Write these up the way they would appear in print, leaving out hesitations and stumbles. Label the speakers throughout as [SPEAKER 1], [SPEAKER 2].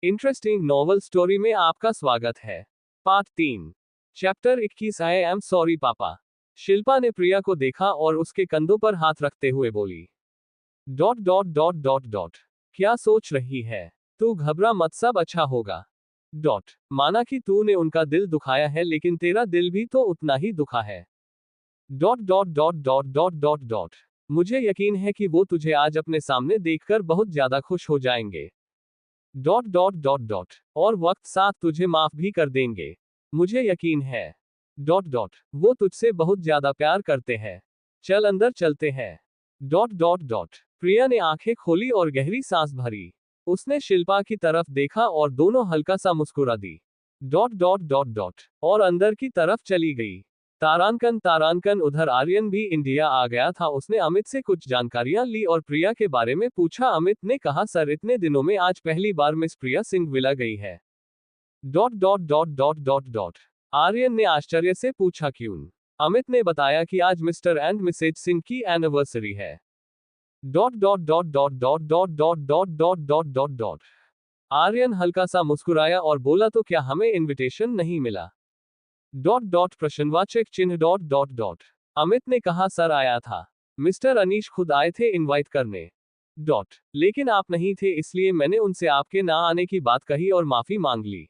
[SPEAKER 1] Interesting novel story में आपका स्वागत है। Part 3, chapter 21। I am sorry पापा। शिल्पा ने प्रिया को देखा और उसके कंधों पर हाथ रखते हुए बोली, dot dot dot dot dot क्या सोच रही है? तू घबरा मत, सब अच्छा होगा। डॉट माना कि तूने उनका दिल दुखाया है, लेकिन तेरा दिल भी तो उतना ही दुखा है। Dot dot dot dot dot dot dot मुझे यकीन है कि वो तुझे आज अपने सामने देखकर बहुत ज्यादा खुश हो जाएंगे। डॉट डॉट डॉट डॉट और वक्त साथ तुझे माफ भी कर देंगे, मुझे यकीन है। डॉट डॉट वो तुझसे बहुत ज्यादा प्यार करते हैं, चल अंदर चलते हैं। डॉट डॉट डॉट प्रिया ने आंखें खोली और गहरी सांस भरी। उसने शिल्पा की तरफ देखा और दोनों हल्का सा मुस्कुरा दी। डॉट डॉट डॉट डॉट और अंदर की तरफ चली गई। तारांकन तारांकन उधर आर्यन भी इंडिया आ गया था। उसने अमित से कुछ जानकारियां ली और प्रिया के बारे में पूछा। अमित ने कहा, सर इतने दिनों में आज पहली बार मिस प्रिया सिंह विला गई है। Dot dot dot dot dot dot Aryan ने आश्चर्य से पूछा, क्यों? अमित ने बताया कि आज मिस्टर एंड मिसेज सिंह की एनिवर्सरी है। Dot dot dot dot dot dot dot dot dot dot dot dot Aryan हल्का सा मुस्कुराया और बोला, तो क्या हमें इनविटेशन नहीं मिला? डॉट डॉट प्रश्नवाचक चिन्ह डॉट डॉट डॉट अमित ने कहा, सर आया था, मिस्टर अनीश खुद आए थे इनवाइट करने। डॉट लेकिन आप नहीं थे, इसलिए मैंने उनसे आपके ना आने की बात कही और माफी मांग ली।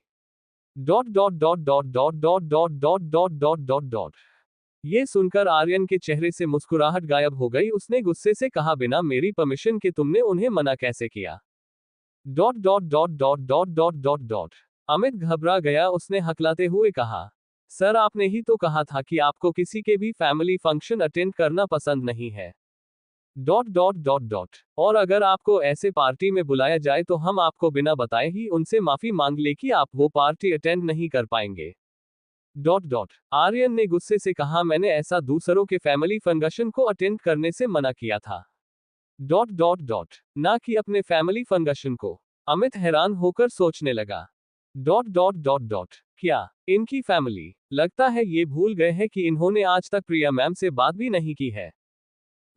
[SPEAKER 1] Dot dot dot dot dot dot dot dot dot dot dot dot ये सुनकर आर्यन के चेहरे से मुस्कुराहट गायब हो गई। उसने गुस्से से कहा, बिना मेरी परमिशन के तुमने उन्हें मना कैसे किया? Dot dot dot dot dot dot dot dot Amit घबरा गया। उसने हकलाते हुए कहा, सर आपने ही तो कहा था कि आपको किसी के भी फैमिली फंक्शन अटेंड करना पसंद नहीं है। डॉट डॉट डॉट डॉट और अगर आपको ऐसे पार्टी में बुलाया जाए तो हम आपको बिना बताए ही उनसे माफी मांग ले कि आप वो पार्टी अटेंड नहीं कर पाएंगे। डॉट डॉट आर्यन ने गुस्से से कहा, मैंने ऐसा दूसरों के फैमिली फंक्शन को अटेंड करने से मना किया था। डॉट डॉट डॉट ना कि अपने फैमिली फंक्शन को। अमित हैरान होकर सोचने लगा। डॉट डॉट डॉट डॉट क्या इनकी फैमिली? लगता है ये भूल गए हैं कि इन्होंने आज तक प्रिया मैम से बात भी नहीं की है।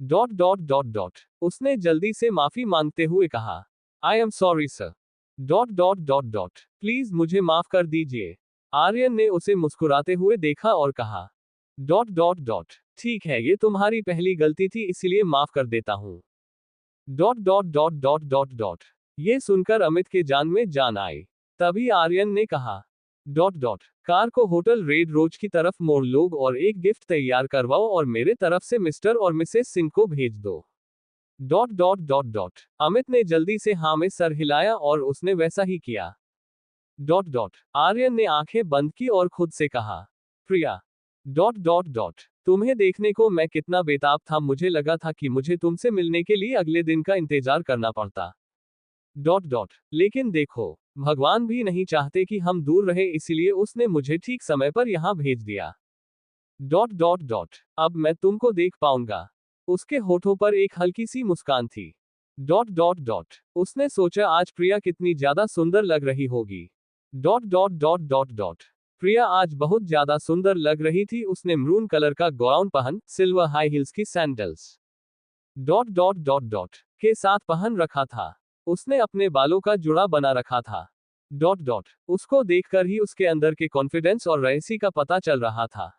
[SPEAKER 1] डॉट डॉट डॉट डॉट उसने जल्दी से माफी मांगते हुए कहा, आई am sorry sir. Dot dot dot dot please मुझे माफ कर दीजिए। आर्यन ने उसे मुस्कुराते हुए देखा और कहा, डॉट डॉट डॉट ठीक है, ये तुम्हारी पहली गलती थी, इसलिए माफ कर देता हूं। Dot dot dot dot dot dot ये सुनकर अमित के जान में जान आई। तभी आर्यन ने कहा, डॉट डॉट कार को होटल रेड रोज की तरफ मोड़ लो और एक गिफ्ट तैयार करवाओ और मेरे तरफ से मिस्टर और मिसेस सिंह को भेज दो। Dot dot dot dot Amit ने जल्दी से हाँ में सर हिलाया और उसने वैसा ही किया। डॉट डॉट आर्यन ने आंखें बंद की और खुद से कहा, प्रिया। डॉट डॉट डॉट तुम्हें देखने को मैं कितना बेताब था, मुझे लगा था कि मुझे तुमसे मिलने के लिए अगले दिन का इंतजार करना पड़ता। डॉट डॉट लेकिन देखो, भगवान भी नहीं चाहते कि हम दूर रहे, इसलिए उसने मुझे ठीक समय पर यहां भेज दिया। डॉट डॉट डॉट अब मैं तुमको देख पाऊंगा। उसके होठों पर एक हल्की सी मुस्कान थी। डॉट डॉट डॉट उसने सोचा, आज प्रिया कितनी ज्यादा सुंदर लग रही होगी। Dot dot dot dot dot Priya आज बहुत ज्यादा सुंदर लग रही थी। उसने मरून कलर का गाउन पहन सिल्वर हाई हील्स की sandals dot dot dot dot के साथ पहन रखा था। उसने अपने बालों का जुड़ा बना रखा था। डॉट डॉट उसको देखकर ही उसके अंदर के कॉन्फिडेंस और रईसी का पता चल रहा था।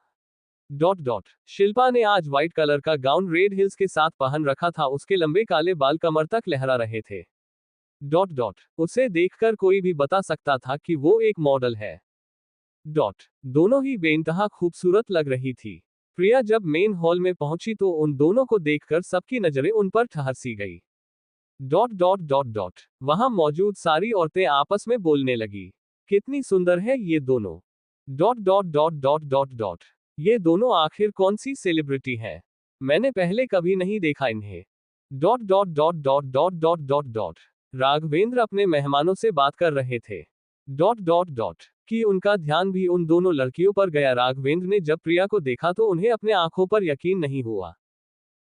[SPEAKER 1] डॉट डॉट शिल्पा ने आज व्हाइट कलर का गाउन रेड हिल्स के साथ पहन रखा था। उसके लंबे काले बाल कमर तक लहरा रहे थे। डॉट डॉट उसे देखकर कोई भी बता सकता था कि वो एक मॉडल है। डॉट दोनों ही बेइंतहा खूबसूरत लग रही थी। प्रिया जब मेन हॉल में पहुंची तो उन दोनों को देखकर सबकी नजरें उन पर ठहर सी गई। डॉट डॉट डॉट डॉट वहां मौजूद सारी औरतें आपस में बोलने लगी, कितनी सुंदर है ये दोनों। Dot dot dot dot dot dot ये दोनों आखिर कौन सी सेलिब्रिटी है? मैंने पहले कभी नहीं देखा इन्हें। Dot dot dot dot dot dot dot dot Raghavendra अपने मेहमानों से बात कर रहे थे। डॉट डॉट डॉट कि उनका ध्यान भी उन दोनों लड़कियों पर गया। राघवेंद्र ने जब प्रिया को देखा तो उन्हें अपने आंखों पर यकीन नहीं हुआ।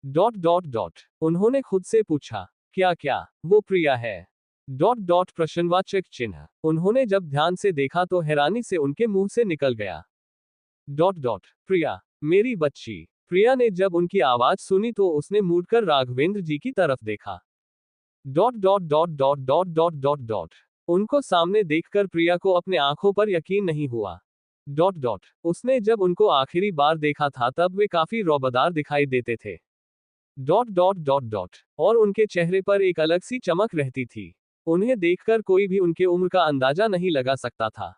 [SPEAKER 1] डॉट डॉट डॉट उन्होंने खुद से पूछा, क्या क्या वो प्रिया है? डॉट डॉट प्रश्नवाचक चिन्ह उन्होंने जब ध्यान से देखा तो हैरानी से उनके मुंह से निकल गया। डॉट डॉट प्रिया, मेरी बच्ची। प्रिया ने जब उनकी आवाज सुनी तो उसने मुड़कर राघवेंद्र जी की तरफ देखा। Dot dot dot dot dot dot dot dot उनको सामने देखकर प्रिया को अपने आंखों पर यकीन नहीं हुआ। उसने जब उनको आखिरी बार देखा था तब वे काफी रौबदार दिखाई देते थे। और उनके चेहरे पर एक अलग सी चमक रहती थी। उन्हें देखकर कोई भी उनके उम्र का अंदाजा नहीं लगा सकता था।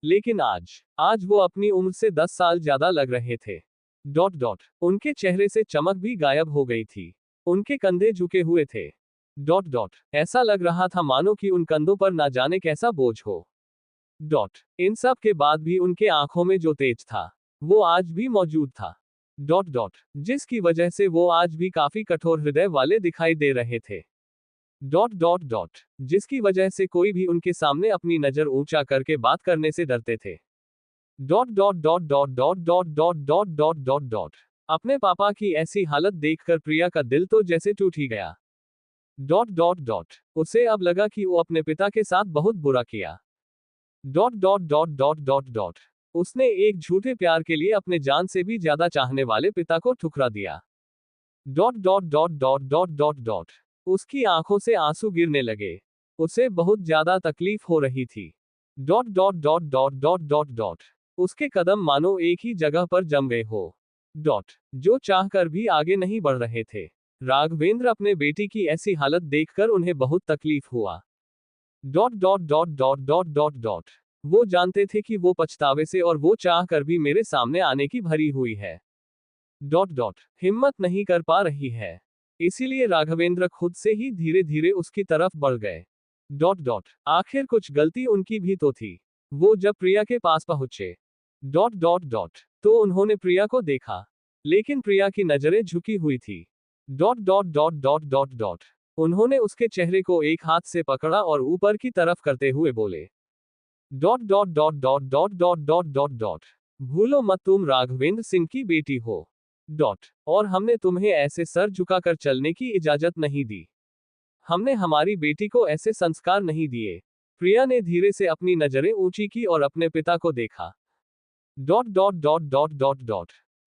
[SPEAKER 1] लेकिन आज वो अपनी उम्र से 10 साल ज्यादा लग रहे थे। उनके चेहरे से चमक भी गायब हो गई थी। उनके कंधे झुके हुए थे। ऐसा लग रहा था मानो कि उन कंधों पर ना जाने कैसा बोझ हो। इन सब के बाद भी उनके आंखों में जो तेज था वो आज भी मौजूद था। जिसकी वजह से वो आज भी काफी कठोर हृदय वाले दिखाई दे रहे थे। जिसकी वजह से कोई भी उनके सामने अपनी नजर ऊंचा करके बात करने से डरते थे। अपने पापा की ऐसी हालत देखकर प्रिया का दिल तो जैसे टूट ही गया। उसे अब लगा कि वो अपने पिता के साथ बहुत बुरा किया। उसने एक झूठे प्यार के लिए अपने जान से भी ज्यादा चाहने वाले पिता को ठुकरा दिया। उसकी आंखों से आंसू गिरने लगे। उसे बहुत ज्यादा तकलीफ हो रही थी। उसके कदम मानो एक ही जगह पर जम गए हो। जो चाहकर भी आगे नहीं बढ़ रहे थे। राघवेंद्र अपने बेटी की ऐसी हालत देखकर उन्हें बहुत तकलीफ हुआ। वो जानते थे कि वो पछतावे से और वो चाहकर भी मेरे सामने आने की भरी हुई है। हिम्मत नहीं कर पा रही है। इसीलिए राघवेंद्र खुद से ही धीरे धीरे उसकी तरफ बढ़ गए। आखिर कुछ गलती उनकी भी तो थी। वो जब प्रिया के पास पहुंचे तो उन्होंने प्रिया को देखा, लेकिन प्रिया की नजरें झुकी हुई थी। उन्होंने उसके चेहरे को एक हाथ से पकड़ा और ऊपर की तरफ करते हुए बोले। भूलो मत तुम राघवेंद्र सिंह की बेटी हो। और हमने तुम्हें ऐसे सर झुकाकर चलने की इजाजत नहीं दी। हमने हमारी बेटी को ऐसे संस्कार नहीं दिए। प्रिया ने धीरे से अपनी नजरें ऊंची की और अपने पिता को देखा।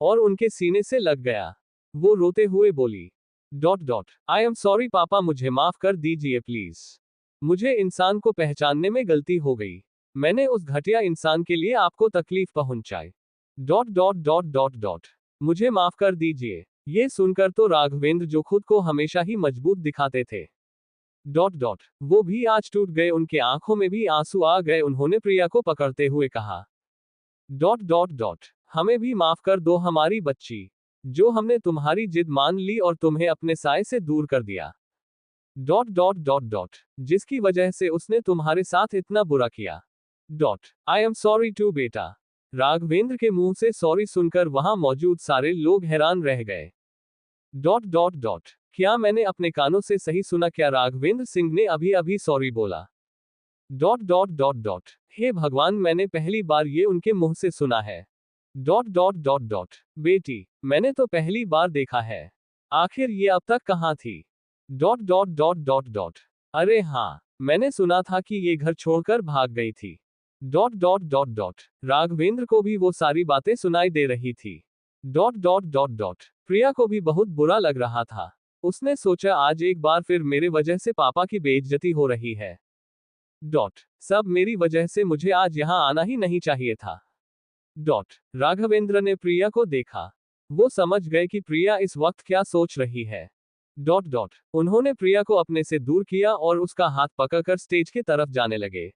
[SPEAKER 1] और उनके सीने से लग गया। वो रोते हुए बोली। आई एम सॉरी पापा, मुझे माफ कर दीजिए प्लीज। मुझे इंसान को पहचानने में गलती हो गई। मैंने उस घटिया इंसान के लिए आपको तकलीफ पहुंचाई। मुझे माफ कर दीजिए। ये सुनकर तो राघवेंद्र जो खुद को हमेशा ही मजबूत दिखाते थे वो भी आज टूट गए। उनके आंखों में भी आंसू आ गए। उन्होंने प्रिया को पकड़ते हुए कहा। हमें भी माफ कर दो हमारी बच्ची, जो हमने तुम्हारी जिद मान ली और तुम्हें अपने साए से दूर कर दिया। जिसकी वजह से उसने तुम्हारे साथ इतना बुरा किया। आई एम सॉरी टू बेटा। राघवेंद्र के मुंह से सॉरी सुनकर वहां मौजूद सारे लोग हैरान रह गए। क्या मैंने अपने कानों से सही सुना? क्या राघवेंद्र सिंह ने अभी अभी सॉरी बोला? हे भगवान, मैंने पहली बार ये उनके मुंह से सुना है। बेटी, मैंने तो पहली बार देखा है। आखिर ये अब तक कहाँ थी? अरे हाँ, मैंने सुना था कि ये घर छोड़कर भाग गई थी। राघवेंद्र को भी वो सारी बातें सुनाई दे रही थी। प्रिया को भी बहुत बुरा लग रहा था। उसने सोचा आज एक बार फिर मेरे वजह से पापा की बेइज्जती हो रही है। सब मेरी वजह से, मुझे आज यहां आना ही नहीं चाहिए था। राघवेंद्र ने प्रिया को देखा। वो समझ गए कि प्रिया इस वक्त क्या सोच रही है। उन्होंने प्रिया को अपने से दूर किया और उसका हाथ पकड़कर स्टेज के तरफ जाने लगे।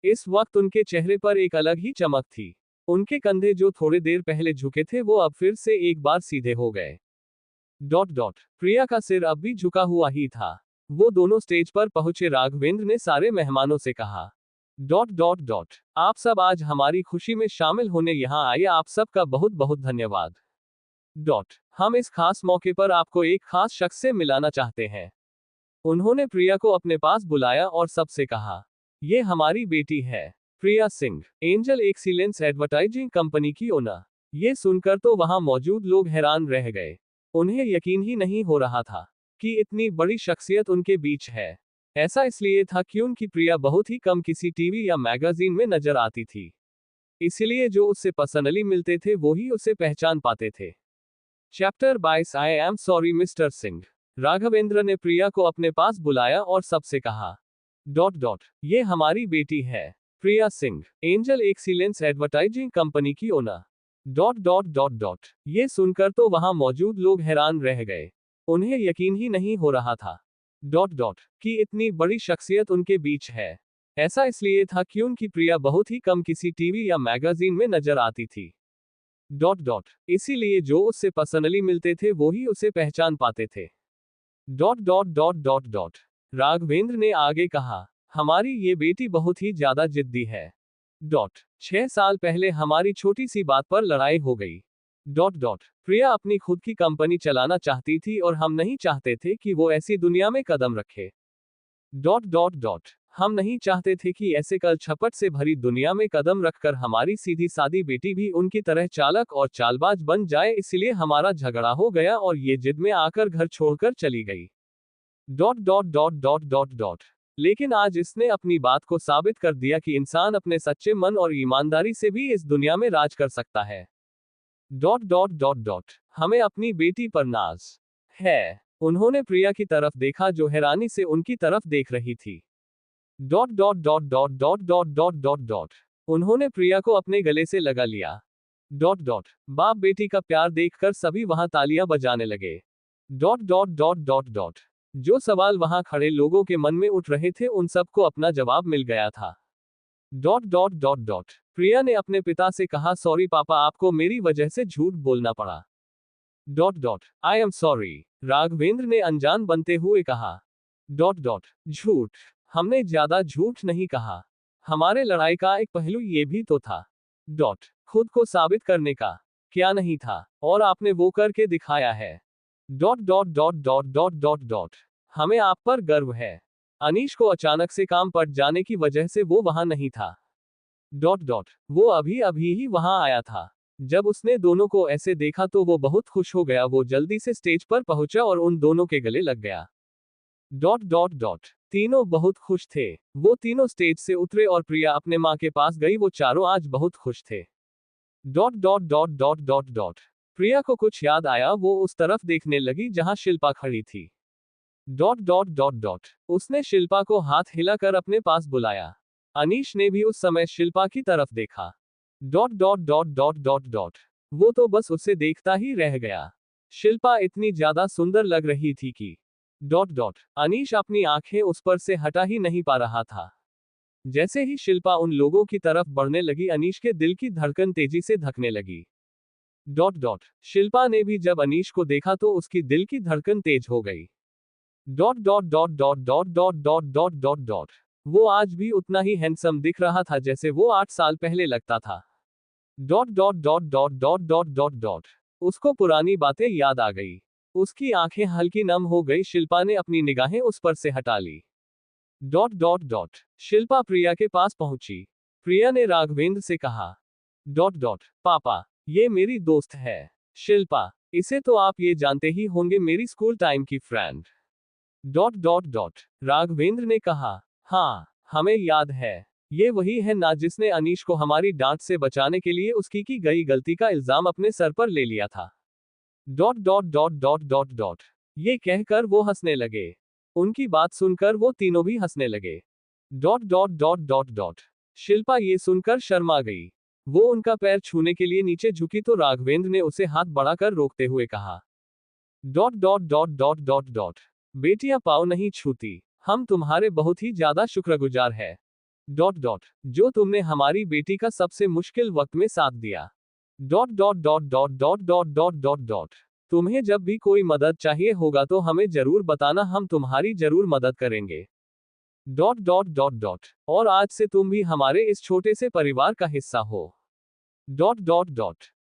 [SPEAKER 1] इस वक्त उनके चेहरे पर एक अलग ही चमक थी। उनके कंधे जो थोड़ी देर पहले झुके थे वो अब फिर से एक बार सीधे हो गए। प्रिया का सिर अब भी झुका हुआ ही था। वो दोनों स्टेज पर पहुंचे। राघवेंद्र ने सारे मेहमानों से कहा। आप सब आज हमारी खुशी में शामिल होने यहाँ आए, आप सबका बहुत बहुत धन्यवाद। हम इस खास मौके पर आपको एक खास शख्स से मिलाना चाहते हैं। उन्होंने प्रिया को अपने पास बुलाया और सबसे कहा, ये हमारी बेटी है, Priya Singh, Angel Excellence advertising company की ओनर। ये सुनकर तो वहां मौजूद लोग हैरान रह गए। उन्हें यकीन ही नहीं हो रहा था कि इतनी बड़ी शख्सियत उनके बीच है। ऐसा इसलिए था क्योंकि प्रिया बहुत ही कम किसी टीवी या मैगजीन में नजर आती थी। इसलिए जो उससे पर्सनली मिलते थे वो ही उसे पहचान पाते थे। Chapter 22 I am sorry mister Singh. Raghavendra ने प्रिया को अपने पास बुलाया और सबसे कहा, ये हमारी बेटी है, Priya Singh, Angel Excellence advertising company की ओनर। ये सुनकर तो वहां मौजूद लोग हैरान रह गए। उन्हें यकीन ही नहीं हो रहा था कि इतनी बड़ी शख्सियत उनके बीच है। ऐसा इसलिए था क्योंकि प्रिया बहुत ही कम किसी टीवी या मैगजीन में नजर आती थी। इसीलिए जो उससे पर्सनली मिलते थे वो ही उसे पहचान पाते थे। राघवेंद्र ने आगे कहा, हमारी ये बेटी बहुत ही ज्यादा जिद्दी है। 6 साल पहले हमारी छोटी सी बात पर लड़ाई हो गई। प्रिया अपनी खुद की कंपनी चलाना चाहती थी और हम नहीं चाहते थे कि वो ऐसी दुनिया में कदम रखे। हम नहीं चाहते थे कि ऐसे कल छपट से भरी दुनिया में कदम रखकर हमारी सीधी सादी बेटी भी उनकी तरह चालक और चालबाज बन जाए, इसलिए हमारा झगड़ा हो गया और ये जिद में आकर घर छोड़कर चली गई। लेकिन आज इसने अपनी बात को साबित कर दिया कि इंसान अपने सच्चे मन और ईमानदारी से भी इस दुनिया में राज कर सकता है। हमें अपनी बेटी पर नाज है। उन्होंने प्रिया की तरफ देखा जो हैरानी से उनकी तरफ देख रही थी। उन्होंने प्रिया को अपने गले से लगा लिया। बाप बेटी का प्यार देखकर सभी वहां तालियां बजाने लगे। जो सवाल वहां खड़े लोगों के मन में उठ रहे थे उन सबको अपना जवाब मिल गया था। प्रिया ने अपने पिता से कहा, सॉरी पापा, आपको मेरी वजह से झूठ बोलना पड़ा। आई एम सॉरी, राघवेंद्र ने अनजान बनते हुए कहा। झूठ? हमने ज्यादा झूठ नहीं कहा। हमारे लड़ाई का एक पहलू ये भी तो था। खुद को साबित करने का। क्या नहीं था? और आपने वो करके दिखाया है। हमें आप पर गर्व है। अनीश को अचानक से काम पड़ जाने की वजह से वो वहां नहीं था। वो अभी अभी ही वहां आया था। जब उसने दोनों को ऐसे देखा तो वो बहुत खुश हो गया। वो जल्दी से स्टेज पर पहुंचा और उन दोनों के गले लग गया। तीनों बहुत खुश थे। वो तीनों स्टेज से उतरे और प्रिया अपने माँ के पास गई। वो चारों आज बहुत खुश थे। प्रिया को कुछ याद आया। वो उस तरफ देखने लगी जहां शिल्पा खड़ी थी। उसने शिल्पा को हाथ हिलाकर अपने पास बुलाया। अनीश ने भी उस समय शिल्पा की तरफ देखा। वो तो बस उसे देखता ही रह गया। शिल्पा इतनी ज्यादा सुंदर लग रही थी कि अनीश अपनी आंखें उस पर से हटा ही नहीं पा रहा था। जैसे ही शिल्पा उन लोगों की तरफ बढ़ने लगी अनीश के दिल की धड़कन तेजी से धकने लगी। शिल्पा ने भी जब अनीश को देखा तो उसकी दिल की धड़कन तेज हो गई। वो आज भी उतना ही हैंडसम दिख रहा था जैसे वो 8 साल पहले लगता था। उसको पुरानी बातें याद आ गई। उसकी आंखें हल्की नम हो गई। शिल्पा ने अपनी निगाहें उस पर से हटा ली। शिल्पा प्रिया के पास पहुंची। प्रिया ने राघवेंद्र से कहा, पापा, ये मेरी दोस्त है शिल्पा। इसे तो आप ये जानते ही होंगे, मेरी स्कूल टाइम की फ्रेंड। राघवेंद्र ने कहा, हाँ, हमें याद है। ये वही है ना जिसने अनीश को हमारी डांट से बचाने के लिए उसकी की गई गलती का इल्जाम अपने सर पर ले लिया था। ये कहकर वो हंसने लगे। उनकी बात सुनकर वो तीनों भी हंसने लगे। शिल्पा ये सुनकर शर्मा गई। वो उनका पैर छूने के लिए नीचे झुकी तो राघवेंद्र ने उसे हाथ बढ़ाकर रोकते हुए कहा, बेटियां पाँव नहीं छूती। हम तुम्हारे बहुत ही ज्यादा शुक्रगुजार है। जो तुमने हमारी बेटी का सबसे मुश्किल वक्त में साथ दिया। तुम्हें जब भी कोई मदद चाहिए होगा तो हमें जरूर बताना, हम तुम्हारी जरूर मदद करेंगे। और आज से तुम भी हमारे इस छोटे से परिवार का हिस्सा हो।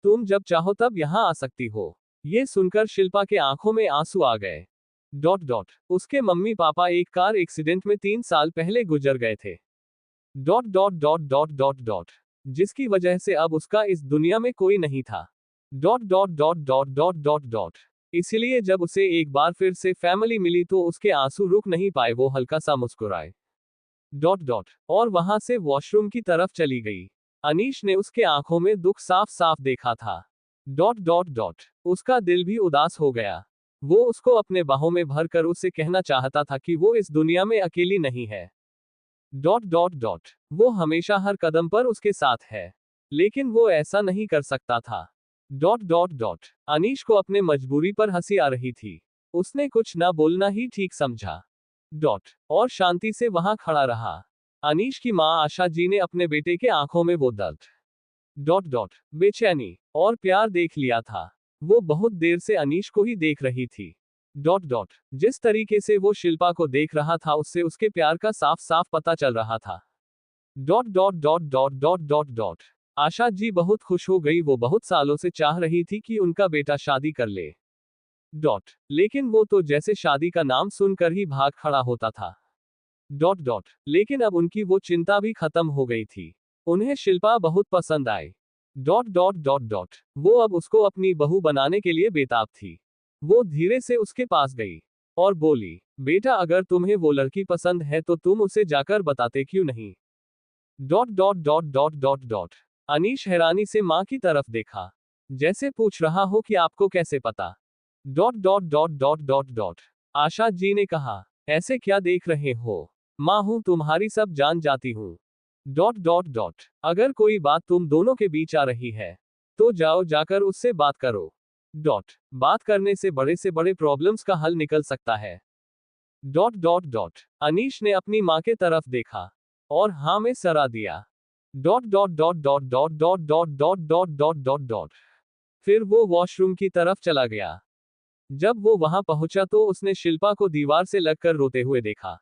[SPEAKER 1] तुम जब चाहो तब यहाँ आ सकती हो। ये सुनकर शिल्पा के आंखों में आंसू आ गए। उसके मम्मी पापा एक कार एक्सीडेंट में 3 साल पहले गुजर गए थे। जिसकी वजह से अब उसका इस दुनिया में कोई नहीं था। इसलिए जब उसे एक बार फिर से फैमिली मिली तो उसके आंसू रुक नहीं पाए। वो हल्का सा मुस्कुराए। और वहां से वॉशरूम की तरफ चली गई। अनीश ने उसके आंखों में दुख साफ साफ देखा था। उसका दिल भी उदास हो गया। वो उसको अपने बाहों में भरकर उससे कहना चाहता था कि वो इस दुनिया में अकेली नहीं है। डॉट डॉट डॉट वो हमेशा हर कदम पर उसके साथ है, लेकिन वो ऐसा नहीं कर सकता था। डॉट डॉट डॉट अनीश को अपने मजबूरी पर हंसी आ रही थी। उसने कुछ ना बोलना ही ठीक समझा। डॉट और शांति से वहां खड़ा रहा। अनीश की मां आशा जी ने अपने बेटे के आंखों में वो दर्द, डॉट डॉट बेचैनी और प्यार देख लिया था। वो बहुत देर से अनीश को ही देख रही थी। डॉट डॉट जिस तरीके से वो शिल्पा को देख रहा था उससे उसके प्यार का साफ साफ पता चल रहा था। Dot dot dot dot dot dot dot Asha ji बहुत खुश हो गई। वो बहुत सालों से चाह रही थी कि उनका बेटा शादी कर ले। डॉट लेकिन वो तो जैसे शादी का नाम सुनकर ही भाग खड़ा होता था। डॉट डॉट लेकिन अब उनकी वो चिंता भी खत्म हो गई थी। उन्हें शिल्पा बहुत पसंद आई। डॉट डॉट डॉट डॉट वो अब उसको अपनी बहू बनाने के लिए बेताब थी। वो धीरे से उसके पास गई और बोली, बेटा अगर तुम्हें वो लड़की पसंद है तो तुम उसे जाकर बताते क्यों नहीं। Dot dot dot dot dot dot Anish हैरानी से मां की तरफ देखा, जैसे पूछ रहा हो कि आपको कैसे पता। Dot dot dot dot dot dot Asha ji ने कहा, ऐसे क्या देख रहे हो, मां हूं तुम्हारी, सब जान जाती हूं। डॉट डॉट डॉट अगर कोई बात तुम दोनों के बीच आ रही है तो जाओ जाकर उससे बात करो। डॉट बात करने से बड़े प्रॉब्लम्स का हल निकल सकता है। डॉट डॉट डॉट अनीश ने अपनी मां के तरफ देखा और हाँ में सरा दिया। Dot dot dot dot dot dot dot dot dot dot dot dot फिर वो वॉशरूम की तरफ चला गया। जब वो वहां पहुंचा तो उसने शिल्पा को दीवार से लगकर रोते हुए देखा।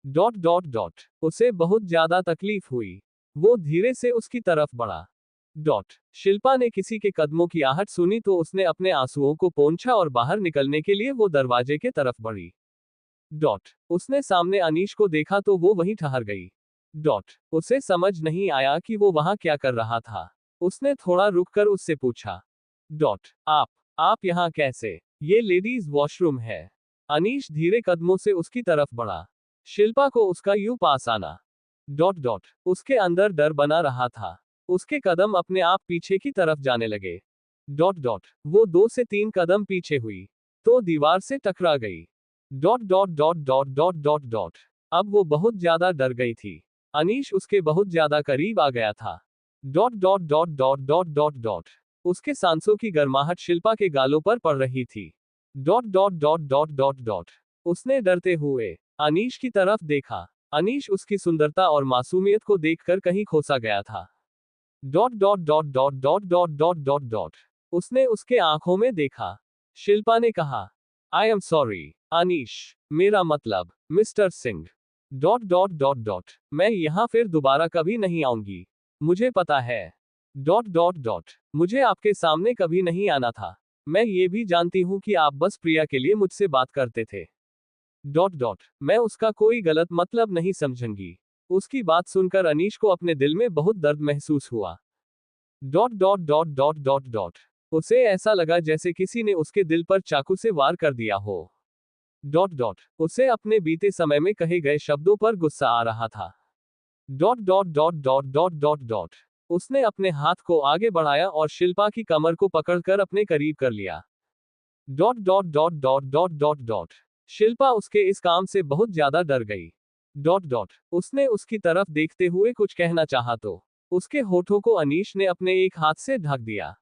[SPEAKER 1] डॉट डॉट डॉट उसे बहुत ज्यादा तकलीफ हुई। वो धीरे से उसकी तरफ बढ़ा। डॉट शिल्पा ने किसी के कदमों की आहट सुनी तो उसने अपने आंसुओं को पोंछा और बाहर निकलने के लिए वो दरवाजे के तरफ बढ़ी। डॉट उसने सामने अनीश को देखा तो वो वहीं ठहर गई। डॉट उसे समझ नहीं आया कि वो वहां क्या कर रहा था। उसने थोड़ा रुककर उससे पूछा, डॉट आप यहाँ कैसे, ये लेडीज वॉशरूम है। अनीश धीरे कदमों से उसकी तरफ बढ़ा। शिल्पा को उसका यूं पास आना, डॉट डॉट उसके अंदर डर बना रहा था। उसके कदम अपने आप पीछे की तरफ जाने लगे। डॉट डॉट वो 2 से 3 कदम पीछे हुई तो दीवार से टकरा गई। Dot dot dot dot dot dot dot अब वो बहुत ज्यादा डर गई थी। अनीश उसके बहुत ज्यादा करीब आ गया था। Dot dot dot dot dot dot dot उसके सांसों की गर्माहट शिल्पा के गालों पर पड़ रही थी। Dot dot dot dot dot dot उसने डरते हुए अनीश की तरफ देखा। अनीश उसकी सुंदरता और मासूमियत को देखकर कहीं खोसा गया था। Dot dot dot dot dot dot dot dot dot उसने उसके आंखों में देखा। शिल्पा ने कहा, आई एम सॉरी अनीश, मेरा मतलब mister Singh. Dot dot dot dot मैं यहां फिर दोबारा कभी नहीं आऊंगी, मुझे पता है। डॉट डॉट डॉट मुझे आपके सामने कभी नहीं आना था। मैं ये भी जानती हूं कि आप बस प्रिया के लिए मुझसे बात करते थे। डॉट डॉट मैं उसका कोई गलत मतलब नहीं समझूंगी। उसकी बात सुनकर अनीश को अपने दिल में बहुत दर्द महसूस हुआ। Dot dot dot dot dot dot उसे ऐसा लगा जैसे किसी ने उसके दिल पर चाकू से वार कर दिया हो। डॉट डॉट उसे अपने बीते समय में कहे गए शब्दों पर गुस्सा आ रहा था। Dot dot dot dot dot dot dot उसने अपने हाथ को आगे बढ़ाया और शिल्पा की कमर को पकड़कर अपने करीब कर लिया। Dot dot dot dot dot dot dot Shilpa उसके इस काम से बहुत ज्यादा डर गई। डॉट डॉट उसने उसकी तरफ देखते हुए कुछ कहना चाहा तो उसके होठों को अनीश ने अपने एक हाथ से ढक दिया।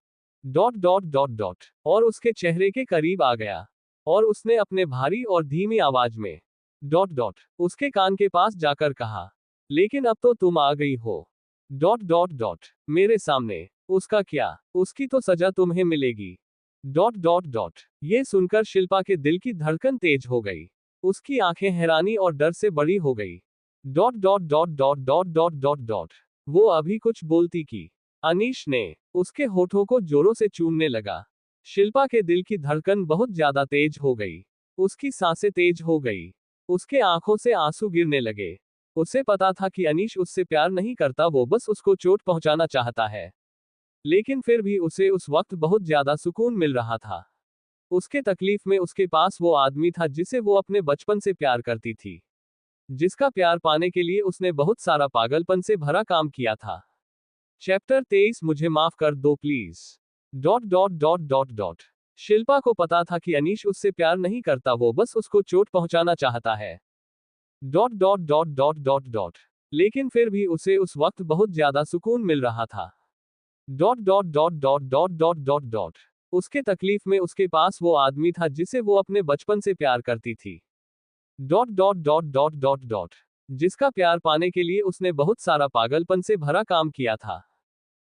[SPEAKER 1] डॉट डॉट डॉट डॉट और उसके चेहरे के करीब आ गया और उसने अपने भारी और धीमी आवाज में डॉट डॉट उसके कान के पास जाकर कहा, लेकिन अब तो तुम आ गई हो। डॉट डॉट डॉट मेरे सामने। उसका क्या, उसकी तो सजा तुम्हें मिलेगी। डॉट डॉट डॉट ये सुनकर शिल्पा के दिल की धड़कन तेज हो गई। उसकी आंखें हैरानी और डर से बड़ी हो गई। Dot dot dot dot dot dot dot dot वो अभी कुछ बोलती की अनीश ने उसके होठों को जोरों से चूमने लगा। शिल्पा के दिल की धड़कन बहुत ज्यादा तेज हो गई। उसकी सांसें तेज हो गई। उसके आंखों से आंसू गिरने लगे। उसे पता था कि अनीश उससे प्यार नहीं करता, वो बस उसको चोट पहुंचाना चाहता है। लेकिन फिर भी उसे उस वक्त बहुत ज्यादा सुकून मिल रहा था। उसके तकलीफ में उसके पास वो आदमी था जिसे वो अपने बचपन से प्यार करती थी, जिसका प्यार पाने के लिए उसने बहुत सारा पागलपन से भरा काम किया था। चैप्टर 23 मुझे माफ कर दो please. Dot dot dot dot dot Shilpa को पता था कि अनीश उससे प्यार नहीं करता, वो बस उसको चोट पहुंचाना चाहता है। Dot dot dot dot dot dot लेकिन फिर भी उसे उस वक्त बहुत ज्यादा सुकून मिल रहा था। Dot dot dot dot dot dot dot dot उसके तकलीफ में उसके पास वो आदमी था जिसे वो अपने बचपन से प्यार करती थी। Dot dot dot dot dot dot जिसका प्यार पाने के लिए उसने बहुत सारा पागलपन से भरा काम किया था।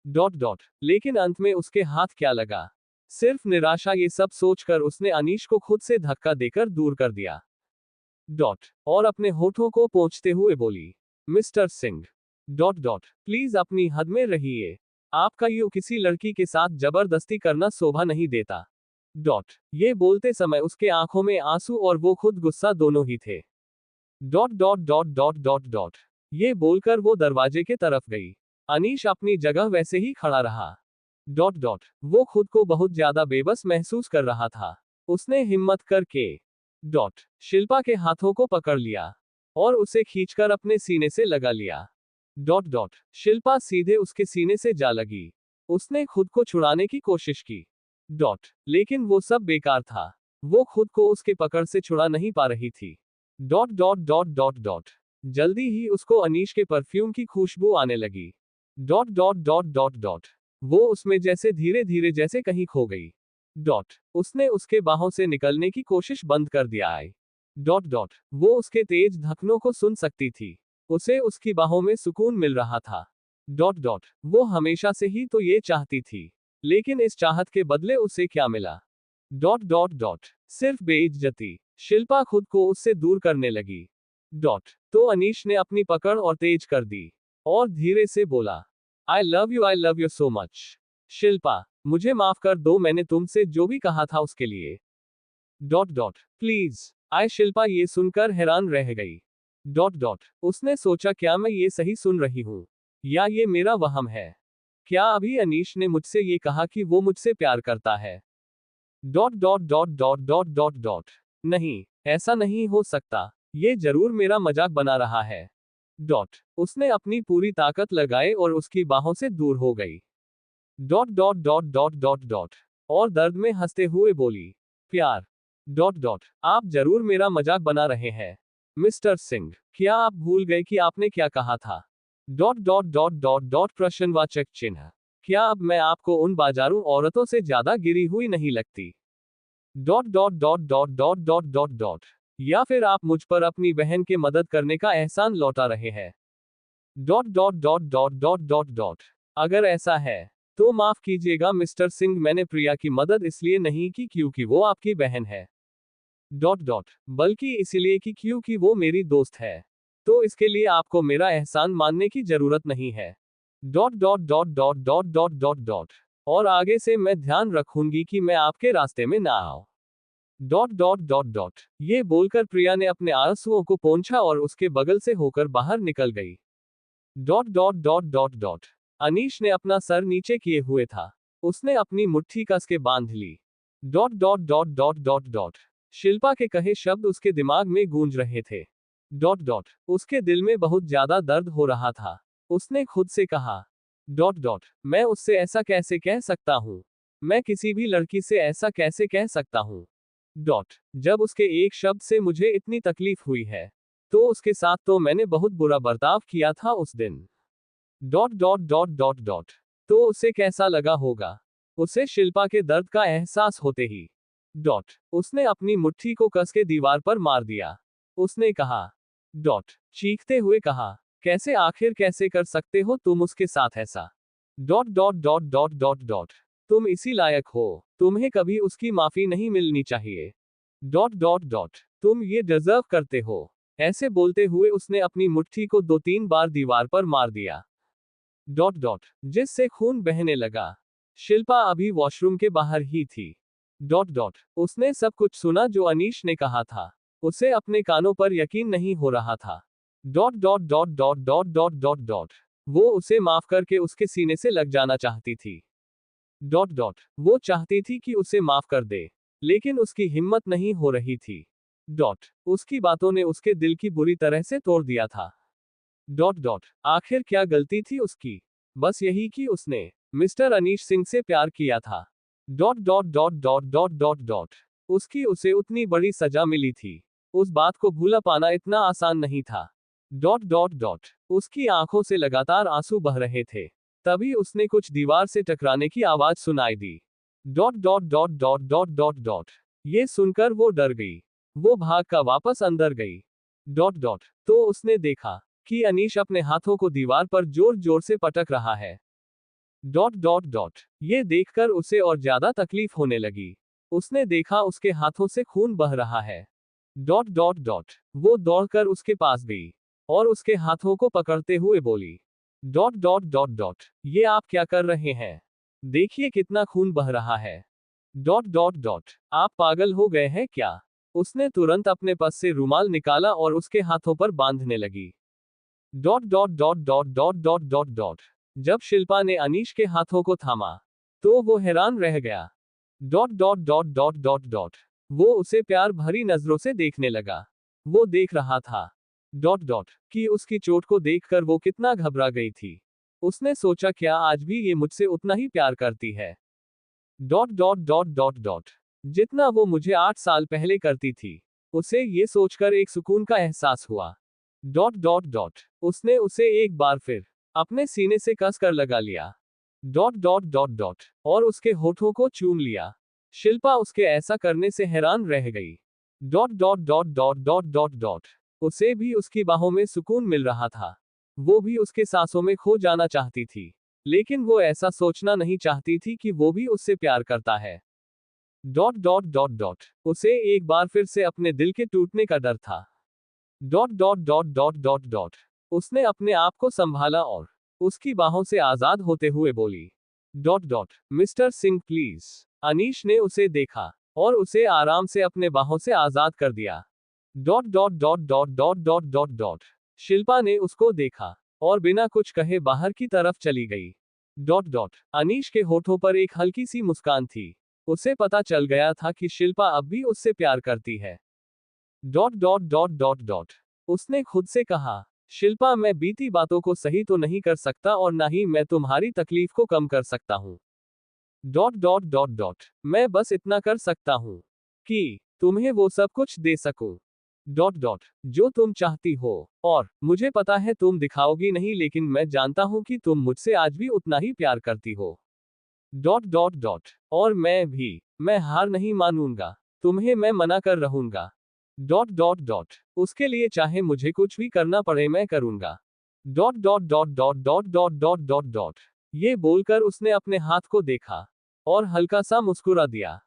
[SPEAKER 1] डॉट डॉट लेकिन अंत में उसके हाथ क्या लगा, सिर्फ निराशा। ये सब सोचकर उसने अनीश को खुद से धक्का देकर दूर कर दिया। डॉट और अपने होठों को पोंछते हुए बोली, mister Singh dot dot please अपनी हद में रहिए, आपका यूं किसी लड़की के साथ जबरदस्ती करना शोभा नहीं देता। डॉट ये बोलते समय उसके आंखों में आंसू और वो खुद गुस्सा दोनों ही थे। Dot dot dot dot dot dot ये बोलकर वो दरवाजे के तरफ गई। अनीश अपनी जगह वैसे ही खड़ा रहा। डॉट डॉट वो खुद को बहुत ज्यादा बेबस महसूस कर रहा था। उसने हिम्मत करके डॉट शिल्पा के हाथों को पकड़ लिया और उसे खींचकर अपने सीने से लगा लिया। डॉट डॉट शिल्पा सीधे उसके सीने से जा लगी। उसने खुद को छुड़ाने की कोशिश की। डॉट लेकिन वो सब बेकार था, वो खुद को उसके पकड़ से छुड़ा नहीं पा रही थी। Dot dot dot dot dot जल्दी ही उसको अनीश के परफ्यूम की खुशबू आने लगी। Dot dot dot dot dot वो उसमें जैसे धीरे धीरे जैसे कहीं खो गई। डॉट उसने उसके बाहों से निकलने की कोशिश बंद कर दिया है। डॉट डॉट वो उसके तेज धड़कनों को सुन सकती थी, उसे उसकी बाहों में सुकून मिल रहा था। डॉट डॉट वो हमेशा से ही तो ये चाहती थी, लेकिन इस चाहत के बदले उसे क्या मिला। डॉट डॉट डॉट सिर्फ बेइज्जती। शिल्पा खुद को उससे दूर करने लगी। डॉट तो अनीश ने अपनी पकड़ और तेज कर दी और धीरे से बोला, I love you so much. Shilpa मुझे माफ कर दो, मैंने तुमसे जो भी कहा था उसके लिए। Dot dot please. आई शिल्पा ये सुनकर हैरान रह गई। डॉट डॉट उसने सोचा, क्या मैं ये सही सुन रही हूँ या ये मेरा वहम है? क्या अभी अनीश ने मुझसे ये कहा कि वो मुझसे प्यार करता है? Dot dot dot dot dot dot dot नहीं, ऐसा नहीं हो सकता, ये जरूर मेरा मजाक बना रहा है। डॉट उसने अपनी पूरी ताकत लगाए और उसकी बाहों से दूर हो गई। Dot dot dot dot dot dot और दर्द में हंसते हुए बोली, प्यार डॉट डॉट आप जरूर मेरा मजाक बना रहे हैं मिस्टर सिंह, क्या आप भूल गए कि आपने क्या कहा था? Dot dot dot dot dot प्रश्नवाचक चिन्ह क्या अब मैं आपको उन बाजारू औरतों से ज्यादा गिरी हुई नहीं लगती? Dot dot dot dot dot dot dot dot या फिर आप मुझ पर अपनी बहन के मदद करने का एहसान लौटा रहे हैं? Dot dot dot dot dot dot dot अगर ऐसा है तो माफ कीजिएगा मिस्टर सिंह, मैंने प्रिया की मदद इसलिए नहीं की क्योंकि वो आपकी बहन है। डॉट डॉट बल्कि इसलिए कि क्योंकि वो मेरी दोस्त है, तो इसके लिए आपको मेरा एहसान मानने की जरूरत नहीं है। Dot dot dot dot dot dot dot dot और आगे से मैं ध्यान रखूंगी कि मैं आपके रास्ते में ना आऊं। डॉट डॉट डॉट डॉट ये बोलकर प्रिया ने अपने आंसुओं को पोंछा और उसके बगल से होकर बाहर निकल गई। Dot dot dot dot dot Anish ने अपना सर नीचे किए हुए था, उसने अपनी मुट्ठी कस के बांध ली। Dot dot dot dot dot dot Shilpa के कहे शब्द उसके दिमाग में गूंज रहे थे। डॉट डॉट उसके दिल में बहुत ज्यादा दर्द हो रहा था। उसने खुद से कहा, डॉट डॉट मैं उससे ऐसा कैसे कह सकता हूँ, मैं किसी भी लड़की से ऐसा कैसे कह सकता हूँ। डॉट जब उसके एक शब्द से मुझे इतनी तकलीफ हुई है, तो उसके साथ तो मैंने बहुत बुरा बर्ताव किया था उस दिन। Dot dot dot dot dot तो उसे कैसा लगा होगा, उसे शिल्पा के दर्द का एहसास होते ही। डॉट उसने अपनी मुट्ठी को कस के दीवार पर मार दिया। उसने कहा, डॉट चीखते हुए कहा, कैसे, आखिर कैसे कर सकते हो तुम उसके साथ ऐसा? Dot dot dot dot dot dot तुम इसी लायक हो, तुम्हें कभी उसकी माफी नहीं मिलनी चाहिए। डॉट डॉट डॉट तुम ये डिजर्व करते हो। ऐसे बोलते हुए उसने अपनी मुट्ठी को 2-3 बार दीवार पर मार दिया। डॉट डॉट जिससे खून बहने लगा। शिल्पा अभी वॉशरूम के बाहर ही थी। डॉट डॉट उसने सब कुछ सुना जो अनीश ने कहा था, उसे अपने कानों पर यकीन नहीं हो रहा था। Dot dot dot dot dot dot dot dot वो उसे माफ करके उसके सीने से लग जाना चाहती थी। डॉट डॉट वो चाहती थी कि उसे माफ कर दे, लेकिन उसकी हिम्मत नहीं हो रही थी। डॉट उसकी बातों ने उसके दिल की बुरी तरह से तोड़ दिया था। डॉट डॉट आखिर क्या गलती थी उसकी? बस यही कि उसने मिस्टर अनीश सिंह से प्यार किया था। Dot dot dot dot dot dot dot उसकी उसे उतनी बड़ी सजा मिली थी। उस बात को भूला पाना इतना आसान नहीं था। डॉट डॉट डॉट उसकी आंखों से लगातार आंसू बह रहे थे। तभी उसने कुछ दीवार से टकराने की आवाज सुनाई दी। Dot dot dot dot dot dot dot ये सुनकर वो डर गई। वो भाग कर वापस अंदर गई। डॉट डॉट तो उसने देखा कि अनीश अपने हाथों को दीवार पर जोर जोर से पटक रहा है। डॉट डॉट डॉट ये देखकर उसे और ज्यादा तकलीफ होने लगी। उसने देखा उसके हाथों से खून बह रहा है। डॉट डॉट डॉट वो दौड़कर उसके पास गई और उसके हाथों को पकड़ते हुए बोली, डॉट डॉट डॉट डॉट ये आप क्या कर रहे हैं? देखिए कितना खून बह रहा है। डॉट डॉट डॉट आप पागल हो गए हैं क्या? उसने तुरंत अपने पास से रुमाल निकाला और उसके हाथों पर बांधने लगी। Dot dot dot dot dot dot dot dot जब शिल्पा ने अनीश के हाथों को थामा तो वो हैरान रह गया। Dot dot dot dot dot dot वो उसे प्यार भरी नजरों से देखने लगा। वो देख रहा था डॉट डॉट कि उसकी चोट को देखकर वो कितना घबरा गई थी। उसने सोचा क्या आज भी ये मुझसे उतना ही प्यार करती है? Dot dot dot dot dot जितना वो मुझे 8 साल पहले करती थी। उसे ये सोचकर एक सुकून का एहसास हुआ। डॉट डॉट डॉट उसने उसे एक बार फिर अपने सीने से कस कर लगा लिया। डॉट डॉट डॉट डॉट और उसके होठों को चूम लिया। शिल्पा उसके ऐसा करने से हैरान रह गई। Dot dot dot dot dot dot dot उसे भी उसकी बाहों में सुकून मिल रहा था। वो भी उसके सांसों में खो जाना चाहती थी। लेकिन वो ऐसा सोचना नहीं चाहती थी कि वो भी उससे प्यार करता है। डॉट डॉट डॉट डॉट उसे एक बार फिर से अपने दिल के टूटने का डर था। Dot dot dot dot dot dot उसने अपने आप को संभाला और उसकी बाहों से आजाद होते हुए बोली, dot dot mister Singh please. Anish ने उसे देखा और उसे आराम से अपने बाहों से आजाद कर दिया। Dot dot dot dot dot dot dot dot Shilpa ने उसको देखा और बिना कुछ कहे बाहर की तरफ चली गई। डॉट डॉट अनीश के होठों पर एक हल्की सी मुस्कान थी। उसे पता चल गया था कि शिल्पा अब भी उससे प्यार करती है। Dot dot dot dot dot उसने खुद से कहा, शिल्पा मैं बीती बातों को सही तो नहीं कर सकता और ना ही मैं तुम्हारी तकलीफ को कम कर सकता हूँ। डॉट डॉट डॉट डॉट मैं बस इतना कर सकता हूँ कि तुम्हें वो सब कुछ दे सकूं। डॉट डॉट जो तुम चाहती हो और मुझे पता है तुम दिखाओगी नहीं लेकिन मैं जानता हूं कि तुम मुझसे आज भी उतना ही प्यार करती हो। डॉट डॉट डॉट और मैं हार नहीं मानूंगा। तुम्हें मैं मना कर रहूंगा। डॉट डॉट डॉट उसके लिए चाहे मुझे कुछ भी करना पड़े मैं करूंगा। Dot dot dot dot dot dot dot dot dot ये बोलकर उसने अपने हाथ को देखा और हल्का सा मुस्कुरा दिया।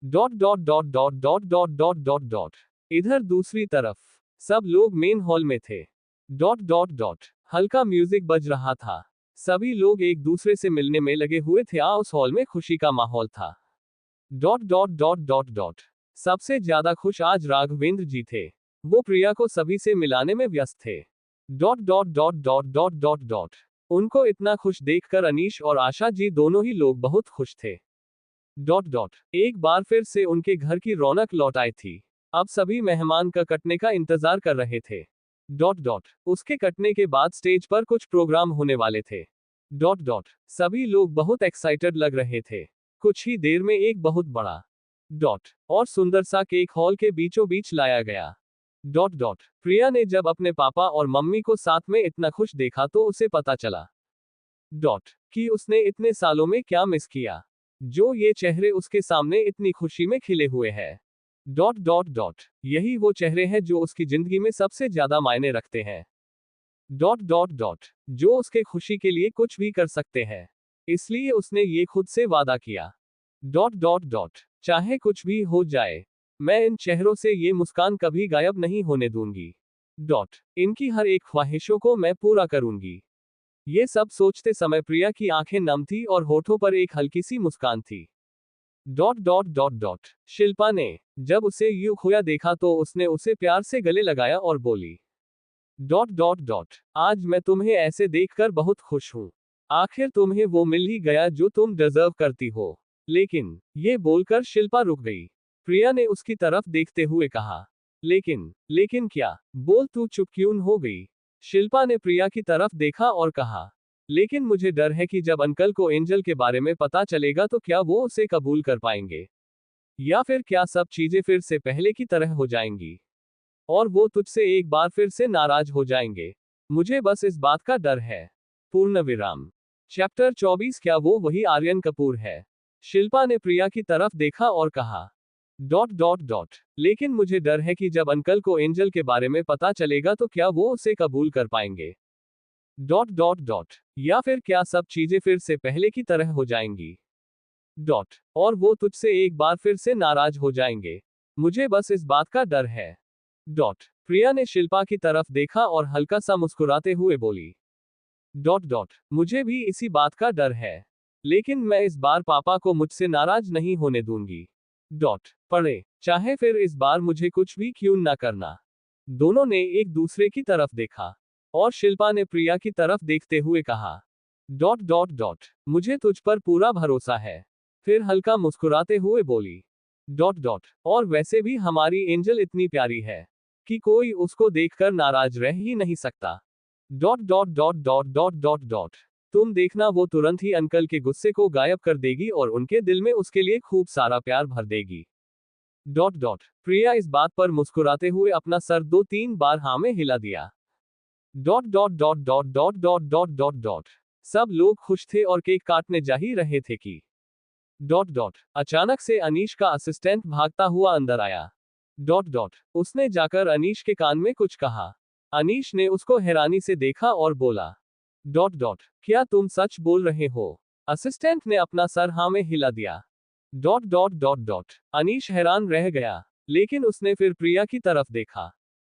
[SPEAKER 1] Dot dot dot dot dot dot dot dot dot इधर दूसरी तरफ सब लोग मेन हॉल में थे। डॉट डॉट डॉट हल्का म्यूजिक बज रहा था। सभी लोग एक दूसरे से मिलने में लगे हुए थे। उस हॉल में खुशी का माहौल था। Dot dot dot dot dot सबसे ज्यादा खुश आज राघवेंद्र जी थे। वो प्रिया को सभी से मिलाने में व्यस्त थे। Dot dot dot dot dot dot dot उनको इतना खुश देखकर अनीश और आशा जी दोनों ही लोग बहुत खुश थे। डॉट डॉट एक बार फिर से उनके घर की रौनक लौट आई थी। अब सभी मेहमान का कटने का इंतजार कर रहे थे। डॉट डॉट उसके कटने के बाद स्टेज पर कुछ प्रोग्राम होने वाले थे। डॉट डॉट सभी लोग बहुत एक्साइटेड लग रहे थे। कुछ ही देर में एक बहुत बड़ा डॉट और सुंदर सा केक हॉल के बीचों बीच लाया गया। डॉट डॉट प्रिया ने जब अपने पापा और मम्मी को साथ में इतना खुश देखा तो उसे पता चला डॉट कि उसने इतने सालों में क्या मिस किया जो ये चेहरे उसके सामने इतनी खुशी में खिले हुए हैं। डॉट डॉट डॉट यही वो चेहरे हैं जो उसकी जिंदगी में सबसे ज्यादा मायने रखते हैं। डॉट डॉट डॉट जो उसके खुशी के लिए कुछ भी कर सकते हैं। इसलिए उसने ये खुद से वादा किया। डॉट डॉट डॉट चाहे कुछ भी हो जाए मैं इन चेहरों से ये मुस्कान कभी गायब नहीं होने दूंगी। डॉट इनकी हर एक ख्वाहिशों को मैं पूरा करूंगी। ये सब सोचते समय प्रिया की आंखें नम थी और होठों पर एक हल्की सी मुस्कान थी। Dot dot dot dot Shilpa ने जब उसे यूं खोया देखा तो उसने उसे प्यार से गले लगाया और बोली, डॉट डॉट डॉट आज मैं तुम्हें ऐसे देखकर बहुत खुश हूं। आखिर तुम्हें वो मिल ही गया जो तुम डिजर्व करती हो। लेकिन ये बोलकर शिल्पा रुक गई। प्रिया ने उसकी तरफ देखते हुए कहा, लेकिन क्या? बोल तू चुप क्यों हो गई? शिल्पा ने प्रिया की तरफ देखा और कहा, लेकिन मुझे डर है कि जब अंकल को एंजल के बारे में पता चलेगा तो क्या वो उसे कबूल कर पाएंगे, या फिर क्या सब चीजें फिर से पहले की तरह हो जाएंगी और वो तुझसे एक बार फिर से नाराज हो जाएंगे। मुझे बस इस बात का डर है। पूर्ण विराम। चैप्टर 24 क्या वो वही आर्यन कपूर है? शिल्पा ने प्रिया की तरफ देखा और कहा डॉट डॉट डॉट लेकिन मुझे डर है कि जब अंकल को एंजल के बारे में पता चलेगा तो क्या वो उसे कबूल कर पाएंगे, डॉट डॉट डॉट या फिर क्या सब चीजें फिर से पहले की तरह हो जाएंगी, डॉट और वो तुझसे एक बार फिर से नाराज हो जाएंगे। मुझे बस इस बात का डर है, डॉट। प्रिया ने शिल्पा की तरफ देखा और हल्का सा मुस्कुराते हुए बोली डॉट डॉट मुझे भी इसी बात का डर है, लेकिन मैं इस बार पापा को मुझसे नाराज नहीं होने दूंगी, डॉट। पढ़े चाहे फिर इस बार मुझे कुछ भी क्यों ना करना। दोनों ने एक दूसरे की तरफ देखा और शिल्पा ने प्रिया की तरफ देखते हुए कहा डॉट डॉट डॉट मुझे तुझ पर पूरा भरोसा है। फिर हल्का मुस्कुराते हुए बोली डॉट डॉट और वैसे भी हमारी एंजल इतनी प्यारी है कि कोई उसको देखकर नाराज रह ही नहीं सकता, dot dot dot dot dot dot dot तुम देखना वो तुरंत ही अंकल के गुस्से को गायब कर देगी और उनके दिल में उसके लिए खूब सारा प्यार भर देगी, डॉट डॉट। प्रिया इस बात पर मुस्कुराते हुए अपना सर 2-3 बार हाँ में हिला दिया, dot dot dot dot dot dot dot dot dot सब लोग खुश थे और केक काटने जा ही रहे थे कि डॉट डॉट अचानक से अनीश का असिस्टेंट भागता हुआ अंदर आया, डॉट डॉट उसने जाकर अनीश के कान में कुछ कहा। अनीश ने उसको हैरानी से देखा और बोला डॉट डॉट क्या तुम सच बोल रहे हो? असिस्टेंट ने अपना सर हाँ में हिला दिया, dot dot dot dot Anish हैरान रह गया, लेकिन उसने फिर प्रिया की तरफ देखा,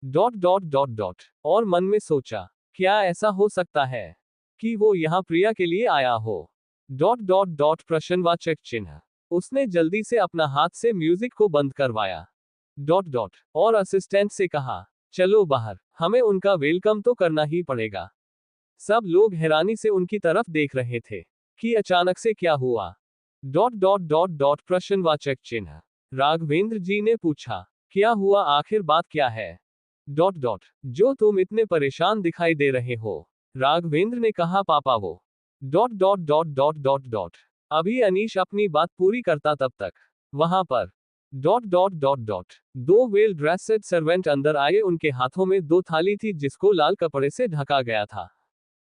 [SPEAKER 1] डॉट डॉट डॉट डॉट और मन में सोचा क्या ऐसा हो सकता है कि वो यहाँ प्रिया के लिए आया हो, डॉट डॉट डॉट प्रश्नवाचक चिन्ह। उसने जल्दी से अपना हाथ से म्यूजिक को बंद करवाया, डॉट डॉट और असिस्टेंट से कहा चलो बाहर, हमें उनका वेलकम तो करना ही पड़ेगा। सब लोग हैरानी से उनकी तरफ देख रहे थे कि अचानक से क्या हुआ, डॉट डॉट डॉट डॉट प्रश्नवाचक चिन्ह। राघवेंद्र जी ने पूछा क्या हुआ, आखिर बात क्या है, डॉट डॉट जो तुम इतने परेशान दिखाई दे रहे हो? राघवेंद्र ने कहा पापा वो dot dot dot dot dot dot अभी अनीश अपनी बात पूरी करता तब तक वहां पर dot dot dot dot 2 well dressed servant अंदर आए, उनके हाथों में 2 थाली थी जिसको लाल कपड़े से ढका गया था,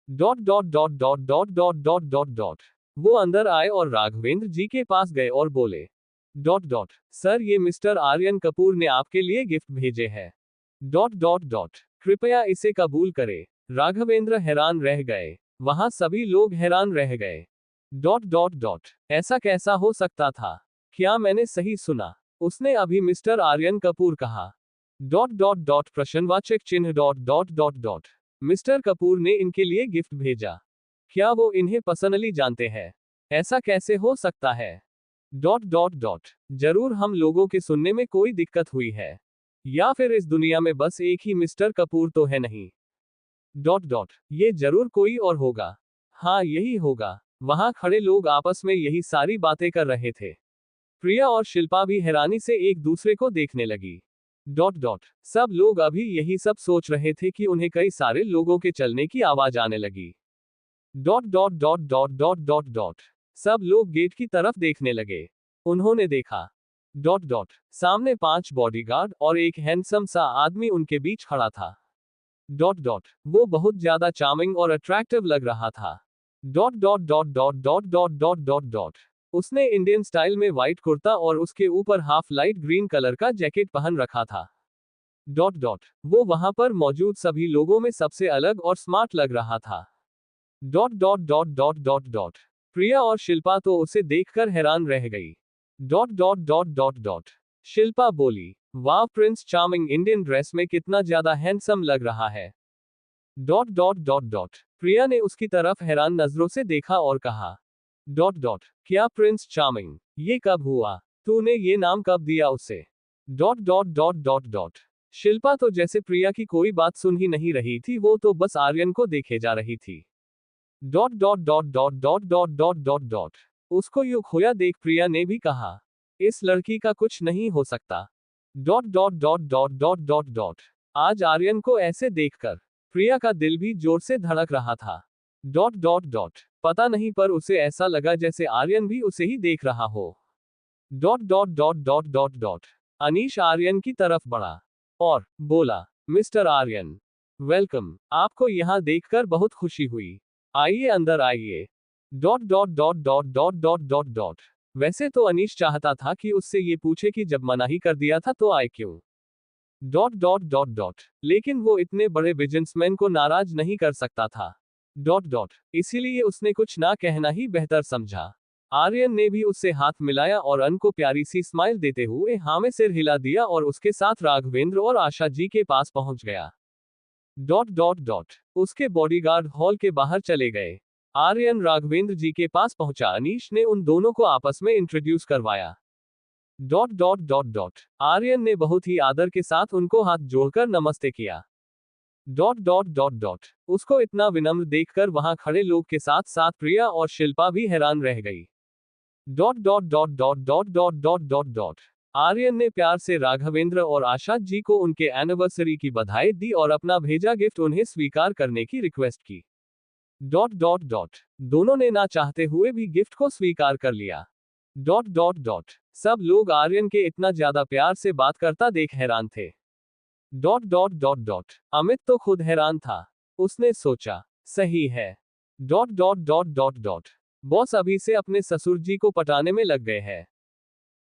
[SPEAKER 1] dot dot dot dot dot dot dot dot dot वो अंदर आए और राघवेंद्र जी के पास गए और बोले डॉट डॉट सर ये मिस्टर आर्यन कपूर ने आपके लिए गिफ्ट भेजे हैं, डॉट डॉट डॉट कृपया इसे कबूल करें। राघवेंद्र हैरान रह गए, वहां सभी लोग हैरान रह गए, डॉट डॉट डॉट ऐसा कैसा हो सकता था, क्या मैंने सही सुना? उसने अभी मिस्टर आर्यन कपूर कहा, डॉट डॉट डॉट प्रश्नवाचक चिन्ह dot dot dot dot mister Kapoor ने इनके लिए गिफ्ट भेजा, क्या वो इन्हें पर्सनली जानते हैं? ऐसा कैसे हो सकता है, डॉट डॉट डॉट जरूर हम लोगों के सुनने में कोई दिक्कत हुई है, या फिर इस दुनिया में बस एक ही मिस्टर कपूर तो है नहीं, डॉट डॉट ये जरूर कोई और होगा, हाँ यही होगा। वहां खड़े लोग आपस में यही सारी बातें कर रहे थे। प्रिया और शिल्पा भी हैरानी से एक दूसरे को देखने लगी, डॉट डॉट सब लोग अभी यही सब सोच रहे थे कि उन्हें कई सारे लोगों के चलने की आवाज आने लगी, dot dot dot dot dot dot dot सब लोग गेट की तरफ देखने लगे। उन्होंने देखा डॉट डॉट सामने 5 बॉडीगार्ड और एक हैंडसम सा आदमी उनके बीच खड़ा था, डॉट डॉट वो बहुत ज्यादा चार्मिंग और अट्रैक्टिव लग रहा था, dot dot dot dot dot dot dot dot dot उसने इंडियन स्टाइल में व्हाइट कुर्ता और उसके ऊपर हाफ लाइट ग्रीन कलर का जैकेट पहन रखा था, डॉट डॉट वो वहां पर मौजूद सभी लोगों में सबसे अलग और स्मार्ट लग रहा था, dot dot dot dot dot dot Priya और शिल्पा तो उसे देखकर हैरान रह गई, dot dot dot dot dot Shilpa बोली वाह प्रिंस चार्मिंग इंडियन ड्रेस में कितना ज्यादा हैंडसम लग रहा है, dot dot dot dot Priya ने उसकी तरफ हैरान नजरों से देखा और कहा डॉट डॉट क्या प्रिंस चार्मिंग ये कब हुआ, तूने ये नाम कब दिया उसे, dot dot dot dot dot Shilpa तो जैसे प्रिया की कोई बात सुन ही नहीं रही थी, वो तो बस आर्यन को देखे जा रही थी, dot dot dot dot dot dot dot dot dot उसको यूं खोया देख प्रिया ने भी कहा इस लड़की का कुछ नहीं हो सकता, dot dot dot dot dot dot dot आज आर्यन को ऐसे देखकर प्रिया का दिल भी जोर से धड़क रहा था। डॉट डॉट डॉट पता नहीं, पर उसे ऐसा लगा जैसे आर्यन भी उसे ही देख रहा हो। Dot dot dot dot dot dot Anish Aryan की तरफ बढ़ा और बोला, मिस्टर आर्यन, वेलकम, आपको यहाँ देखकर बहुत खुशी हुई, आइए अंदर आइए। Dot dot dot dot dot dot dot dot वैसे तो अनीश चाहता था कि उससे ये पूछे कि जब मना ही कर दिया था तो आए क्यों। डॉट डॉट डॉट डॉट लेकिन वो इतने बड़े बिजनेसमैन को नाराज नहीं कर सकता था। डॉट डॉट इसीलिए उसने कुछ ना कहना ही बेहतर समझा। आर्यन ने भी उससे हाथ मिलाया और अन को प्यारी सी स्माइल देते हुए हाँ में सिर हिला दिया और उसके साथ राघवेंद्र और आशा जी के पास पहुंच गया। डॉट डॉट डॉट उसके बॉडीगार्ड हॉल के बाहर चले गए। आर्यन राघवेंद्र जी के पास पहुंचा। अनीश ने उन दोनों को आपस में इंट्रोड्यूस करवाया। Dot dot dot dot Aryan ने बहुत ही आदर के साथ उनको हाथ जोड़कर नमस्ते किया। डॉट डॉट डॉट डॉट उसको इतना विनम्र देखकर वहां खड़े लोग के साथ साथ प्रिया और शिल्पा भी हैरान रह गई। Dot dot dot dot dot dot dot dot dot Aryan ने प्यार से राघवेंद्र और आशा जी को उनके एनिवर्सरी की बधाई दी और अपना भेजा गिफ्ट उन्हें स्वीकार करने की रिक्वेस्ट की। डॉट डॉट डॉट दोनों ने ना चाहते हुए भी गिफ्ट को स्वीकार कर लिया। डॉट डॉट डॉट सब लोग आर्यन के इतना ज्यादा प्यार से बात करता देख हैरान थे। Dot dot dot dot Amit तो खुद हैरान था। उसने सोचा, सही है। Dot dot dot dot dot boss अभी से अपने ससुर जी को पटाने में लग गए हैं।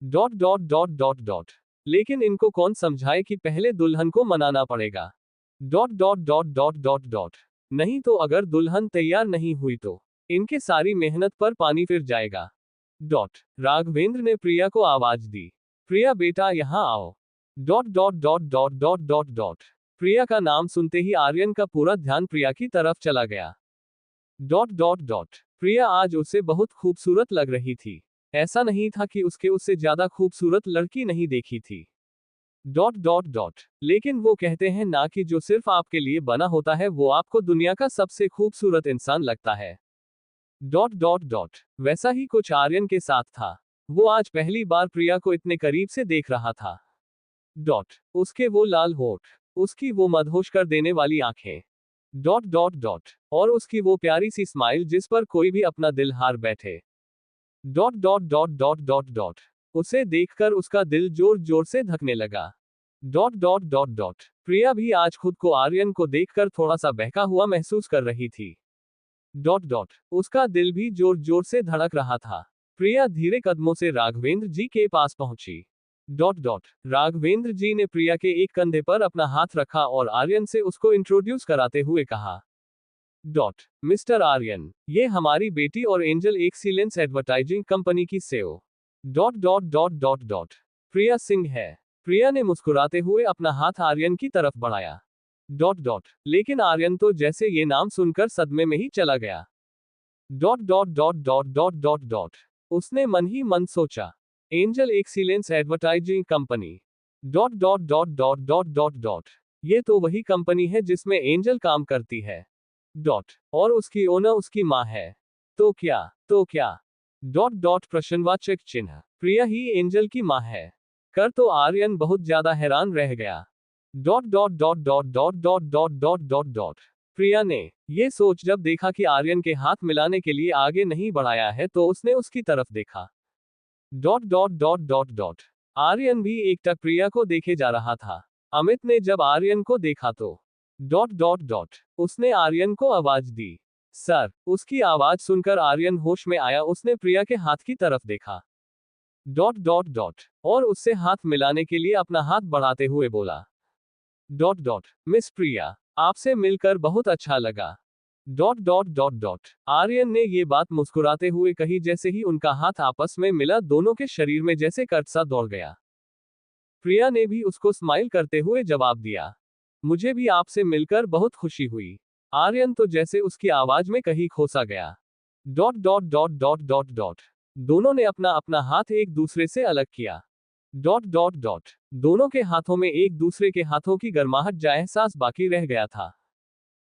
[SPEAKER 1] Dot dot dot dot dot लेकिन इनको कौन समझाए कि पहले दुल्हन को मनाना पड़ेगा। Dot dot dot dot dot dot नहीं तो अगर दुल्हन तैयार नहीं हुई तो इनके सारी मेहनत पर पानी फिर जाएगा। डॉट राघवेंद्र ने प्रिया को आवाज दी, प्रिया बेटा यहाँ आओ। Dot dot dot dot dot dot dot Priya का नाम सुनते ही आर्यन का पूरा ध्यान प्रिया की तरफ चला गया। डॉट डॉट डॉट प्रिया आज उसे बहुत खूबसूरत लग रही थी। ऐसा नहीं था कि उससे ज्यादा खूबसूरत लड़की नहीं देखी थी। डॉट डॉट डॉट लेकिन वो कहते हैं ना कि जो सिर्फ आपके लिए बना होता है वो आपको दुनिया का सबसे खूबसूरत इंसान लगता है। डॉट डॉट डॉट वैसा ही कुछ आर्यन के साथ था। वो आज पहली बार प्रिया को इतने करीब से देख रहा था। डॉट उसके वो लाल होठ, उसकी वो मदहोश कर देने वाली आंखें, डॉट डॉट डॉट और उसकी वो प्यारी सी स्माइल जिस पर कोई भी अपना दिल हार बैठे। Dot dot dot dot dot dot उसे देखकर उसका दिल जोर जोर से धकने लगा। डॉट डॉट डॉट डॉट प्रिया भी आज खुद को आर्यन को देखकर थोड़ा सा बहका हुआ महसूस कर रही थी। डॉट डॉट उसका दिल भी जोर जोर से धड़क रहा था। प्रिया धीरे कदमों से राघवेंद्र जी के पास पहुंची। डॉट डॉट राघवेंद्र जी ने प्रिया के एक कंधे पर अपना हाथ रखा और आर्यन से उसको इंट्रोड्यूस कराते हुए कहा, डॉट मिस्टर आर्यन, ये हमारी बेटी और एंजल एक्सीलेंस एडवर्टाइजिंग कंपनी की CEO dot dot dot dot dot Priya Singh है। प्रिया ने मुस्कुराते हुए अपना हाथ आर्यन की तरफ बढ़ाया। डॉट डॉट लेकिन आर्यन तो जैसे ये नाम सुनकर सदमे में ही चला गया। Dot dot dot dot dot dot dot उसने मन ही मन सोचा, angel Excellence advertising company dot dot dot dot dot dot dot ये तो वही कंपनी है जिसमें एंजल काम करती है। डॉट और उसकी ओनर उसकी माँ है। तो क्या डॉट डॉट प्रश्नवाचक चिन्ह प्रिया ही एंजल की माँ है। कर तो आर्यन बहुत ज्यादा हैरान रह गया। Dot dot dot dot dot dot dot dot dot dot Priya ने ये सोच जब देखा कि आर्यन के हाथ मिलाने के लिए आगे नहीं बढ़ाया है तो उसने उसकी तरफ देखा। Dot dot dot dot dot Aryan भी एकटक प्रिया को देखे जा रहा था। अमित ने जब आर्यन को देखा तो डॉट डॉट डॉट उसने आर्यन को आवाज दी, सर। उसकी आवाज सुनकर आर्यन होश में आया। उसने प्रिया के हाथ की तरफ देखा। डॉट डॉट डॉट और उससे हाथ मिलाने के लिए अपना हाथ बढ़ाते हुए बोला, डॉट डॉट मिस प्रिया, आपसे मिलकर बहुत अच्छा लगा। Dot dot dot dot Aryan ने ये बात मुस्कुराते हुए कही। जैसे ही उनका हाथ आपस में मिला दोनों के शरीर में जैसे कर्ट सा दौड़ गया। प्रिया ने भी उसको स्माइल करते हुए जवाब दिया, मुझे भी आपसे मिलकर बहुत खुशी हुई। आर्यन तो जैसे उसकी आवाज में कहीं खोसा गया। Dot dot dot dot dot dot दोनों ने अपना अपना हाथ एक दूसरे से अलग किया। डॉट डॉट डॉट दोनों के हाथों में एक दूसरे के हाथों की गर्माहट जा एहसास बाकी रह गया था।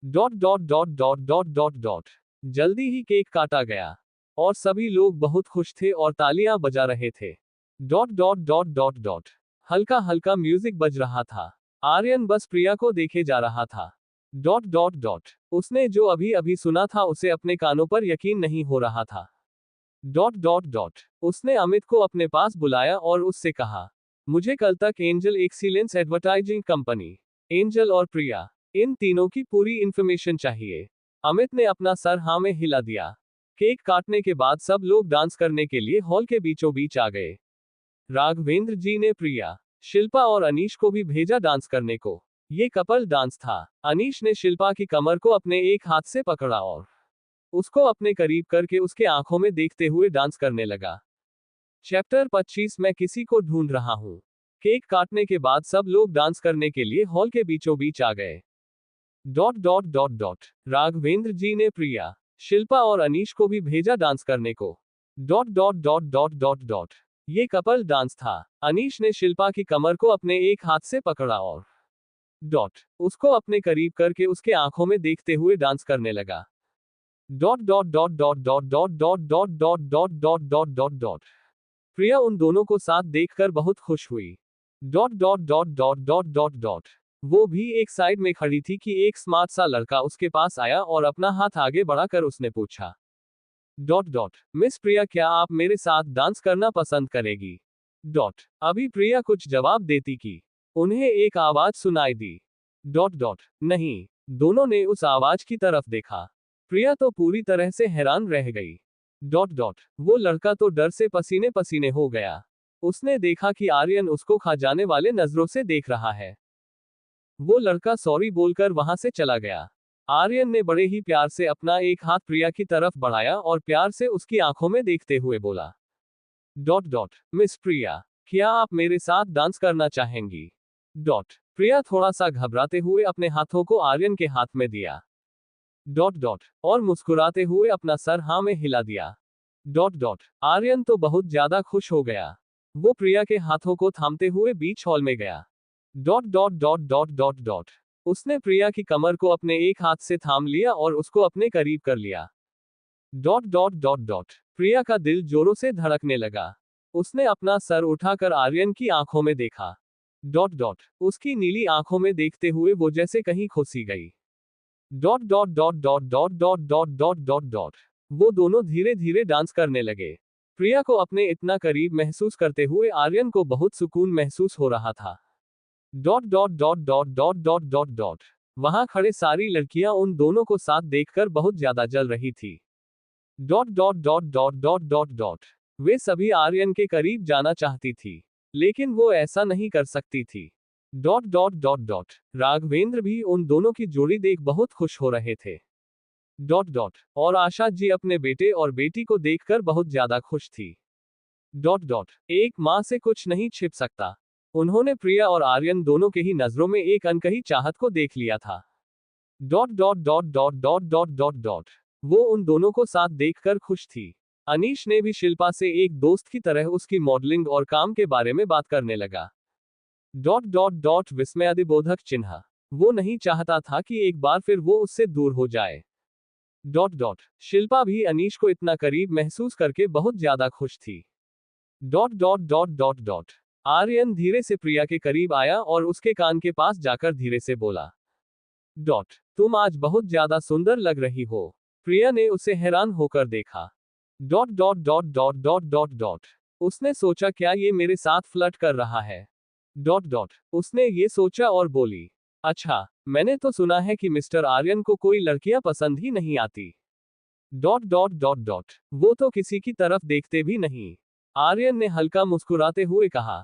[SPEAKER 1] Dot dot dot dot dot dot dot जल्दी ही केक काटा गया और सभी लोग बहुत खुश थे और तालियां बजा रहे थे। Dot dot dot dot dot हल्का हल्का म्यूजिक बज रहा था। आर्यन बस प्रिया को देखे जा रहा था। डॉट डॉट डॉट उसने जो अभी अभी सुना था उसे अपने कानों पर यकीन नहीं हो रहा था। डॉट डॉट डॉट उसने अमित को अपने पास बुलाया और उससे कहा, मुझे कल तक angel Excellence advertising company, angel और प्रिया, इन तीनों की पूरी इंफॉर्मेशन चाहिए। अमित ने अपना सर हाँ में हिला दिया। केक काटने के बाद सब लोग डांस करने के लिए हॉल के बीचों बीच आ गए। राघवेंद्र जी ने प्रिया, शिल्पा और अनीश को भी भेजा डांस करने को। ये कपल डांस था। अनीश ने शिल्पा की कमर को अपने एक हाथ से पकड़ा और उसको अपने करीब करके उसके आंखों में देखते हुए डांस करने लगा। चैप्टर 25 मैं किसी को ढूंढ रहा हूं। केक काटने के बाद सब लोग डांस करने के लिए हॉल के बीचों बीच आ गए। Dot dot dot dot Raghavendra ji ने प्रिया, शिल्पा और अनीश को भी भेजा डांस करने को। Dot dot dot dot dot dot ये कपल डांस था। अनीश ने शिल्पा की कमर को अपने एक हाथ से पकड़ा और डॉट उसको अपने करीब करके उसके आंखों में देखते हुए डांस करने लगा। Dot dot dot dot dot dot dot dot dot dot dot dot dot dot Priya उन दोनों को साथ देखकर बहुत खुश हुई। Dot dot dot dot dot dot dot वो भी एक साइड में खड़ी थी कि एक स्मार्ट सा लड़का उसके पास आया और अपना हाथ आगे बढ़ाकर उसने पूछा, डॉट डॉट मिस प्रिया क्या आप मेरे साथ डांस करना पसंद करेगी? डॉट अभी प्रिया कुछ जवाब देती कि उन्हें एक आवाज सुनाई दी। डॉट डॉट नहीं। दोनों ने उस आवाज की तरफ देखा। प्रिया तो पूरी तरह से हैरान रह गई। डॉट डॉट वो लड़का तो डर से पसीने पसीने हो गया। उसने देखा कि आर्यन उसको खा जाने वाले नजरों से देख रहा है। वो लड़का सॉरी बोलकर वहां से चला गया। आर्यन ने बड़े ही प्यार से अपना एक हाथ प्रिया की तरफ बढ़ाया और प्यार से उसकी आंखों में देखते हुए बोला, डॉट डॉट मिस प्रिया क्या आप मेरे साथ डांस करना चाहेंगी? डॉट प्रिया थोड़ा सा घबराते हुए अपने हाथों को आर्यन के हाथ में दिया। डॉट डॉट और मुस्कुराते हुए अपना सर हाँ में हिला दिया। डॉट डॉट आर्यन तो बहुत ज्यादा खुश हो गया। वो प्रिया के हाथों को थामते हुए बीच हॉल में गया। Dot dot dot dot dot dot उसने प्रिया की कमर को अपने एक हाथ से थाम लिया और उसको अपने करीब कर लिया। Dot dot dot dot Priya का दिल जोरों से धड़कने लगा। उसने अपना सर उठाकर आर्यन की आंखों में देखा। डॉट डॉट उसकी नीली आंखों में देखते हुए वो जैसे कहीं खोसी गई। Dot dot dot dot dot dot dot dot dot dot वो दोनों धीरे धीरे डांस करने लगे। प्रिया को अपने इतना करीब महसूस करते हुए आर्यन को बहुत सुकून महसूस हो रहा था। Dot dot dot dot dot dot dot dot वहां खड़े सारी लड़कियां उन दोनों को साथ देखकर बहुत ज्यादा जल रही थी। Dot dot dot dot dot dot dot वे सभी आर्यन के करीब जाना चाहती थी, लेकिन वो ऐसा नहीं कर सकती थी। Dot dot dot dot Raghavendra भी उन दोनों की जोड़ी देख बहुत खुश हो रहे थे। डॉट डॉट और आशा जी अपने बेटे और बेटी को देखकर बहुत ज्यादा खुश थी। डॉट डॉट एक माँ से कुछ नहीं छिप सकता। उन्होंने प्रिया और आर्यन दोनों के ही नजरों में एक अनकही चाहत को देख लिया था। Dot dot dot dot dot dot dot dot वो उन दोनों को साथ देखकर खुश थी। अनीश ने भी शिल्पा से एक दोस्त की तरह उसकी मॉडलिंग और काम के बारे में बात करने लगा। डॉट डॉट डॉट विस्मयादिबोधक चिन्ह वो नहीं चाहता था कि एक बार फिर वो उससे दूर हो जाए। डॉट डॉट शिल्पा भी अनीश को इतना करीब महसूस करके बहुत ज्यादा खुश थी। Dot dot dot dot dot Aryan धीरे से प्रिया के करीब आया और उसके कान के पास जाकर धीरे से बोला, डॉट तुम आज बहुत ज्यादा सुंदर लग रही हो। प्रिया ने उसे हैरान होकर देखा। Dot dot dot dot dot dot dot उसने सोचा क्या ये मेरे साथ फ्लर्ट कर रहा है? डॉट डॉट उसने ये सोचा और बोली, अच्छा मैंने तो सुना है कि मिस्टर आर्यन को कोई लड़कियां पसंद ही नहीं आती। डॉट डॉट डॉट डॉट वो तो किसी की तरफ देखते भी नहीं। आर्यन ने हल्का मुस्कुराते हुए कहा।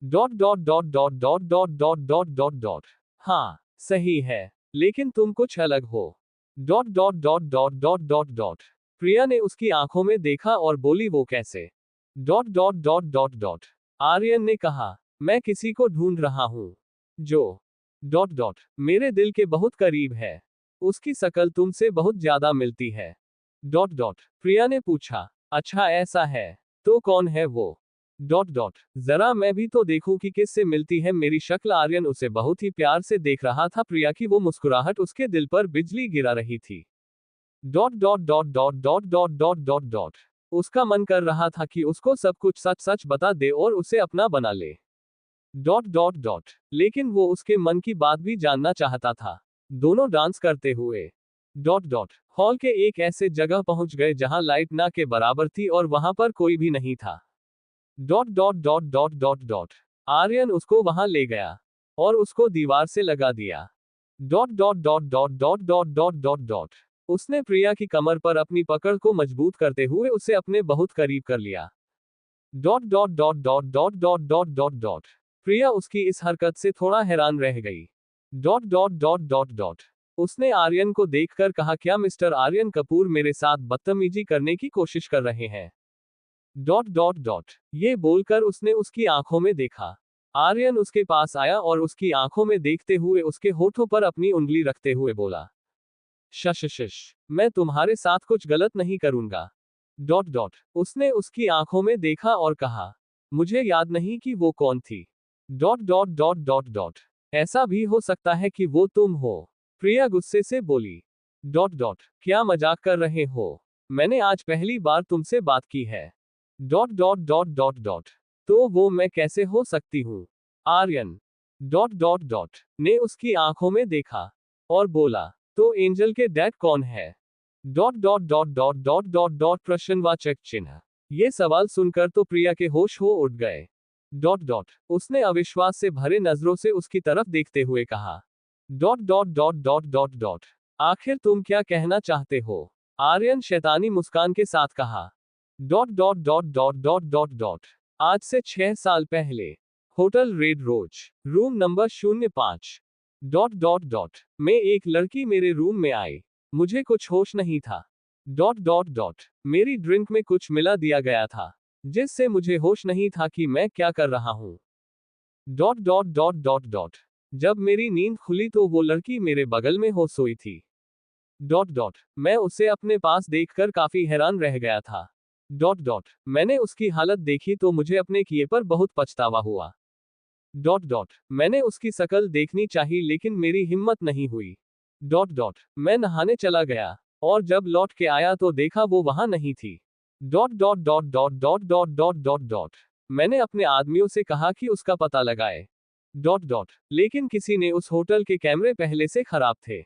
[SPEAKER 1] Dot dot dot dot dot dot dot dot dot dot हाँ सही है, लेकिन तुम कुछ अलग हो। Dot dot dot dot dot dot dot Priya ने उसकी आंखों में देखा और बोली, वो कैसे? Dot dot dot dot dot Aryan ने कहा, मैं किसी को ढूंढ रहा हूं जो डॉट डॉट मेरे दिल के बहुत करीब है। उसकी शकल तुमसे बहुत ज्यादा मिलती है। डॉट डॉट प्रिया ने पूछा, अच्छा ऐसा है तो कौन है वो? डॉट डॉट जरा मैं भी तो देखूं कि किससे मिलती है मेरी शक्ल। आर्यन उसे बहुत ही प्यार से देख रहा था। प्रिया की वो मुस्कुराहट उसके दिल पर बिजली गिरा रही थी। Dot dot dot dot dot dot dot dot dot उसका मन कर रहा था कि उसको सब कुछ सच सच बता दे और उसे अपना बना ले। डॉट डॉट डॉट लेकिन वो उसके मन की बात भी जानना चाहता था। दोनों डांस करते हुए हॉल के एक ऐसे जगह पहुंच गए जहां लाइट ना के बराबर थी और वहां पर कोई भी नहीं था। आर्यन उसको वहां ले गया और उसको दीवार से लगा दिया। उसने प्रिया की कमर पर अपनी पकड़ को मजबूत करते हुए उसे अपने बहुत करीब कर लिया। प्रिया उसकी इस हरकत से थोड़ा हैरान रह गई। उसने आर्यन को देखकर कहा, क्या मिस्टर आर्यन कपूर मेरे साथ बदतमीजी करने की कोशिश कर रहे हैं? ये बोलकर उसने उसकी आंखों में देखा। आर्यन उसके पास आया और उसकी आंखों में देखते हुए उसके होठों पर अपनी उंगली रखते हुए बोला, शश, मैं तुम्हारे साथ कुछ गलत नहीं करूंगा। उसने उसकी आंखों में देखा और कहा, मुझे याद नहीं कि वो कौन थी। ऐसा भी हो सकता है कि वो तुम हो, प्रिया गुस्से से बोली। क्या मजाक कर रहे हो? मैंने आज पहली बार तुमसे बात की है। तो वो मैं कैसे हो सकती हूँ? आर्यन ने उसकी आंखों में देखा और बोला, तो एंजल के डैड कौन है? प्रश्नवाचक चिन्ह। ये सवाल सुनकर तो प्रिया के होश हो उड़ गए। उसने अविश्वास से भरे नजरों से उसकी तरफ देखते हुए कहा, आखिर तुम क्या कहना चाहते हो? आर्यन शैतानी मुस्कान के साथ कहा। आज से 6 साल पहले hotel red rose room number 05 में एक लड़की मेरे रूम में आई। मुझे कुछ होश नहीं था। मेरी ड्रिंक में कुछ मिला दिया गया था जिससे मुझे होश नहीं था कि मैं क्या कर रहा हूं। जब मेरी नींद खुली तो वो लड़की मेरे बगल में हो सोई थी। मैं उसे अपने पास देखकर काफी हैरान रह गया था। मैंने उसकी हालत देखी तो मुझे अपने किए पर बहुत पछतावा हुआ। मैंने उसकी शकल देखनी चाहिए लेकिन मेरी हिम्मत नहीं हुई। मैं नहाने चला गया और जब लौट के आया तो देखा वो वहां नहीं थी। मैंने अपने आदमियों से कहा कि उसका पता लगाए। लेकिन किसी ने उस होटल के कैमरे पहले से खराब थे।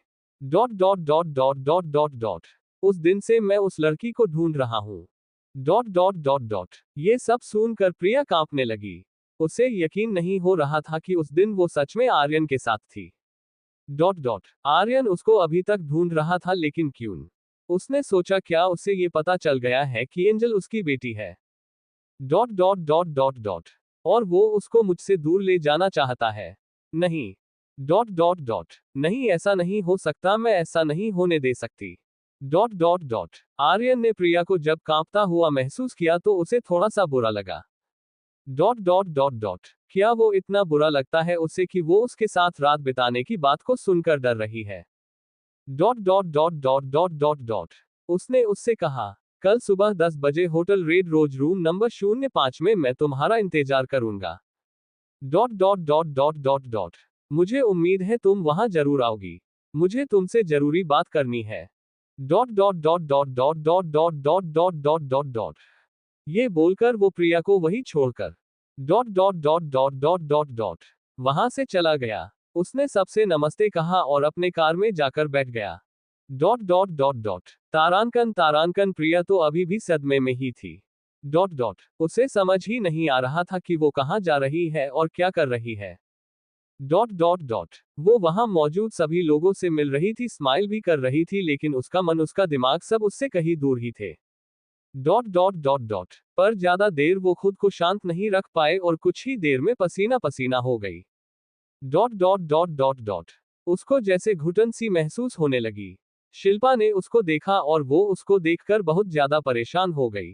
[SPEAKER 1] उस दिन से मैं उस लड़की को ढूंढ रहा हूं। ये सब सुनकर प्रिया कांपने लगी। उसे यकीन नहीं हो रहा था कि उस दिन वो सच में आर्यन के साथ थी। आर्यन उसको अभी तक ढूंढ रहा था लेकिन क्यों? उसने सोचा, क्या उसे ये पता चल गया है कि एंजल उसकी बेटी है? और वो उसको मुझसे दूर ले जाना चाहता है। नहीं। नहीं, ऐसा नहीं हो सकता, मैं ऐसा नहीं होने दे सकती। आर्यन ने प्रिया को जब कांपता हुआ महसूस किया तो उसे थोड़ा सा बुरा लगा। क्या वो इतना बुरा लगता है उसे कि वो उसके साथ रात बिताने की बात को सुनकर डर रही है? उसने उससे कहा, कल सुबह 10 बजे hotel red rose room number 05 में मैं तुम्हारा इंतजार करूंगा। मुझे उम्मीद है तुम वहां जरूर आओगी। मुझे तुमसे जरूरी बात करनी है। ये बोलकर वो प्रिया को वही छोड़कर वहां से चला गया। उसने सबसे नमस्ते कहा और अपने कार में जाकर बैठ गया। तारांकन प्रिया तो अभी भी सदमे में ही थी। उसे समझ ही नहीं आ रहा था कि वो कहां जा रही है और क्या कर रही है। वो वहां मौजूद सभी लोगों से मिल रही थी, स्माइल भी कर रही थी, लेकिन उसका मन उसका दिमाग सब उससे कहीं दूर ही थे। पर ज्यादा देर वो खुद को शांत नहीं रख पाए और कुछ ही देर में पसीना पसीना हो गई। उसको जैसे घुटन सी महसूस होने लगी। शिल्पा ने उसको देखा और वो उसको देखकर बहुत ज्यादा परेशान हो गई।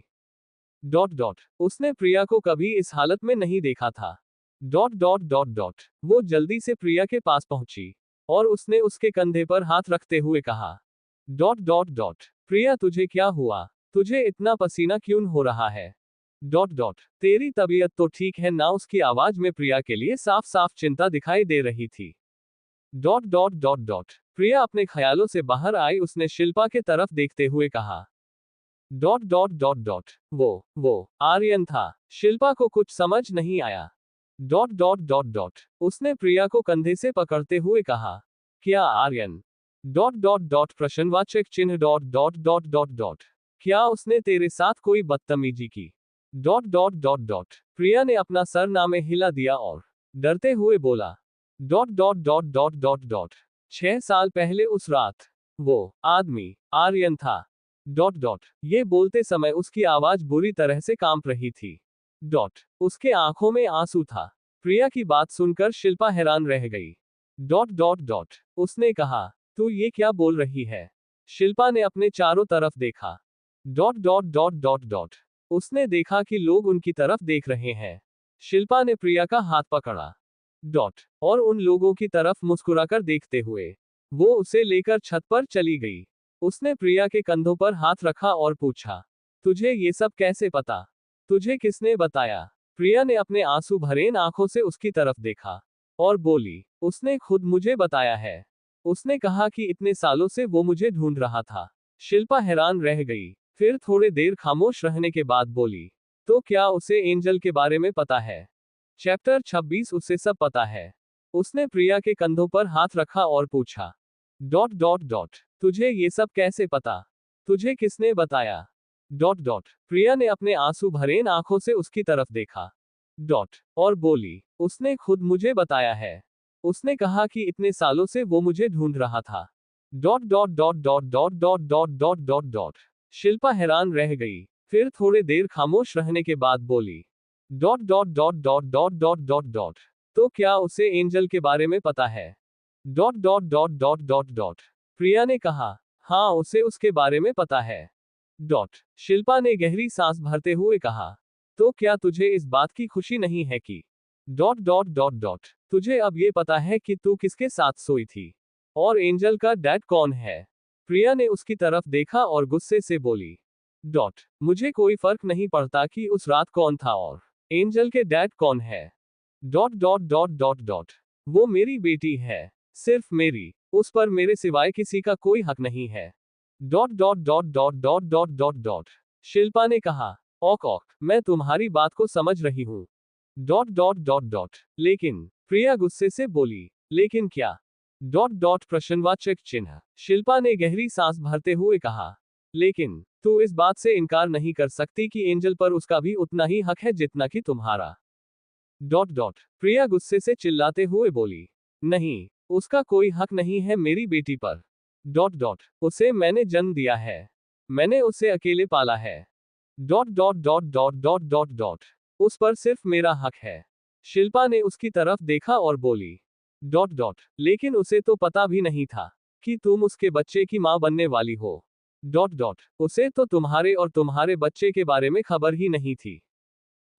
[SPEAKER 1] उसने प्रिया को कभी इस हालत में नहीं देखा था। वो जल्दी से प्रिया के पास पहुंची और उसने उसके कंधे पर हाथ रखते हुए कहा, प्रिया तुझे क्या हुआ? तुझे इतना पसीना क्यों हो रहा है? तेरी तबीयत तो ठीक है ना? उसकी आवाज में प्रिया के लिए साफ साफ चिंता दिखाई दे रही थी। प्रिया अपने ख्यालों से बाहर आई। उसने शिल्पा के तरफ देखते हुए कहा, वो आर्यन था। शिल्पा को कुछ समझ नहीं आया। उसने प्रिया को कंधे से पकड़ते हुए कहा, क्या आर्यन डॉट डॉट डॉट प्रश्नवाचक चिन्ह dot dot dot dot dot क्या उसने तेरे साथ कोई बदतमीजी की dot dot dot dot Priya ने अपना सरनामे हिला दिया और डरते हुए बोला dot dot dot dot dot dot 6 साल पहले उस रात वो आदमी आर्यन था डॉट डॉट ये बोलते समय उसकी आवाज बुरी तरह से कांप रही थी डॉट उसके आंखों में आंसू था। प्रिया की बात सुनकर शिल्पा हैरान रह गई डॉट डॉट डॉट उसने कहा तू ये क्या बोल रही है। शिल्पा ने अपने चारों तरफ देखा dot dot dot dot dot उसने देखा कि लोग उनकी तरफ देख रहे हैं। शिल्पा ने प्रिया का हाथ पकड़ा डॉट और उन लोगों की तरफ मुस्कुराकर देखते हुए वो उसे लेकर छत पर चली गई। उसने प्रिया के कंधों पर हाथ रखा और पूछा तुझे ये सब कैसे पता, तुझे किसने बताया। प्रिया ने अपने आंसू भरे आंखों से उसकी तरफ देखा और बोली उसने खुद मुझे बताया है। उसने कहा कि इतने सालों से वो मुझे ढूंढ रहा था। शिल्पा हैरान रह गई, फिर थोड़े देर खामोश रहने के बाद बोली तो क्या उसे एंजल के बारे में पता है। चैप्टर 26 उसे सब पता है। उसने प्रिया के कंधों पर हाथ रखा और पूछा डॉट डॉट डॉट तुझे ये सब कैसे पता, तुझे किसने बताया डॉट डॉट प्रिया ने अपने आंसू भरे आंखों से उसकी तरफ देखा डॉट और बोली उसने खुद मुझे बताया है। उसने कहा कि इतने सालों से वो मुझे ढूंढ रहा था dot dot dot dot dot dot dot dot dot dot Shilpa हैरान रह गई, फिर थोड़े देर खामोश रहने के बाद बोली dot dot dot dot dot dot dot dot तो क्या उसे एंजल के बारे में पता है dot dot dot dot dot dot Priya ने कहा हाँ उसे उसके बारे में पता है डॉट शिल्पा ने गहरी सांस भरते हुए कहा तो क्या तुझे इस बात की खुशी नहीं है कि डॉट डॉट डॉट डॉट तुझे अब ये पता है कि तू किसके साथ सोई थी और एंजल का डैड कौन है। प्रिया ने उसकी तरफ देखा और गुस्से से बोली डॉट मुझे कोई फर्क नहीं पड़ता कि उस रात कौन था और एंजल के डैड कौन है dot dot dot dot dot वो मेरी बेटी है, सिर्फ मेरी, उस पर मेरे सिवाय किसी का कोई हक नहीं है dot dot dot dot dot dot dot dot Shilpa ने कहा ऑक ऑक मैं तुम्हारी बात को समझ रही हूँ डॉट डॉट डॉट डॉट लेकिन प्रिया गुस्से से बोली लेकिन क्या डॉट डॉट प्रश्नवाचक चिन्ह शिल्पा ने गहरी सांस भरते हुए कहा लेकिन तू इस बात से इनकार नहीं कर सकती कि एंजल पर उसका भी उतना ही हक है जितना कि तुम्हारा डॉट डॉट प्रिया गुस्से से चिल्लाते हुए बोली नहीं उसका कोई हक नहीं है मेरी बेटी पर डॉट डॉट उसे मैंने जन्म दिया है, मैंने उसे अकेले पाला है dot dot dot dot dot dot dot उस पर सिर्फ मेरा हक है। शिल्पा ने उसकी तरफ देखा और बोली डॉट डॉट लेकिन उसे तो पता भी नहीं था कि तुम उसके बच्चे की मां बनने वाली हो डॉट डॉट उसे तो तुम्हारे और तुम्हारे बच्चे के बारे में खबर ही नहीं थी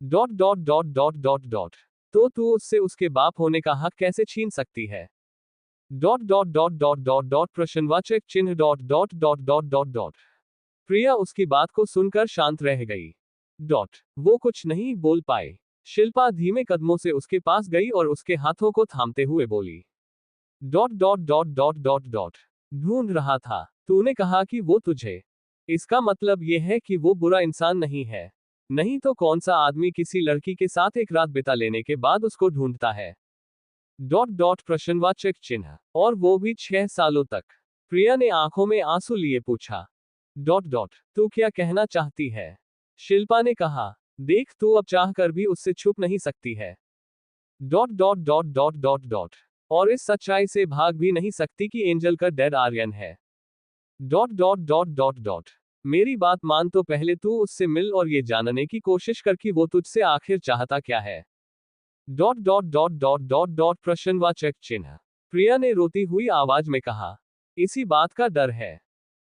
[SPEAKER 1] dot dot dot dot dot dot तो तू उससे उसके बाप होने का हक कैसे छीन सकती है dot dot dot dot dot dot प्रश्नवाचक चिन्ह dot dot dot dot dot dot Priya उसकी बात को सुनकर शांत रह गई डॉट वो कुछ नहीं बोल पाए। शिल्पा धीमे कदमों से उसके पास गई और उसके हाथों को थामते हुए बोली dot dot dot dot dot dot ढूंढ रहा था, तूने कहा कि वो तुझे, इसका मतलब ये है कि वो बुरा इंसान नहीं है, नहीं तो कौन सा आदमी किसी लड़की के साथ एक रात बिता लेने के बाद उसको ढूंढता है डॉट डॉट प्रश्नवाचक चिन्ह और वो भी 6 सालों तक। प्रिया ने आंखों में आंसू लिए पूछा डॉट डॉट तू क्या कहना चाहती है। शिल्पा ने कहा देख तू अब चाह कर भी उससे छुप नहीं सकती है dot dot dot dot dot dot और इस सच्चाई से भाग भी नहीं सकती कि एंजल का डैड आर्यन है dot dot dot dot dot मेरी बात मान तो पहले तू उससे मिल और ये जानने की कोशिश कर कि वो तुझसे आखिर चाहता क्या है dot dot dot dot dot dot प्रश्नवाचक चिन्ह। प्रिया ने रोती हुई आवाज में कहा इसी बात का डर है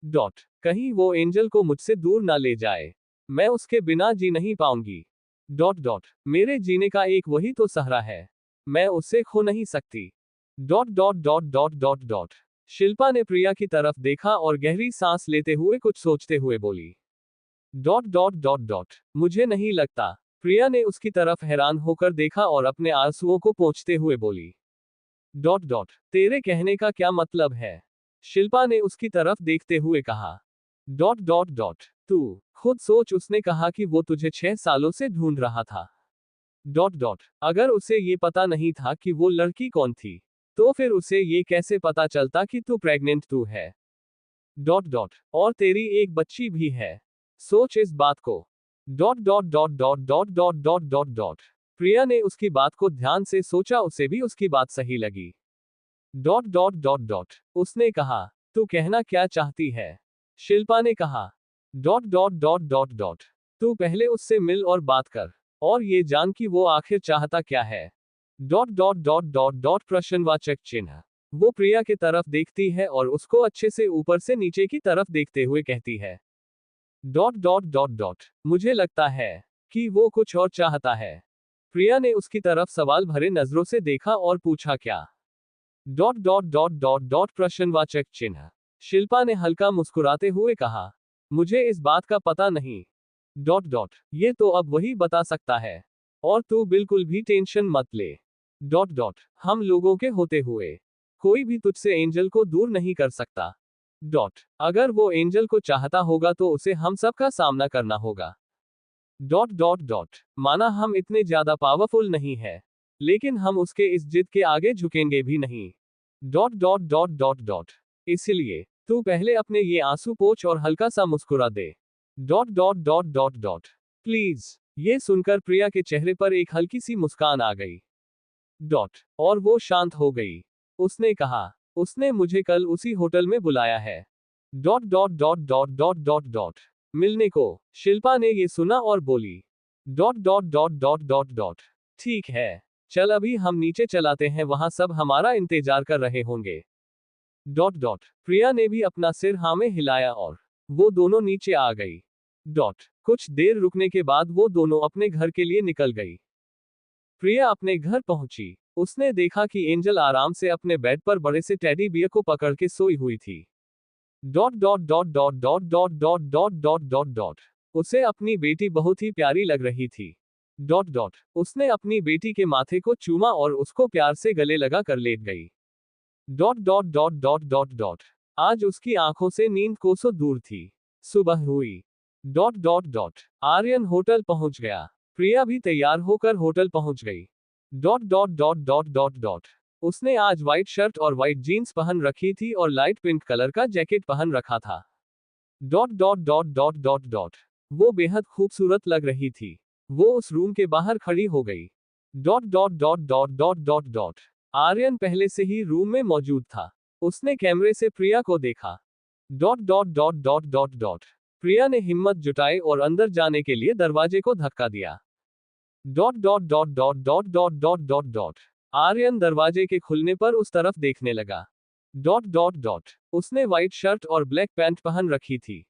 [SPEAKER 1] डॉट कहीं वो एंजल को मुझसे दूर ना ले जाए, मैं उसके बिना जी नहीं पाऊंगी डॉट डॉट मेरे जीने का एक वही तो सहारा है, मैं उससे खो नहीं सकती dot dot dot dot dot dot Shilpa ने प्रिया की तरफ देखा और गहरी सांस लेते हुए कुछ सोचते हुए बोली डॉट डॉट डॉट डॉट मुझे नहीं लगता। प्रिया ने उसकी तरफ हैरान होकर देखा और अपने आंसुओं को पोंछते हुए बोली डॉट डॉट तेरे कहने का क्या मतलब है। शिल्पा ने उसकी तरफ देखते हुए कहा डॉट डॉट डॉट तू खुद सोच, उसने कहा कि वो तुझे 6 सालों से ढूंढ रहा था डॉट डॉट अगर उसे ये पता नहीं था कि वो लड़की कौन थी तो फिर उसे ये कैसे पता चलता कि तू प्रेग्नेंट तू है? और तेरी एक बच्ची भी है। सोच इस बात को। प्रिया ने उसकी बात को ध्यान से सोचा, उसे भी उसकी बात सही लगी। उसने कहा, तू कहना क्या चाहती है? शिल्पा ने कहा, तू पहले उससे मिल और बात कर, और ये जान कि वो आखिर चाहता क्या है। प्रश्नवाचक चिन्ह। वो प्रिया की तरफ देखती है और उसको अच्छे से ऊपर से नीचे की तरफ देखते हुए कहती है, मुझे लगता है कि वो कुछ और चाहता है। प्रिया ने उसकी तरफ सवाल भरे नजरों से देखा और पूछा, क्या? प्रश्नवाचक चिन्ह। शिल्पा ने हल्का मुस्कुराते हुए कहा, मुझे इस बात का पता नहीं। ये तो अब वही बता सकता है। और तू बिल्कुल भी टेंशन मत ले। हम लोगों के होते हुए कोई भी तुझसे एंजल को दूर नहीं कर सकता। अगर वो एंजल को चाहता होगा तो उसे हम सब का सामना करना होगा। माना हम इतने ज्यादा पावरफुल नहीं है, लेकिन हम उसके इस जिद के आगे झुकेंगे भी नहीं। इसलिए तू पहले अपने ये आंसू पोंछ और हल्का सा मुस्कुरा दे। प्लीज। ये सुनकर प्रिया के चेहरे पर एक हल्की सी मुस्कान आ गई। और वो शांत हो गई। उसने कहा, उसने मुझे कल उसी होटल में बुलाया है। मिलने को। शिल्पा ने ये सुना और बोली, ठीक है, चल अभी हम नीचे चलाते हैं, वहां सब हमारा इंतजार कर रहे होंगे। प्रिया ने भी अपना सिर हाँ में हिलाया और वो दोनों नीचे आ गई। कुछ देर रुकने के बाद वो दोनों अपने घर के लिए निकल गई। प्रिया अपने घर पहुंची। उसने देखा कि एंजल आराम से अपने बेड पर बड़े से टेडी बियर को पकड़ के सोई हुई थी। उसे अपनी बेटी बहुत ही प्यारी लग रही थी। उसने अपनी बेटी के माथे को चूमा और उसको प्यार से गले लगा कर लेट गई। आज उसकी आंखों से नींद कोसों दूर थी। सुबह हुई। आर्यन होटल पहुंच गया। प्रिया भी तैयार होकर होटल पहुंच गई। उसने आज व्हाइट शर्ट और व्हाइट जीन्स पहन रखी थी और लाइट पिंक कलर का जैकेट पहन रखा था। वो बेहद खूबसूरत लग रही थी। वो उस रूम के बाहर खड़ी हो गई। आर्यन पहले से ही रूम में मौजूद था। उसने कैमरे से प्रिया को देखा। प्रिया ने हिम्मत जुटाई और अंदर जाने के लिए दरवाजे को धक्का दिया। आर्यन दरवाजे के खुलने पर उस तरफ देखने लगा। उसने व्हाइट शर्ट और ब्लैक पैंट पहन रखी थी।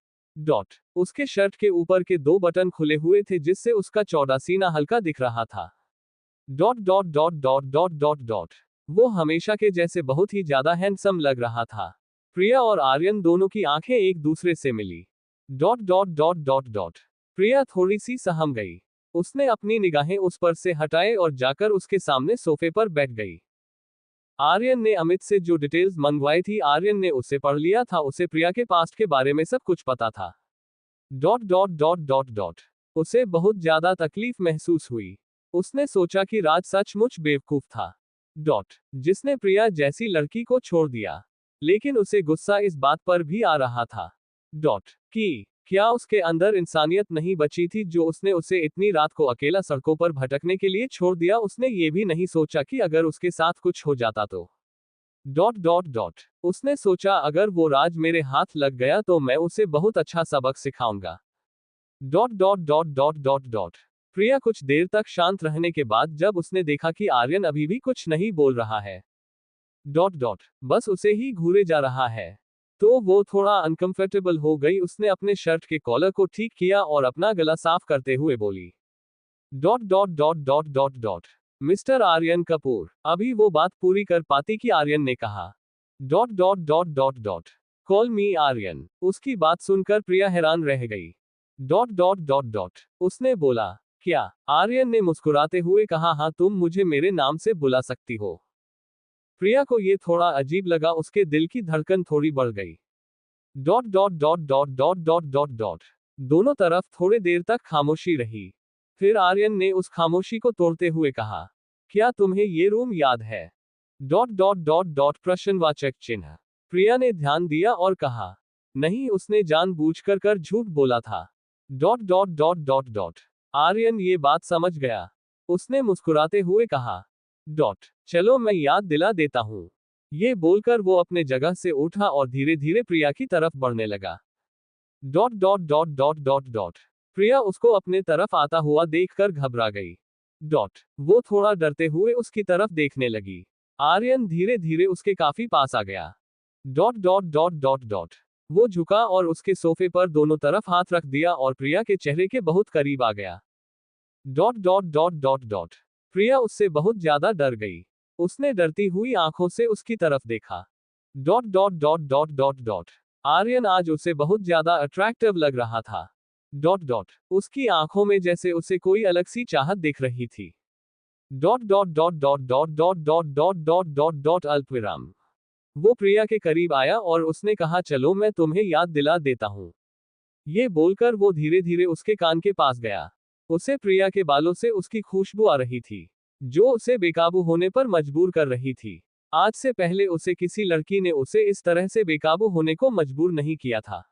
[SPEAKER 1] उसके शर्ट के ऊपर के 2 बटन खुले हुए थे जिससे उसका चौड़ा सीना हल्का दिख रहा था। वो हमेशा के जैसे बहुत ही ज्यादा हैंडसम लग रहा था। प्रिया और आर्यन दोनों की आंखें एक दूसरे से मिली। प्रिया थोड़ी सी सहम गई। उसने अपनी निगाहें उस पर से हटाए और जाकर उसके सामने सोफे पर बैठ गई। आर्यन ने अमित से जो डिटेल्स मंगवाई थी आर्यन ने उसे पढ़ लिया था। उसे प्रिया के पास्ट के बारे में सब कुछ पता था। उसे बहुत ज्यादा तकलीफ महसूस हुई। उसने सोचा कि राज सचमुच बेवकूफ था, जिसने प्रिया जैसी लड़की को छोड़ दिया। लेकिन उसे गुस्सा इस बात पर भी आ रहा था कि क्या उसके अंदर इंसानियत नहीं बची थी जो उसने उसे इतनी रात को अकेला सड़कों पर भटकने के लिए छोड़ दिया। उसने ये भी नहीं सोचा कि अगर उसके साथ कुछ हो जाता तो उसने सोचा अगर वो राज मेरे हाथ लग गया तो मैं उसे बहुत अच्छा सबक सिखाऊंगा। प्रिया कुछ देर तक शांत रहने के बाद जब उसने देखा कि आर्यन अभी भी कुछ नहीं बोल रहा है, बस उसे ही घूरे जा रहा है, तो वो थोड़ा अनकंफर्टेबल हो गई। उसने अपने शर्ट के कॉलर को ठीक किया और अपना गला साफ करते हुए बोली, मिस्टर आर्यन कपूर। अभी वो बात पूरी कर पाती कि आर्यन ने कहा, कॉल मी आर्यन। उसकी बात सुनकर प्रिया हैरान रह गई। उसने बोला, क्या? आर्यन ने मुस्कुराते हुए कहा, हाँ, तुम मुझे मेरे नाम से बुला सकती हो। प्रिया को ये थोड़ा अजीब लगा। उसके दिल की धड़कन थोड़ी बढ़ गई। दोनों तरफ थोड़े देर तक खामोशी रही। फिर आर्यन ने उस खामोशी को तोड़ते हुए कहा, क्या तुम्हें ये रूम याद है? डॉट डॉट डॉट डॉट प्रश्नवाचक चिन्ह। प्रिया ने ध्यान दिया और कहा, नहीं, उसने जानबूझकर कर झूठ बोला था। Dot dot dot dot dot. Aryan ये बात समझ गया। उसने मुस्कुराते हुए कहा, डॉट चलो मैं याद दिला देता हूं। ये बोलकर वो अपने जगह से उठा और धीरे धीरे प्रिया की तरफ बढ़ने लगा। Dot dot dot dot dot dot. Priya उसको अपने तरफ आता हुआ देखकर घबरा गई। डॉट वो थोड़ा डरते हुए उसकी तरफ देखने लगी। आर्यन धीरे धीरे उसके काफी पास आ गया। Dot dot dot dot dot. वो झुका और उसके सोफे पर दोनों तरफ हाथ रख दिया और प्रिया के चेहरे के बहुत करीब आ गया। Dot dot dot dot dot. Priya उससे बहुत ज्यादा डर गई। उसने डरती हुई आंखों से उसकी तरफ देखा। Dot dot dot dot dot dot. Aryan आज उसे बहुत ज्यादा अट्रैक्टिव लग रहा था। Dot dot. उसकी आंखों में जैसे उसे कोई अलग सी चाहत दिख रही थी। Dot dot dot dot dot dot dot dot dot dot dot अल्पविराम। वो प्रिया के करीब आया और उसने कहा, चलो मैं तुम्हें याद दिला देता हूं। ये बोलकर वो धीरे धीरे उसके कान के पास गया। उसे प्रिया के बालों से उसकी खुशबू आ रही थी, जो उसे बेकाबू होने पर मजबूर कर रही थी। आज से पहले उसे किसी लड़की ने उसे इस तरह से बेकाबू होने को मजबूर नहीं किया था।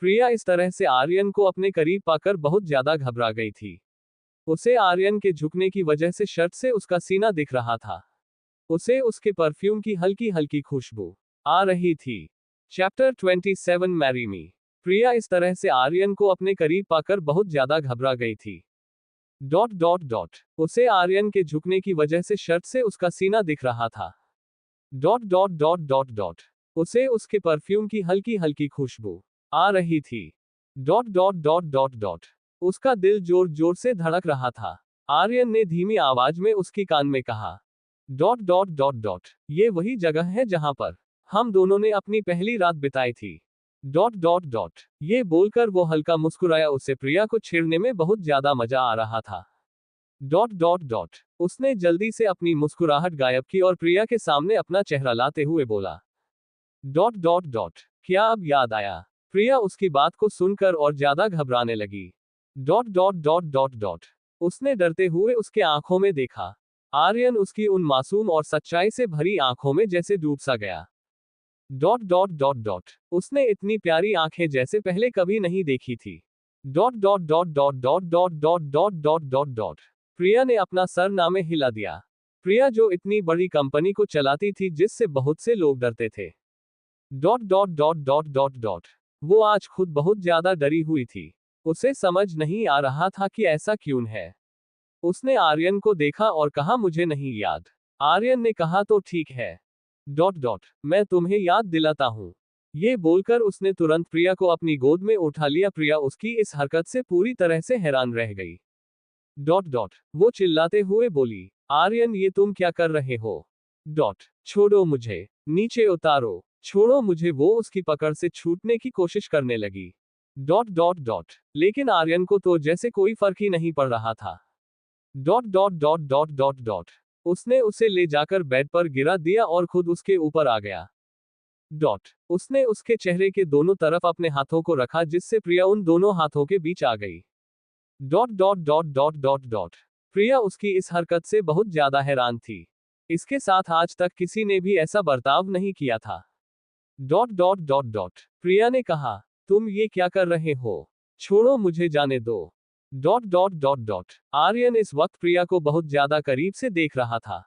[SPEAKER 1] प्रिया इस तरह से आर्यन को अपने करीब पाकर बहुत ज्यादा घबरा गई थी। उसे आर्यन के झुकने की वजह से शर्ट से उसका सीना दिख रहा था। उसे उसके परफ्यूम की हल्की हल्की खुशबू आ रही थी। Chapter 27 marry me. प्रिया इस तरह से आर्यन को अपने करीब पाकर बहुत ज्यादा घबरा गई थी। Dot dot dot. उसे आर्यन के झुकने की वजह से शर्ट से उसका सीना दिख रहा था। Dot dot dot dot dot. उसे उसके परफ्यूम की हल्की हल्की खुशबू आ रही थी। Dot dot dot dot dot. उसका दिल जोर जोर से धड़क रहा था। आर्यन ने धीमी आवाज में उसकी कान में कहा, डॉट डॉट डॉट डॉट। ये वही जगह है जहां पर हम दोनों ने अपनी पहली रात बिताई थी। Dot dot dot. ये बोलकर वो हल्का मुस्कुराया। उसे प्रिया को छेड़ने में बहुत ज्यादा मजा आ रहा था। Dot dot dot. उसने जल्दी से अपनी मुस्कुराहट गायब की और प्रिया के सामने अपना चेहरा लाते हुए बोला, डॉट डॉट डॉट। क्या अब याद आया? प्रिया उसकी बात को सुनकर और ज्यादा घबराने लगी। Dot dot dot dot dot. उसने डरते हुए उसके आंखों में देखा। आर्यन उसकी उन मासूम और सच्चाई से भरी आंखों में जैसे डूब सा गया। Dot dot dot dot. उसने इतनी प्यारी आंखें जैसे पहले कभी नहीं देखी थी। Dot dot dot dot dot dot dot dot dot dot dot. Priya ने अपना सर नामे हिला दिया। प्रिया जो इतनी बड़ी कंपनी को चलाती थी जिससे बहुत से लोग डरते थे। Dot dot dot dot dot dot. वो आज खुद बहुत ज्यादा डरी हुई थी। उसे समझ नहीं आ रहा था कि ऐसा क्यों है। उसने आर्यन को देखा और कहा, मुझे नहीं याद। आर्यन ने कहा, तो ठीक है। Dot dot. मैं तुम्हें याद दिलाता हूँ। ये बोलकर उसने तुरंत प्रिया को अपनी गोद में उठा लिया। प्रिया उसकी इस हरकत से पूरी तरह से हैरान रह गई। Dot dot. वो चिल्लाते हुए बोली, आर्यन ये तुम क्या कर रहे हो? डॉट छोड़ो मुझे, नीचे उतारो, छोड़ो मुझे। वो उसकी पकड़ से छूटने की कोशिश करने लगी। Dot dot dot. लेकिन आर्यन को तो जैसे कोई फर्क ही नहीं पड़ रहा था। Dot dot dot dot dot dot. उसने उसे ले जाकर बेड पर गिरा दिया और खुद उसके ऊपर आ गया। डॉट। उसने उसके चेहरे के दोनों तरफ अपने हाथों को रखा जिससे प्रिया उन दोनों हाथों के बीच आ गई। Dot dot dot dot dot dot. Priya उसकी इस हरकत से बहुत ज्यादा हैरान थी। इसके साथ आज तक किसी ने भी ऐसा बर्ताव नहीं किया था। Dot dot dot dot. Priya ने कहा, तुम ये क्या कर रहे हो? छोड़ो मुझे, जाने दो। Dot dot dot dot. Aryan इस वक्त प्रिया को बहुत ज्यादा करीब से देख रहा था।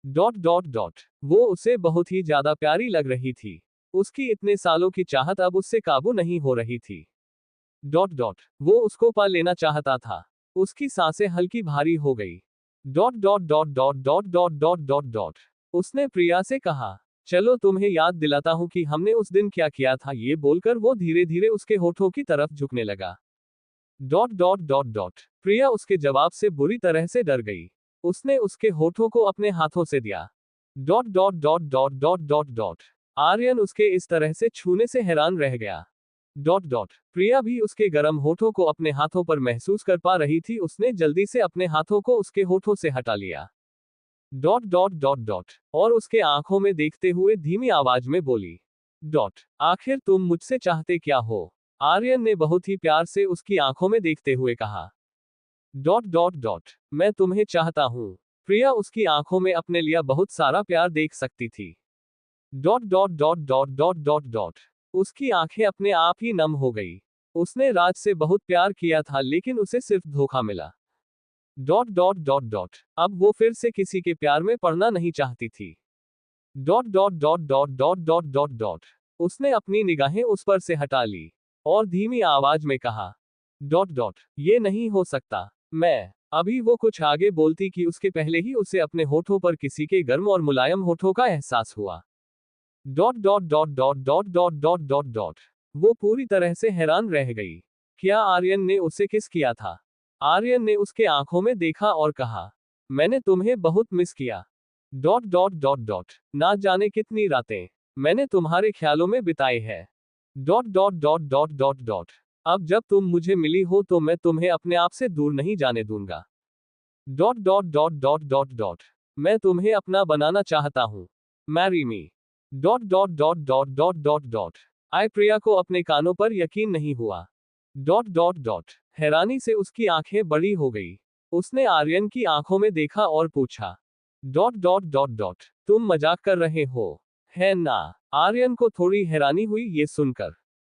[SPEAKER 1] Dot dot dot. वो उसे बहुत ही ज्यादा प्यारी लग रही थी। उसकी इतने सालों की चाहत अब उससे काबू नहीं हो रही थी। Dot dot. वो उसको पा लेना चाहता था। उसकी सांसें हल्की भारी हो गई। Dot dot dot dot dot dot dot dot dot. उसने प्रिया से कहा, चलो तुम्हें याद दिलाता हूं कि हमने उस दिन क्या किया था। ये बोलकर वो धीरे धीरे उसके होठों की तरफ झुकने लगा। Dot dot dot dot. Priya उसके जवाब से बुरी तरह से डर गई। उसने उसके होठों को अपने हाथों से दिया। Dot dot dot dot dot dot dot. Aryan उसके इस तरह से छूने से हैरान रह गया। Dot dot. प्रिया भी उसके गर्म होठों को अपने हाथों पर महसूस कर पा रही थी। उसने जल्दी से अपने हाथों को उसके होठों से हटा लिया। Dot dot dot dot. और उसके आंखों में देखते हुए धीमी आवाज में बोली, डॉट आखिर तुम मुझसे चाहते क्या हो? आर्यन ने बहुत ही प्यार से उसकी आंखों में देखते हुए कहा। Dot dot dot. मैं तुम्हें चाहता हूं। प्रिया उसकी आंखों में अपने लिए बहुत सारा प्यार देख सकती थी। Dot dot dot dot dot dot dot उसकी आंखें अपने आप ही नम हो गई। उसने राज से बहुत प्यार किया था लेकिन उसे सिर्फ धोखा मिला। डॉट डॉट डॉट डॉट अब वो फिर से किसी के प्यार में पड़ना नहीं चाहती थी। Dot dot dot dot dot dot dot dot उसने अपनी निगाहें उस पर से हटा ली और धीमी आवाज में कहा, डॉट डॉट ये नहीं हो सकता। मैं अभी वो कुछ आगे बोलती कि उसके पहले ही उसे अपने होठों पर किसी के गर्म और मुलायम होठों का एहसास हुआ। Dot dot dot dot dot dot dot dot dot वो पूरी तरह से हैरान रह गई। क्या आर्यन ने उसे किस किया था? आर्यन ने उसके आंखों में देखा और कहा, मैंने तुम्हें बहुत मिस किया। डॉट डॉट डॉट डॉट ना जाने कितनी रातें मैंने तुम्हारे ख्यालों में बिताई है। Dot dot dot dot dot dot अब जब तुम मुझे मिली हो तो मैं तुम्हें अपने आप से दूर नहीं जाने दूंगा। Dot dot dot dot dot dot मैं तुम्हें अपना बनाना चाहता हूं। Marry me. Dot dot dot dot dot dot dot आई प्रिया को अपने कानों पर यकीन नहीं हुआ। डॉट डॉट डॉट हैरानी से उसकी आंखें बड़ी हो गई। उसने आर्यन की आंखों में देखा और पूछा, डॉट डॉट डॉट डॉट तुम मजाक कर रहे हो है ना? आर्यन को थोड़ी हैरानी हुई ये सुनकर।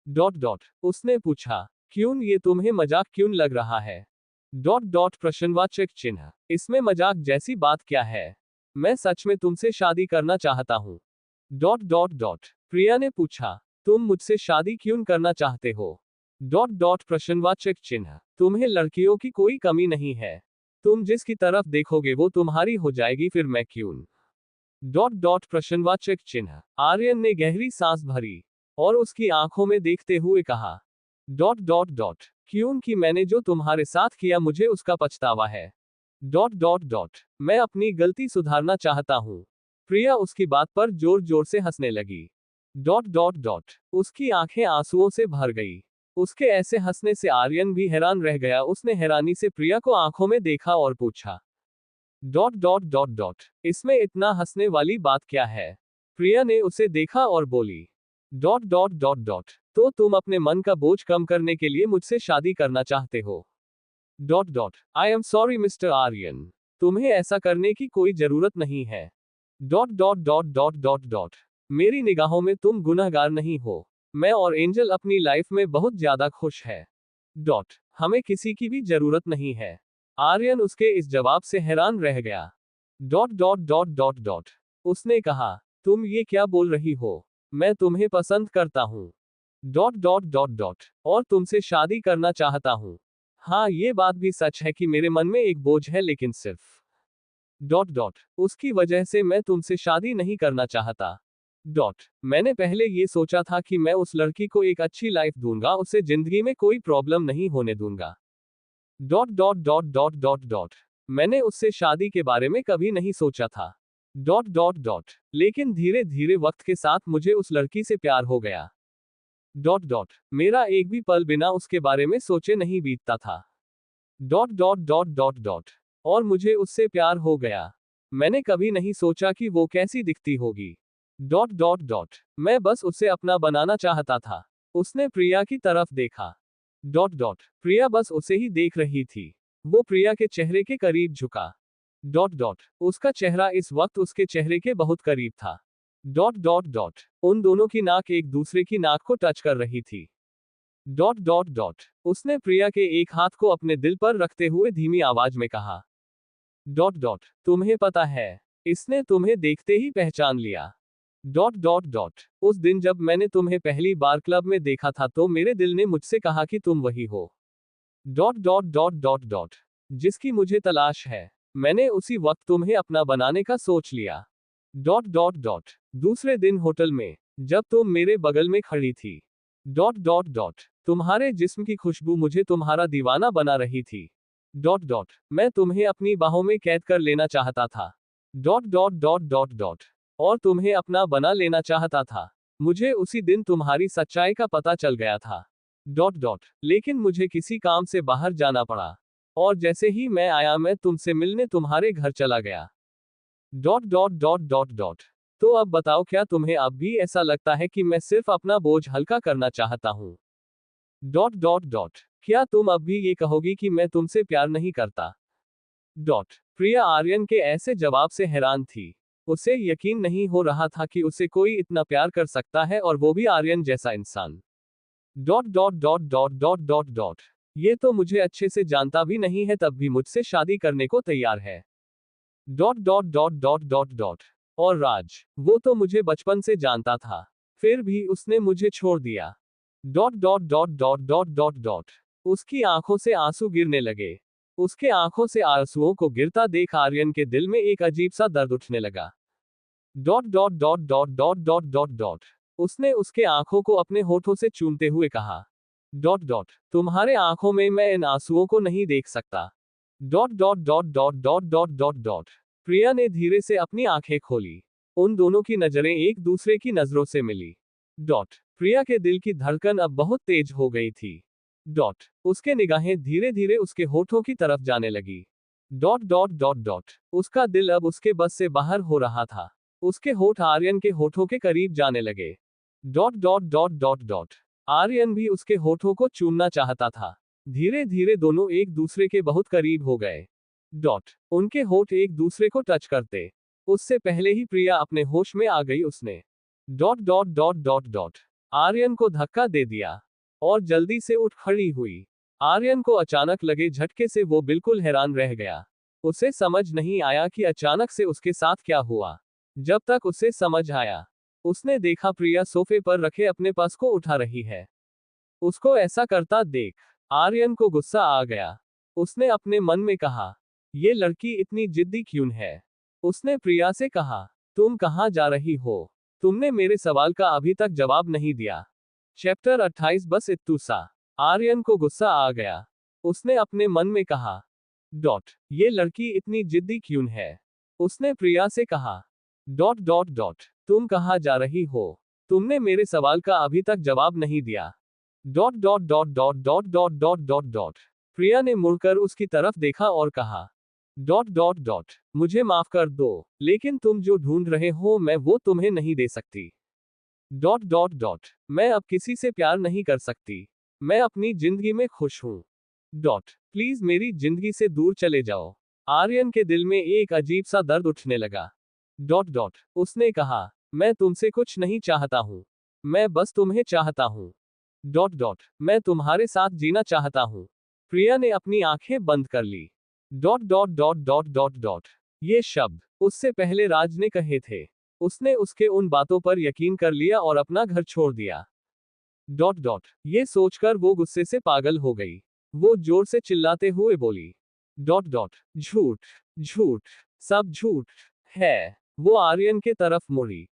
[SPEAKER 1] डॉट डॉट उसने पूछा, क्यों, ये तुम्हें मजाक क्यों लग रहा है? डॉट डॉट प्रश्नवाचक चिन्ह इसमें मजाक जैसी बात क्या है? मैं सच में तुमसे शादी करना चाहता हूँ। डॉट डॉट डॉट प्रिया ने पूछा, तुम मुझसे शादी क्यों करना चाहते हो? डॉट डॉट प्रश्नवाचक चिन्ह तुम्हें लड़कियों की कोई कमी नहीं है। तुम जिसकी तरफ देखोगे वो तुम्हारी हो जाएगी, फिर मैं क्यों? डॉट डॉट प्रश्नवाचक चिन्ह आर्यन ने गहरी सांस भरी और उसकी आंखों में देखते हुए कहा, डॉट डॉट डॉट क्योंकि मैंने जो तुम्हारे साथ किया मुझे उसका पछतावा है। डॉट डॉट डॉट मैं अपनी गलती सुधारना चाहता हूँ। प्रिया उसकी बात पर जोर जोर से हंसने लगी। डॉट डॉट डॉट उसकी आंखें आंसुओं से भर गई। उसके ऐसे हंसने से आर्यन भी हैरान रह गया। उसने हैरानी से प्रिया को आंखों में देखा और पूछा, डॉट डॉट डॉट डॉट इसमें इतना हंसने वाली बात क्या है? प्रिया ने उसे देखा और बोली, डॉट डॉट डॉट डॉट तो तुम अपने मन का बोझ कम करने के लिए मुझसे शादी करना चाहते हो? Dot dot I am sorry mister Aryan, तुम्हें ऐसा करने की कोई जरूरत नहीं है। Dot dot dot dot dot dot मेरी निगाहों में तुम गुनहगार नहीं हो। मैं और एंजल अपनी लाइफ में बहुत ज्यादा खुश है। डॉट हमें किसी की भी जरूरत नहीं है। आर्यन उसके इस जवाब से हैरान रह गया। Dot dot dot dot dot उसने कहा, तुम ये क्या बोल रही हो? मैं तुम्हें पसंद करता हूँ। डॉट डॉट डॉट डॉट और तुमसे शादी करना चाहता हूँ। हाँ ये बात भी सच है कि मेरे मन में एक बोझ है, लेकिन सिर्फ डॉट डॉट उसकी वजह से मैं तुमसे शादी नहीं करना चाहता। डॉट मैंने पहले ये सोचा था कि मैं उस लड़की को एक अच्छी लाइफ दूंगा, उसे जिंदगी में कोई प्रॉब्लम नहीं होने दूंगा। Dot dot dot dot dot dot मैंने उससे शादी के बारे में कभी नहीं सोचा था। डॉट डॉट डॉट लेकिन धीरे धीरे वक्त के साथ मुझे उस लड़की से प्यार हो गया। डॉट डॉट मेरा एक भी पल बिना उसके बारे में सोचे नहीं बीतता था। Dot dot dot dot dot और मुझे उससे प्यार हो गया। मैंने कभी नहीं सोचा कि वो कैसी दिखती होगी। डॉट डॉट डॉट मैं बस उसे अपना बनाना चाहता था। उसने प्रिया की तरफ देखा। डॉट डॉट प्रिया बस उसे ही देख रही थी। वो प्रिया के चेहरे के करीब झुका। डॉट डॉट उसका चेहरा इस वक्त उसके चेहरे के बहुत करीब था। डॉट डॉट डॉट उन दोनों की नाक एक दूसरे की नाक को टच कर रही थी। डॉट डॉट डॉट उसने प्रिया के एक हाथ को अपने दिल पर रखते हुए धीमी आवाज में कहा, डॉट डॉट तुम्हें पता है, इसने तुम्हें देखते ही पहचान लिया। डॉट डॉट डॉट उस दिन जब मैंने तुम्हें पहली बार क्लब में देखा था तो मेरे दिल ने मुझसे कहा कि तुम वही हो। Dot dot dot dot dot जिसकी मुझे तलाश है। मैंने उसी वक्त तुम्हें अपना बनाने का सोच लिया। डॉट डॉट डॉट दूसरे दिन होटल में जब तुम मेरे बगल में खड़ी थी। डॉट डॉट डॉट तुम्हारे जिस्म की खुशबू मुझे तुम्हारा दीवाना बना रही थी। डॉट डॉट मैं तुम्हें अपनी बाहों में कैद कर लेना चाहता था। Dot dot dot dot dot और तुम्हें अपना बना लेना चाहता था। मुझे उसी दिन तुम्हारी सच्चाई का पता चल गया था। डॉट डॉट लेकिन मुझे किसी काम से बाहर जाना पड़ा और जैसे ही मैं आया मैं तुमसे मिलने तुम्हारे घर चला गया। Dot dot dot dot dot तो अब बताओ, क्या तुम्हें अब भी ऐसा लगता है कि मैं सिर्फ अपना बोझ हल्का करना चाहता हूँ? डॉट डॉट डॉट क्या तुम अब भी ये कहोगी कि मैं तुमसे प्यार नहीं करता? प्रिया आर्यन के ऐसे जवाब से हैरान थी। उसे यकीन नहीं हो रहा था कि उसे कोई इतना प्यार कर सकता है, और वो भी आर्यन जैसा इंसान। ये तो मुझे अच्छे से जानता भी नहीं है, तब भी मुझसे शादी करने को तैयार है। और राज, वो तो मुझे बचपन से जानता था, फिर भी उसने मुझे छोड़ दिया। उसकी आंखों से आंसू गिरने लगे। उसके आंखों से आंसुओं को गिरता देख आर्यन के दिल में एक अजीब सा दर्द उठने लगा। उसने उसके आंखों को अपने होठों से चूमते हुए कहा, तुम्हारे आंखों में मैं इन आंसुओं को नहीं देख सकता। प्रिया ने धीरे से अपनी आंखें खोली। उन दोनों की नजरें एक दूसरे की नजरों से मिली। प्रिया के दिल की धड़कन अब बहुत तेज हो गई थी। उसके निगाहें धीरे धीरे उसके होठों की तरफ जाने लगी। उसका दिल अब उसके बस से बाहर हो रहा था। उसके होठ आर्यन के होठों के करीब जाने लगे। आर्यन भी उसके होठों को चूमना चाहता था। धीरे धीरे दोनों एक दूसरे के बहुत करीब हो गए। उनके होठ एक दूसरे को टच करते उससे पहले ही प्रिया अपने होश में आ गई। उसने आर्यन को धक्का दे दिया और जल्दी से उठ खड़ी हुई। आर्यन को अचानक लगे झटके से वो बिल्कुल हैरान रह गया। उसे समझ नहीं आया कि अचानक से उसके साथ क्या हुआ। जब तक उसे समझ आया, उसने देखा प्रिया सोफे पर रखे अपने पर्स को उठा रही है। उसको ऐसा करता देख आर्यन को गुस्सा आ गया। उसने अपने मन में कहा, ये लड़की इतनी जिद्दी क्यों है। उसने प्रिया से कहा, तुम कहाँ जा रही हो? तुमने मेरे सवाल का अभी तक जवाब नहीं दिया। चैप्टर 28 बस इत्तू सा। आर्यन को गुस्सा आ गया। उसने अपने मन में कहा, ये लड़की इतनी जिद्दी क्यों है? उसने प्रिया से कहा, तुम कहाँ जा रही हो? तुमने मेरे सवाल का अभी तक जवाब नहीं दिया। प्रिया ने मुड़कर उसकी तरफ देखा और कहा, मुझे माफ कर दो, लेकिन तुम जो ढूंढ रहे हो मैं वो तुम्हें नहीं दे सकती। मैं अब किसी से प्यार नहीं कर सकती। मैं अपनी जिंदगी में खुश हूं। प्लीज मेरी जिंदगी से दूर चले जाओ। आर्यन के दिल में एक अजीब सा दर्द उठने लगा। उसने कहा, मैं तुमसे कुछ नहीं चाहता हूं। मैं बस तुम्हें चाहता हूं। मैं तुम्हारे साथ जीना चाहता हूं। प्रिया ने अपनी आंखें बंद कर ली। ये शब्द उससे पहले राज ने कहे थे। उसने उसके उन बातों पर यकीन कर लिया और अपना घर छोड़ दिया। ये सोचकर वो गुस्से से पागल हो गई। वो जोर से चिल्लाते हुए बोली, झूठ, झूठ, सब झूठ है। वो आर्यन के तरफ मुड़ी।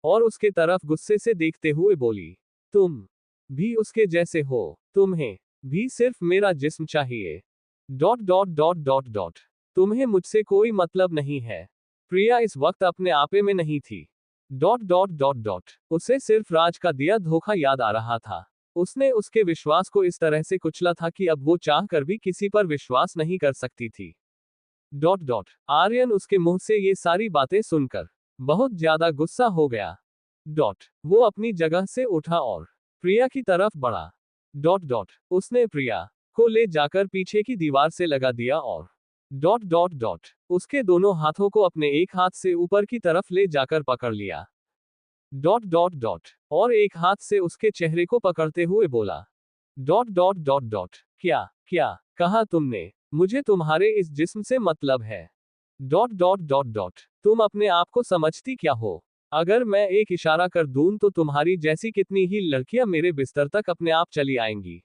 [SPEAKER 1] और उसके तरफ गुस्से से देखते हुए बोली, तुम भी उसके जैसे हो। तुम्हें भी सिर्फ मेरा जिस्म चाहिए। तुम्हें मुझसे कोई मतलब नहीं है। प्रिया इस वक्त अपने आपे में नहीं थी। उसे सिर्फ राज का दिया धोखा याद आ रहा था। उसने उसके विश्वास को इस तरह से कुचला था कि अब वो चाह कर भी किसी पर विश्वास नहीं कर सकती थी। आर्यन उसके मुंह से ये सारी बातें सुनकर बहुत ज्यादा गुस्सा हो गया। वो अपनी जगह से उठा और प्रिया की तरफ बढ़ा। उसने प्रिया को ले जाकर पीछे की दीवार से लगा दिया और उसके दोनों हाथों को अपने एक हाथ से ऊपर की तरफ ले जाकर पकड़ लिया। और एक हाथ से उसके चेहरे को पकड़ते हुए बोला, क्या क्या कहा तुमने? मुझे तुम्हारे इस जिस्म से मतलब है। तुम अपने आप को समझती क्या हो? अगर मैं एक इशारा कर दूं तो तुम्हारी जैसी कितनी ही लड़कियां मेरे बिस्तर तक अपने आप चली आएंगी।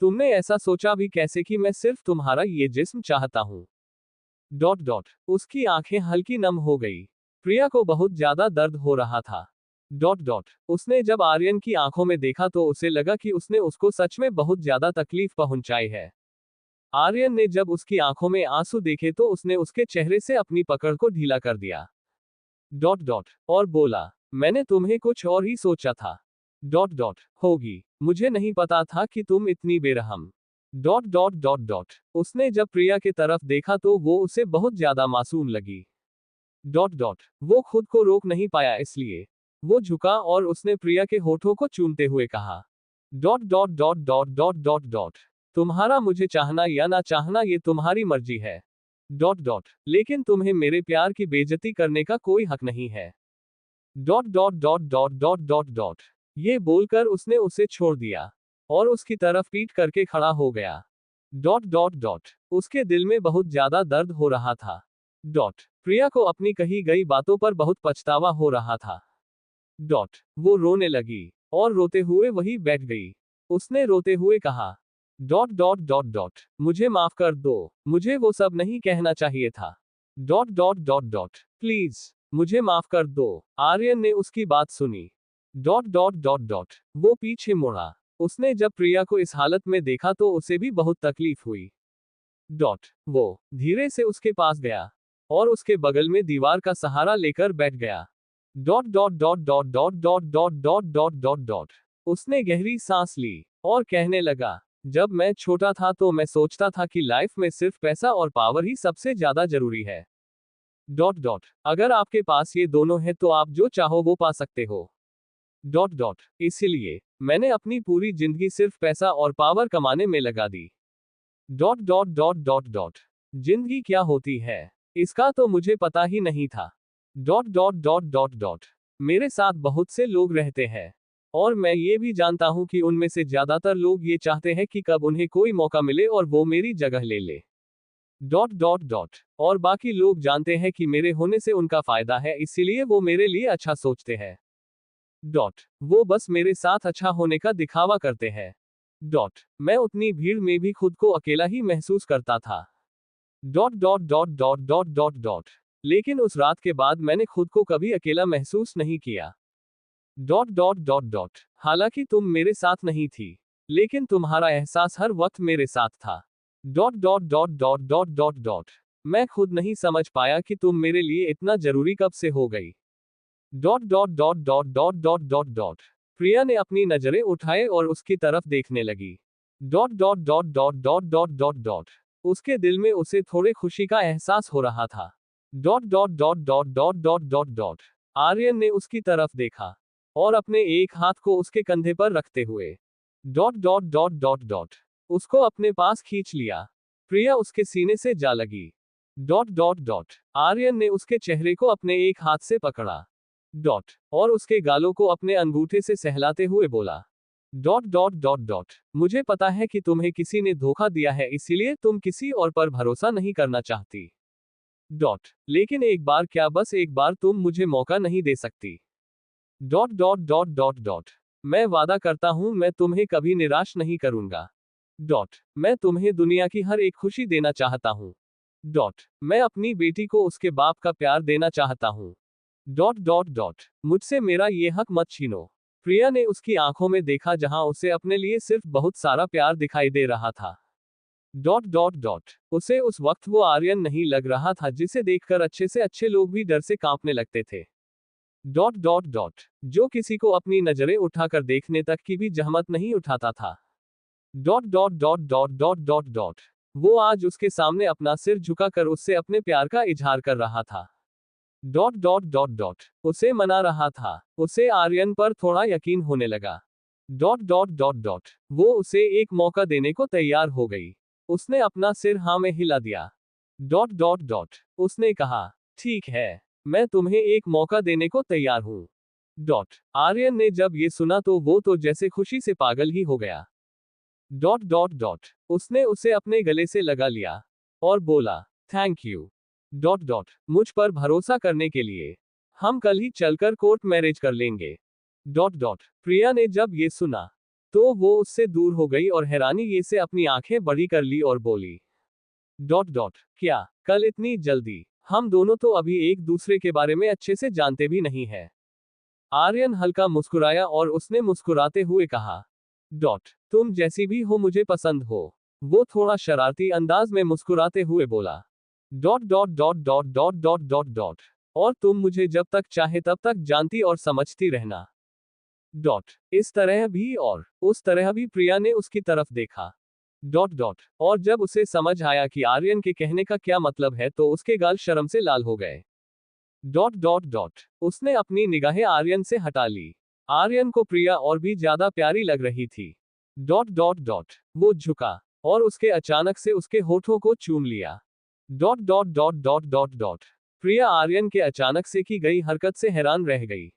[SPEAKER 1] तुमने ऐसा सोचा भी कैसे कि मैं सिर्फ तुम्हारा ये जिस्म चाहता हूं? उसकी आंखें हल्की नम हो गई। प्रिया को बहुत ज्यादा दर्द हो रहा था। उसने जब आर्यन की आंखों में देखा तो उसे लगा कि उसने उसको सच में बहुत ज्यादा तकलीफ पहुंचाई है। आर्यन ने जब उसकी आंखों में आंसू देखे तो उसने उसके चेहरे से अपनी पकड़ को ढीला कर दिया। और बोला, मैंने तुम्हें कुछ और ही सोचा था। होगी। मुझे नहीं पता था कि तुम इतनी बेरहम। उसने जब प्रिया के तरफ देखा तो वो उसे बहुत ज्यादा मासूम लगी। वो खुद को रोक नहीं पाया, इसलिए वो झुका और उसने प्रिया के होठों को चूमते हुए कहा, तुम्हारा मुझे चाहना या ना चाहना ये तुम्हारी मर्जी है। लेकिन तुम्हें मेरे प्यार की बेइज्जती करने का कोई हक नहीं है। ये बोलकर उसने उसे छोड़ दिया और उसकी तरफ पीट करके खड़ा हो गया। उसके दिल में बहुत ज्यादा दर्द हो रहा था। प्रिया को अपनी कही गई बातों पर बहुत पछतावा हो रहा था। वो रोने लगी और रोते हुए वही बैठ गई। उसने रोते हुए कहा, मुझे माफ कर दो, मुझे वो सब नहीं कहना चाहिए था। प्लीज मुझे माफ कर दो। आर्यन ने उसकी बात सुनी। वो पीछे मुड़ा। उसने जब प्रिया को इस हालत में देखा तो उसे भी बहुत तकलीफ हुई। वो धीरे से उसके पास गया और उसके बगल में दीवार का सहारा लेकर बैठ गया। उसने गहरी सांस ली और कहने लगा, जब मैं छोटा था तो मैं सोचता था कि लाइफ में सिर्फ पैसा और पावर ही सबसे ज्यादा जरूरी है। अगर आपके पास ये दोनों है तो आप जो चाहो वो पा सकते हो। इसीलिए मैंने अपनी पूरी जिंदगी सिर्फ पैसा और पावर कमाने में लगा दी। जिंदगी क्या होती है इसका तो मुझे पता ही नहीं था। मेरे साथ बहुत से लोग रहते हैं और मैं ये भी जानता हूं कि उनमें से ज्यादातर लोग ये चाहते हैं कि कब उन्हें कोई मौका मिले और वो मेरी जगह ले ले। और बाकी लोग जानते हैं कि मेरे होने से उनका फायदा है, इसीलिए वो मेरे लिए अच्छा सोचते हैं। वो बस मेरे साथ अच्छा होने का दिखावा करते हैं। मैं उतनी भीड़ में भी खुद को अकेला ही महसूस करता था। लेकिन उस रात के बाद मैंने खुद को कभी अकेला महसूस नहीं किया। हालांकि तुम मेरे साथ नहीं थी, लेकिन तुम्हारा एहसास हर वक्त मेरे साथ था। मैं खुद नहीं समझ पाया कि तुम मेरे लिए इतना जरूरी कब से हो गई। प्रिया ने अपनी नजरें उठाए और उसकी तरफ देखने लगी। उसके दिल में उसे थोड़े खुशी का एहसास हो रहा था। आर्यन ने उसकी तरफ देखा और अपने एक हाथ को उसके कंधे पर रखते हुए उसको अपने पास खींच लिया। प्रिया उसके सीने से जा लगी। आर्यन ने उसके चेहरे को अपने एक हाथ से पकड़ा और उसके गालों को अपने अंगूठे से सहलाते हुए बोला, मुझे पता है कि तुम्हें किसी ने धोखा दिया है, इसीलिए तुम किसी और पर भरोसा नहीं करना चाहती। लेकिन एक बार क्या, बस एक बार तुम मुझे मौका नहीं दे सकती। मैं वादा करता हूं मैं तुम्हें कभी निराश नहीं करूंगा। मैं तुम्हें दुनिया की हर एक खुशी देना चाहता हूं। मैं अपनी बेटी को उसके बाप का प्यार देना चाहता हूं। मुझसे मेरा ये हक मत छीनो। प्रिया ने उसकी आंखों में देखा जहां उसे अपने लिए सिर्फ बहुत सारा प्यार दिखाई दे रहा था। उसे उस वक्त वो आर्यन नहीं लग रहा था जिसे देखकर अच्छे से अच्छे लोग भी डर से कांपने लगते थे। जो किसी को अपनी नजरें उठाकर देखने तक की भी जहमत नहीं उठाता था। वो आज उसके सामने अपना सिर झुकाकर उससे अपने प्यार का इजहार कर रहा था। उसे मना रहा था। उसे आर्यन पर थोड़ा यकीन होने लगा। वो उसे एक मौका देने को तैयार हो गई। उसने अपना सिर हाँ में हिला दिया। उसने कहा, ठीक है, मैं तुम्हें एक मौका देने को तैयार हूं। आर्यन ने जब ये सुना तो वो तो जैसे खुशी से पागल ही हो गया। उसने उसे अपने गले से लगा लिया और बोला, थैंक यू मुझ पर भरोसा करने के लिए। हम कल ही चलकर कोर्ट मैरिज कर लेंगे। प्रिया ने जब ये सुना तो वो उससे दूर हो गई और हैरानी ये से अपनी आंखें बड़ी कर ली और बोली, क्या कल इतनी जल्दी? हम दोनों तो अभी एक दूसरे के बारे में अच्छे से जानते भी नहीं है। आर्यन हल्का मुस्कुराया और उसने मुस्कुराते हुए कहा, तुम जैसी भी हो मुझे पसंद हो। वो थोड़ा शरारती अंदाज में मुस्कुराते हुए बोला, और तुम मुझे जब तक चाहे तब तक जानती और समझती रहना। इस तरह भी और उस तरह भी प्रिया ने उसकी तरफ देखा। और जब उसे समझ आया कि आर्यन के कहने का क्या मतलब है तो उसके गाल शर्म से लाल हो गए। उसने अपनी निगाहें आर्यन से हटा ली। आर्यन को प्रिया और भी ज्यादा प्यारी लग रही थी। वो झुका और उसके अचानक से उसके होठों को चूम लिया। Dot dot dot dot dot dot. Priya Aryan के अचानक से की गई हरकत से हैरान रह गई।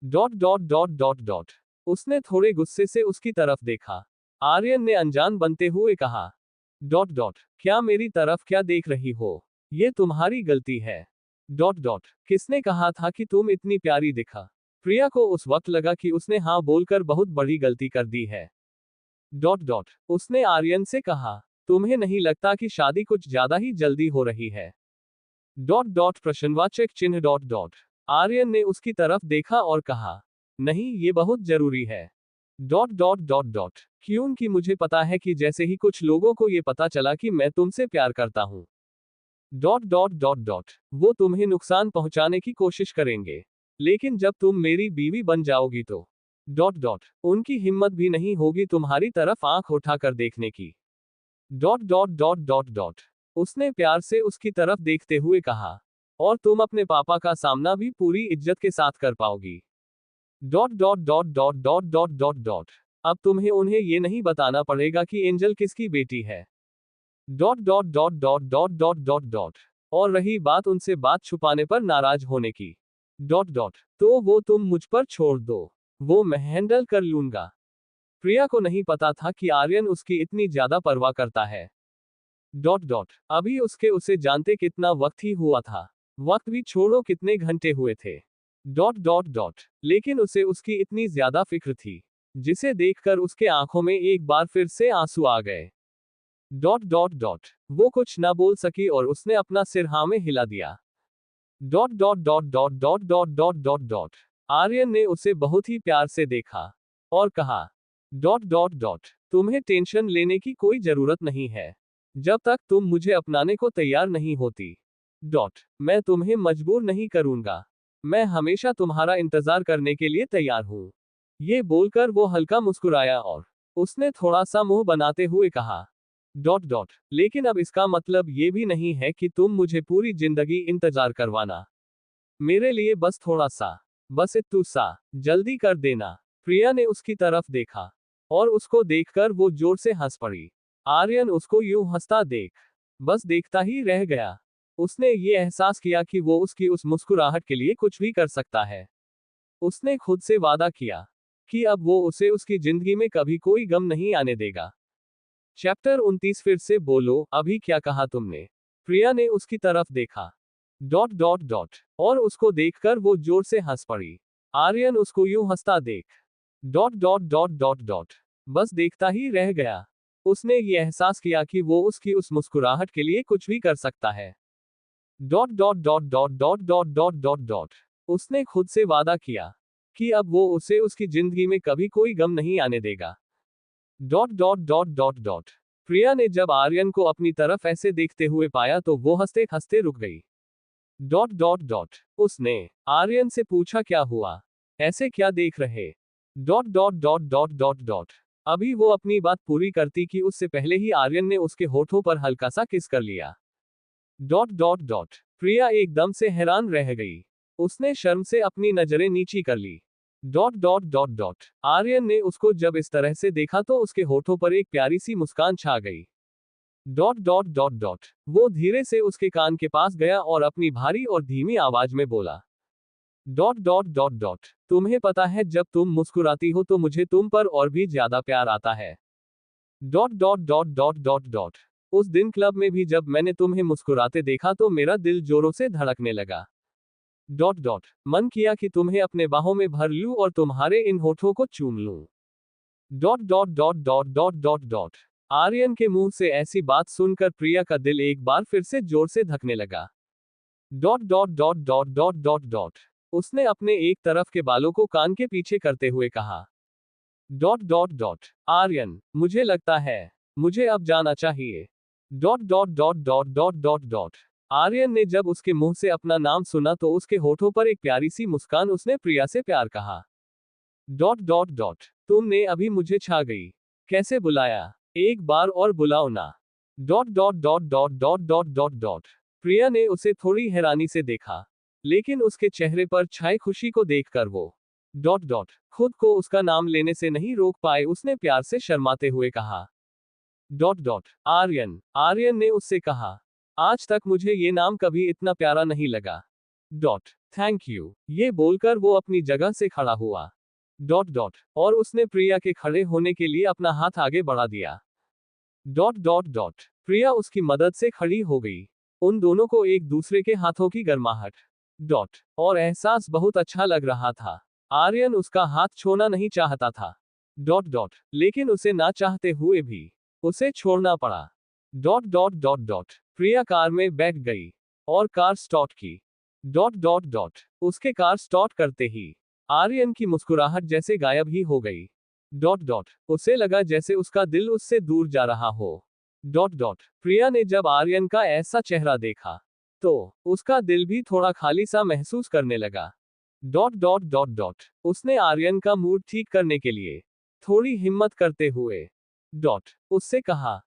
[SPEAKER 1] Dot dot dot dot dot. उसने थोड़े गुस्से से उसकी तरफ देखा। आर्यन ने अनजान बनते हुए कहा, डॉट डॉट, क्या मेरी तरफ क्या देख रही हो? ये तुम्हारी गलती है। डॉट डॉट, किसने कहा था कि तुम इतनी प्यारी दिखा? प्रिया को उस वक्त लगा कि उसने हाँ बोलकर बहुत बड़ी गलती कर दी है। Dot dot. उसने आर्यन से कहा, तुम्हें नहीं लगता कि शादी कुछ ज्यादा ही जल्दी हो रही है? डॉट डॉट प्रश्नवाचक चिन्ह डॉट डॉट। आर्यन ने उसकी तरफ देखा और कहा, नहीं, ये बहुत जरूरी है। Dot dot dot dot. क्योंकि मुझे पता है कि जैसे ही कुछ लोगों को ये पता चला कि मैं तुमसे प्यार करता हूं, डॉट डॉट डॉट डॉट, वो तुम्हें नुकसान पहुंचाने की कोशिश करेंगे। लेकिन जब तुम मेरी बीवी बन जाओगी तो डॉट डॉट, उनकी हिम्मत भी नहीं होगी तुम्हारी तरफ आंख उठाकर देखने की। Dot dot dot dot dot. उसने प्यार से उसकी तरफ देखते हुए कहा, और तुम अपने पापा का सामना भी पूरी इज्जत के साथ कर पाओगी। Dot dot dot dot dot dot dot dot. अब तुम्हें उन्हें ये नहीं बताना पड़ेगा कि एंजल किसकी बेटी है। Dot dot dot dot dot dot dot dot. और रही बात उनसे बात छुपाने पर नाराज होने की, डॉट डॉट, तो वो तुम मुझ पर छोड़ दो, वो मैं हैंडल कर लूंगा। प्रिया को नहीं पता था कि आर्यन उसकी इतनी ज्यादा परवाह करता है। Dot dot. अभी उसके उसे जानते कितना वक्त ही हुआ था, वक्त भी छोड़ो कितने घंटे हुए थे। Dot dot dot. लेकिन उसे उसकी इतनी ज्यादा फिक्र थी, जिसे देखकर उसके आंखों में एक बार फिर से आंसू आ गए। Dot dot dot. वो कुछ ना बोल सकी और उसने अपना सिर हाँ में हिला दिया। Dot dot dot dot dot dot dot dot dot. Aryan ने उसे बहुत ही प्यार से देखा और कहा, डॉट डॉट डॉट, तुम्हें टेंशन लेने की कोई जरूरत नहीं है। जब तक तुम मुझे अपनाने को तैयार नहीं होती, डॉट, मैं तुम्हें मजबूर नहीं करूंगा। मैं हमेशा तुम्हारा इंतजार करने के लिए तैयार हूं। ये बोलकर वो हल्का मुस्कुराया और उसने थोड़ा सा मुंह बनाते हुए कहा, डॉट डॉट, लेकिन अब इसका मतलब ये भी नहीं है कि तुम मुझे पूरी जिंदगी इंतजार करवाना। मेरे लिए बस थोड़ा सा, बस इतू सा, जल्दी कर देना। प्रिया ने उसकी तरफ देखा और उसको देखकर वो जोर से हंस पड़ी। आर्यन उसको यूं हंसता देख बस देखता ही रह गया। उसने ये एहसास किया कि वो उसकी उस मुस्कुराहट के लिए कुछ भी कर सकता है। उसने खुद से वादा किया कि अब वो उसे उसकी जिंदगी में कभी कोई गम नहीं आने देगा। चैप्टर 29। फिर से बोलो, अभी क्या कहा तुमने? प्रिया ने उसकी तरफ देखा। Dot dot dot. और उसको देखकर वो जोर से हंस पड़ी। आर्यन उसको यूं हंसता देख dot dot dot dot dot बस देखता ही रह गया। उसने ये एहसास किया कि वो उसकी उस मुस्कुराहट के लिए कुछ भी कर सकता है। Dot dot dot dot dot dot dot dot dot. उसने खुद से वादा किया कि अब वो उसे उसकी जिंदगी में कभी कोई गम नहीं आने देगा। Dot dot dot dot dot. Priya ने जब आर्यन को अपनी तरफ ऐसे देखते हुए पाया तो वो हंसते हंसते रुक गई। Dot dot dot. उसने आर्यन से पूछा, क्या हुआ, ऐसे क्या देख रहे? Dot dot dot dot dot dot. अभी वो अपनी बात पूरी करती कि उससे पहले ही आर्यन ने उसके होठों पर हल्का सा किस कर लिया। Dot dot dot. प्रिया एकदम से हैरान रह गई। उसने शर्म से अपनी नजरें नीची कर ली। Dot dot dot dot. Aryan ने उसको जब इस तरह से देखा तो उसके होठों पर एक प्यारी सी मुस्कान छा गई। Dot dot dot dot. वो धीरे से उसके कान के पास गया और अपनी भारी और धीमी आवाज में बोला, डॉट डॉट डॉट डॉट, तुम्हें पता है जब तुम मुस्कुराती हो तो मुझे तुम पर और भी ज्यादा प्यार आता है। Dot dot dot dot dot dot. उस दिन क्लब में भी जब मैंने तुम्हें मुस्कुराते देखा तो मेरा दिल जोरों से धड़कने लगा। Dot dot. मन किया कि तुम्हें अपने बाहों में भर लूं और तुम्हारे इन होठों को चूम लूं। Dot dot dot dot dot dot dot. Aryan के मुंह से ऐसी बात सुनकर प्रिया का दिल एक बार फिर से जोर से धकने लगा। Dot dot dot dot dot dot dot. उसने अपने एक तरफ के बालों को कान के पीछे करते हुए कहा। Dot dot dot. आर्यन, मुझे लगता है मुझे अब जाना चाहिए। Dot dot dot dot dot dot dot. Aryan ने जब उसके मुंह से अपना नाम सुना तो उसके होठों पर एक प्यारी सी मुस्कान। उसने प्रिया से प्यार कहा। Dot dot dot. तुमने अभी मुझे छा गई। कैसे बुलाया? एक बार और बुलाओ ना। Dot dot dot dot dot dot dot dot. Priya ने उसे थोड़ी हैरानी से देखा, लेकिन उसके चेहरे पर छाई खुशी को देखकर वो डॉट डॉट खुद को उसका नाम लेने से नहीं रोक पाए। उसने प्यार से शर्माते हुए कहा, डॉट डॉट आर्यन। आर्यन ने उससे कहा, आज तक मुझे ये नाम कभी इतना प्यारा नहीं लगा। Dot thank you. ये बोलकर वो अपनी जगह से खड़ा हुआ। डॉट डॉट और उसने प्रिया के खड़े होने के लिए अपना हाथ आगे बढ़ा दिया। डॉट डॉट डॉट प्रिया उसकी मदद से खड़ी हो गई। उन दोनों को एक दूसरे के हाथों की गर्माहट डॉट और एहसास बहुत अच्छा लग रहा था। आर्यन उसका हाथ छोड़ना नहीं चाहता था। डॉट डॉट लेकिन उसे ना चाहते हुए भी उसे छोड़ना पड़ा। डॉट डॉट डॉट डॉट प्रिया कार में बैठ गई और कार स्टार्ट की। डॉट डॉट डॉट उसके कार स्टार्ट करते ही आर्यन की मुस्कुराहट जैसे गायब ही हो गई। डॉट डॉट उसे लगा जैसे उसका दिल उससे दूर जा रहा हो। डॉट डॉट प्रिया ने जब आर्यन का ऐसा चेहरा देखा तो उसका दिल भी थोड़ा खाली सा महसूस करने लगा। डॉट डॉट डॉट डॉट उसने आर्यन का मूड ठीक करने के लिए थोड़ी हिम्मत करते हुए डॉट उससे कहा,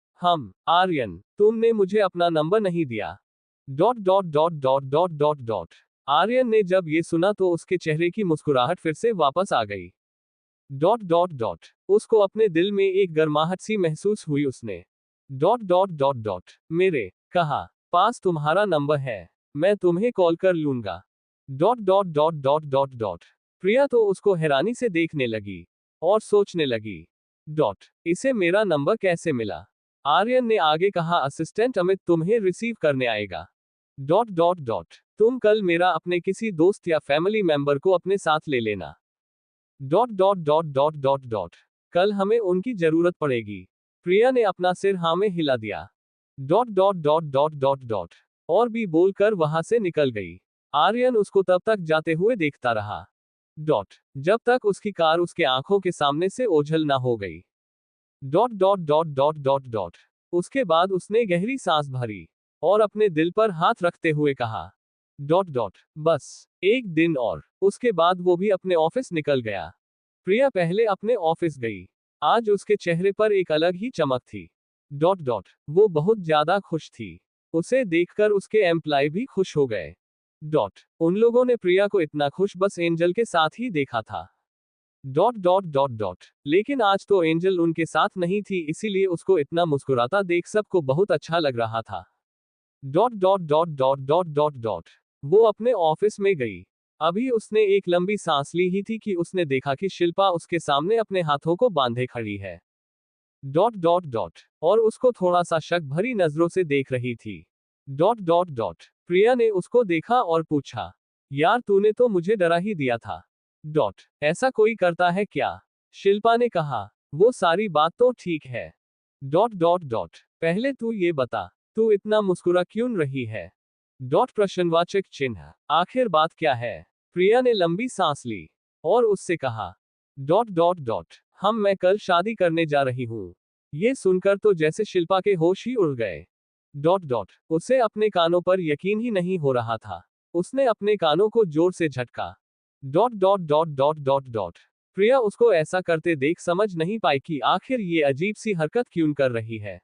[SPEAKER 1] आर्यन, तुमने मुझे अपना नंबर नहीं दिया। Dot dot dot dot dot dot dot Aryan ने जब ये सुना तो उसके चेहरे की मुस्कुराहट फिर से वापस आ गई। डॉट डॉट डॉट उसको अपने दिल में एक गर्माहट सी महसूस हुई। उसने डॉट डॉट डॉट डॉट मेरे कहा पास तुम्हारा नंबर है, मैं तुम्हें कॉल कर लूंगा। Dot dot dot dot dot dot Priya तो उसको हैरानी से देखने लगी और सोचने लगी, डॉट इसे मेरा नंबर कैसे मिला। आर्यन ने आगे कहा, असिस्टेंट अमित तुम्हें रिसीव करने आएगा। डॉट डॉट डॉट तुम कल मेरा अपने किसी दोस्त या फैमिली मेंबर को अपने साथ ले लेना। Dot dot dot dot dot dot कल हमें उनकी जरूरत पड़ेगी। प्रिया ने अपना सिर हाँ में हिला दिया। Dot dot dot dot dot dot और भी बोलकर वहां से निकल गई। आर्यन उसको तब तक जाते हुए देखता रहा डॉट जब तक उसकी कार उसके आंखों के सामने से ओझल ना हो गई। Dot dot dot dot dot dot उसके बाद उसने गहरी सांस भरी और अपने दिल पर हाथ रखते हुए कहा, डॉट डॉट बस एक दिन और। उसके बाद वो भी अपने ऑफिस निकल गया। प्रिया पहले अपने ऑफिस गई। आज उसके चेहरे पर एक अलग ही चमक थी। डॉट डॉट वो बहुत ज्यादा खुश थी। उसे देखकर उसके एम्प्लॉय भी खुश हो गए। डॉट उन लोगों ने प्रिया को इतना खुश बस एंजल के साथ ही देखा था। डॉट डॉट डॉट डॉट लेकिन आज तो एंजल उनके साथ नहीं थी, इसीलिए उसको इतना मुस्कुराता देख सबको बहुत अच्छा लग रहा था। Dot dot dot dot dot dot dot वो अपने ऑफिस में गई। अभी उसने एक लंबी सांस ली ही थी कि उसने देखा कि शिल्पा उसके सामने अपने हाथों को बांधे खड़ी है। डॉट डॉट डॉट और उसको थोड़ा सा शक भरी नजरों से देख रही थी। डॉट डॉट डॉट प्रिया ने उसको देखा और पूछा, यार तूने तो मुझे डरा ही दिया था। डॉट ऐसा कोई करता है क्या। शिल्पा ने कहा, वो सारी बात तो ठीक है। डॉट डॉट डॉट पहले तू ये बता, तू इतना मुस्कुरा क्यों रही है। डॉट प्रश्नवाचक चिन्ह आखिर बात क्या है। प्रिया ने लंबी सांस ली और उससे कहा, डॉट डॉट डॉट मैं कल शादी करने जा रही हूँ। ये सुनकर तो जैसे शिल्पा के होश ही उड़ गए। डॉट डॉट उसे अपने कानों पर यकीन ही नहीं हो रहा था। उसने अपने कानों को जोर से झटका। Dot dot dot dot dot dot Priya उसको ऐसा करते देख समझ नहीं पाई कि आखिर ये अजीब सी हरकत क्यों कर रही है।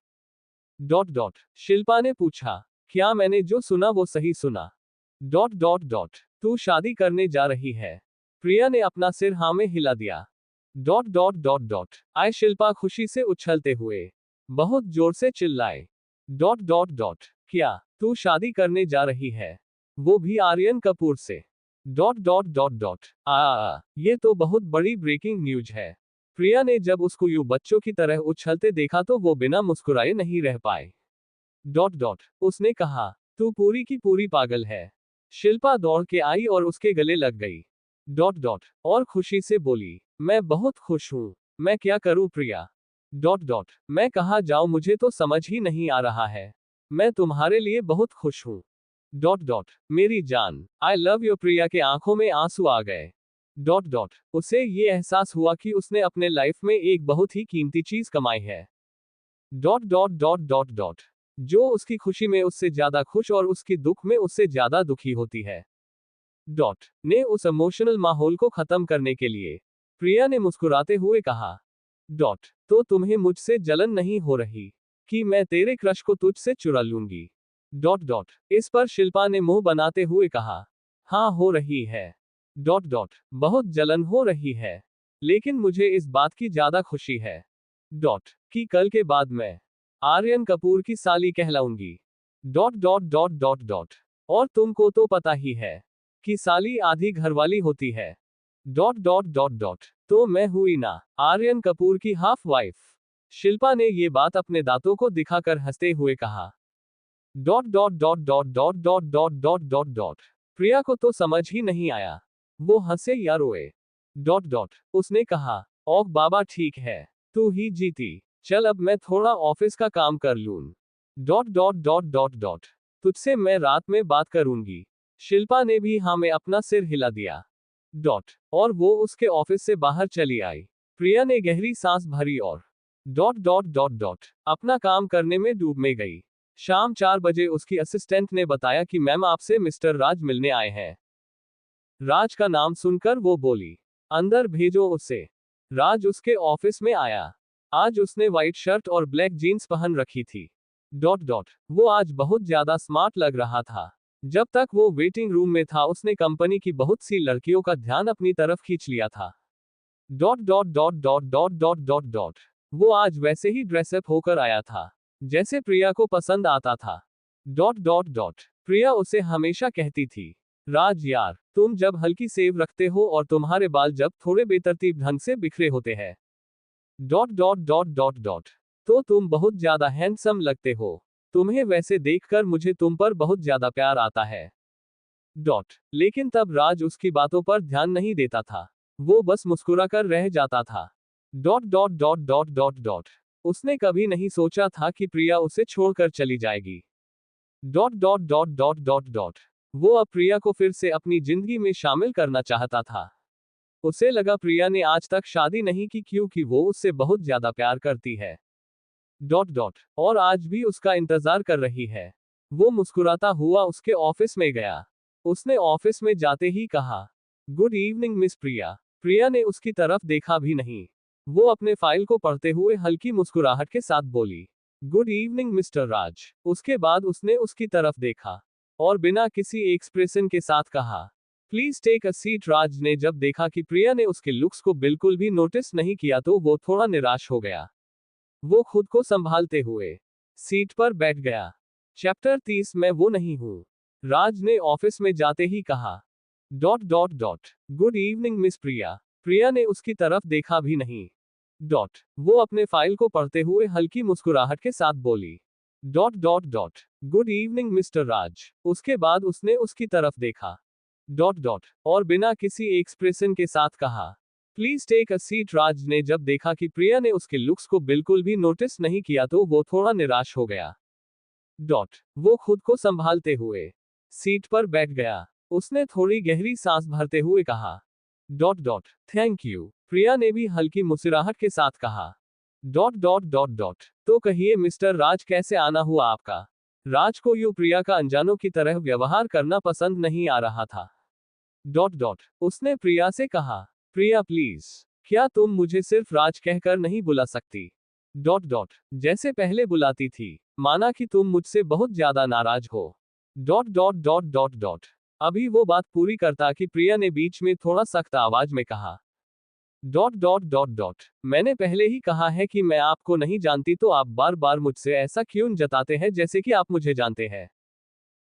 [SPEAKER 1] डॉट डॉट शिल्पा ने पूछा, क्या मैंने जो सुना वो सही सुना। डॉट डॉट डॉट तू शादी करने जा रही है। प्रिया ने अपना सिर हाँ में हिला दिया। डॉट डॉट डॉट डॉट आए शिल्पा खुशी से उछलते हुए बहुत जोर से चिल्लाए। डॉट डॉट डॉट क्या तू शादी करने जा रही है, वो भी आर्यन कपूर से। डॉट डॉट डॉट डॉट ये तो बहुत बड़ी ब्रेकिंग न्यूज है। प्रिया ने जब उसको यूं बच्चों की तरह उछलते देखा तो वो बिना मुस्कुराए नहीं रह पाए। डॉट डॉट उसने कहा, तू पूरी की पूरी पागल है। शिल्पा दौड़ के आई और उसके गले लग गई। डॉट डॉट और खुशी से बोली, मैं बहुत खुश हूँ। मैं क्या करूँ प्रिया। डॉट डॉट मैं कहाँ जाऊँ, मुझे तो समझ ही नहीं आ रहा है। मैं तुम्हारे लिए बहुत खुश हूँ। डॉट डॉट मेरी जान, आई लव यू। प्रिया के आंखों में आंसू आ गए। डॉट डॉट उसे ये एहसास हुआ कि उसने अपने लाइफ में एक बहुत ही कीमती चीज कमाई है। Dot dot dot dot dot जो उसकी खुशी में उससे ज्यादा खुश और उसकी दुख में उससे ज्यादा दुखी होती है। डॉट ने उस इमोशनल माहौल को खत्म करने के लिए प्रिया ने मुस्कुराते हुए कहा, डॉट तो तुम्हें मुझसे जलन नहीं हो रही कि मैं तेरे क्रश को तुझसे चुरा लूंगी। डॉट डॉट इस पर शिल्पा ने मुंह बनाते हुए कहा, हाँ हो रही है। डॉट डॉट बहुत जलन हो रही है, लेकिन मुझे इस बात की ज्यादा खुशी है डॉट कि कल के बाद मैं आर्यन कपूर की साली कहलाऊंगी। Dot dot dot dot dot. और तुमको तो पता ही है कि साली आधी घरवाली होती है। Dot dot dot dot. तो मैं हुई ना आर्यन कपूर की हाफ वाइफ। शिल्पा ने ये बात अपने दांतों को दिखाकर हंसते हुए कहा। Dot dot dot dot dot dot dot dot dot dot. Priya को तो समझ ही नहीं आया, वो हंसे या रोए। Dot dot. उसने कहा, ओह बाबा ठीक है, तू ही जीती, चल अब मैं थोड़ा ऑफिस का काम कर लूं। Dot dot dot dot dot. तुझसे मैं रात में बात करूंगी। शिल्पा ने भी हाँ में अपना सिर हिला दिया। डॉट। और वो उसके ऑफिस से बाहर चली आई। प्रिया ने गहरी सांस भरी और डॉट डॉट डॉट डॉट अपना काम करने में डूब में गई। शाम 4 बजे उसकी असिस्टेंट ने बताया कि मैम आपसे मिस्टर राज मिलने आए हैं। राज का नाम सुनकर वो बोली, अंदर भेजो उसे। राज उसके ऑफिस में आया। आज उसने व्हाइट शर्ट और ब्लैक जीन्स पहन रखी थी। Dot dot. वो आज बहुत ज्यादा स्मार्ट लग रहा था। जब तक वो वेटिंग रूम में था उसने कंपनी की बहुत सी लड़कियों का ध्यान अपनी तरफ खींच लिया था। Dot dot dot dot dot dot dot dot. वो आज वैसे ही ड्रेसअप होकर आया था जैसे प्रिया को पसंद आता था। Dot dot dot. प्रिया उसे हमेशा कहती थी, राज यार, तुम जब हल्की सेव रखते हो और तुम्हारे बाल जब थोड़े बेतरतीब ढंग से बिखरे होते हैं। Dot dot dot dot dot. तो तुम बहुत ज्यादा हैंडसम लगते हो। तुम्हें वैसे देखकर मुझे तुम पर बहुत ज्यादा प्यार आता है। डॉट। लेकिन तब राज उसकी बातों पर ध्यान नहीं देता था, वो बस मुस्कुराकर रह जाता था। Dot dot dot dot dot dot. उसने कभी नहीं सोचा था कि प्रिया उसे छोड़कर चली जाएगी। Dot dot dot dot dot dot. वो अब प्रिया को फिर से अपनी जिंदगी में शामिल करना चाहता था। उसे लगा प्रिया ने आज तक शादी नहीं की क्योंकि वो उससे बहुत ज्यादा प्यार करती है। Dot dot. और आज भी उसका इंतजार कर रही है। वो मुस्कुराता हुआ उसके ऑफिस में गया। उसने ऑफिस में जाते ही कहा, good evening miss Priya. Priya ने उसकी तरफ देखा भी नहीं। वो अपने फाइल को पढ़ते हुए हल्की मुस्कुराहट के साथ बोली, गुड इवनिंग मिस्टर राज। उसके बाद उसने उसकी तरफ देखा और बिना किसी एक्सप्रेशन के साथ कहा, please take a seat. Raj ने जब देखा कि प्रिया ने उसके लुक्स को बिल्कुल भी नोटिस नहीं किया तो वो थोड़ा निराश हो गया। वो खुद को संभालते हुए सीट पर बैठ गया। चैप्टर 30 मैं वो नहीं हूं। राज ने ऑफिस में जाते ही कहा, dot dot dot. Good evening miss Priya. Priya ने उसकी तरफ देखा भी नहीं। डॉट। वो अपने फाइल को पढ़ते हुए हल्की मुस्कुराहट के साथ बोली, dot dot dot. Good evening mister Raj. उसके बाद उसने उसकी तरफ देखा। Dot dot. और बिना किसी एक्सप्रेशन के साथ कहा, please take a seat. Raj ने जब देखा कि प्रिया ने उसके लुक्स को बिल्कुल भी नोटिस नहीं किया तो वो थोड़ा निराश हो गया। डॉट। वो खुद को संभालते हुए सीट पर बैठ गया। उसने थोड़ी गहरी सांस भरते हुए कहा, dot dot. Thank you. Priya ने भी हल्की मुस्कुराहट के साथ कहा। Dot dot dot dot. तो कहिए मिस्टर राज, कैसे आना हुआ आपका? राज को यूं प्रिया का अनजानों की तरह व्यवहार करना पसंद नहीं आ रहा था। Dot dot. उसने प्रिया से कहा, प्रिया प्लीज, क्या तुम मुझे सिर्फ राज कहकर नहीं बुला सकती? Dot dot. जैसे पहले बुलाती थी, माना कि तुम मुझसे बहुत ज्यादा नाराज हो। Dot dot dot dot dot. अभी वो बात पूरी करता कि प्रिया ने बीच में थोड़ा सख्त आवाज में कहा, डॉट डॉट डॉट डॉट। मैंने पहले ही कहा है कि मैं आपको नहीं जानती तो आप बार बार मुझसे ऐसा क्यों जताते हैं जैसे कि आप मुझे जानते हैं?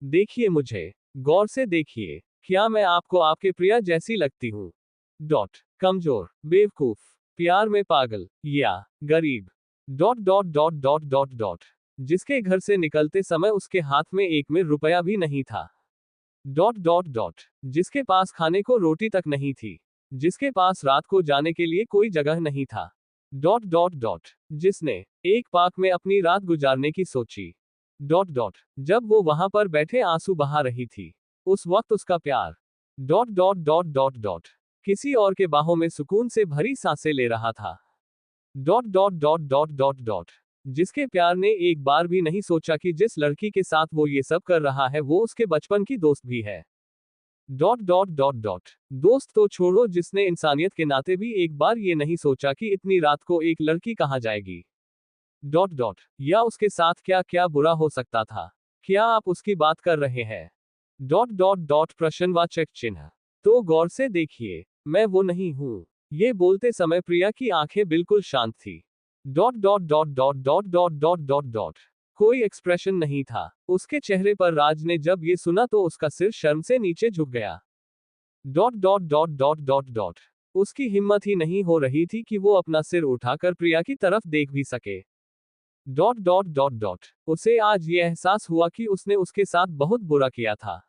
[SPEAKER 1] देखिए मुझे, गौर से देखिए, क्या मैं आपको आपके प्रिया जैसी लगती हूँ? डॉट। कमजोर, बेवकूफ, प्यार में पागल, या गरीब? Dot dot dot dot dot dot. जिसके घर से निकलते समय उसके हाथ में एक में रुपया भी नहीं था। Dot dot dot. जिसके पास खाने को रोटी तक नहीं थी। जिसके पास रात को जाने के लिए कोई जगह नहीं था। Dot dot dot. जिसने एक पार्क में अपनी रात गुजारने की सोची। Dot dot. जब वो वहां पर बैठे आंसू बहा रही थी, उस वक्त उसका प्यार। Dot dot dot dot dot. किसी और के बाहों में सुकून से भरी सांसें ले रहा था। Dot dot dot dot dot dot. जिसके प्यार ने एक बार भी नहीं सोचा कि जिस लड़की के साथ वो ये सब कर रहा है वो उसके बचपन की दोस्त भी है। Dot dot dot dot. दोस्त तो छोड़ो, जिसने इंसानियत के नाते भी एक बार ये नहीं सोचा कि इतनी रात को एक लड़की कहाँ जाएगी। Dot dot. या उसके साथ क्या क्या बुरा हो सकता था? क्या आप उसकी बात कर रहे हैं? डॉट डॉट डॉट प्रश्नवाचक चिन्ह। तो गौर से देखिए, मैं वो नहीं हूं। ये बोलते समय प्रिया की आंखें बिल्कुल शांत थी। Dot dot dot dot dot dot dot dot dot. कोई एक्सप्रेशन नहीं था उसके चेहरे पर। राज ने जब ये सुना तो उसका सिर शर्म से नीचे झुक गया। Dot dot dot dot dot dot. उसकी हिम्मत ही नहीं हो रही थी कि वो अपना सिर उठाकर प्रिया की तरफ देख भी सके। Dot dot dot dot. उसे आज ये एहसास हुआ कि उसने उसके साथ बहुत बुरा किया था।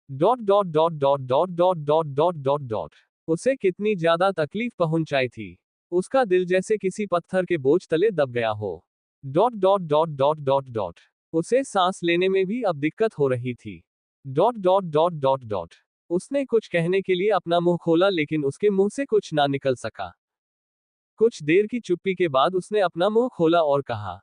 [SPEAKER 1] Dot dot dot dot dot dot dot dot dot dot. उसे कितनी ज्यादा तकलीफ पहुंचाई थी। उसका दिल जैसे किसी पत्थर के बोझ तले दब गया हो। Dot dot dot dot dot dot. उसे सांस लेने में भी अब दिक्कत हो रही थी। Dot dot dot dot dot. उसने कुछ कहने के लिए अपना मुंह खोला लेकिन उसके मुंह से कुछ ना निकल सका। कुछ देर की चुप्पी के बाद उसने अपना मुंह खोला और कहा,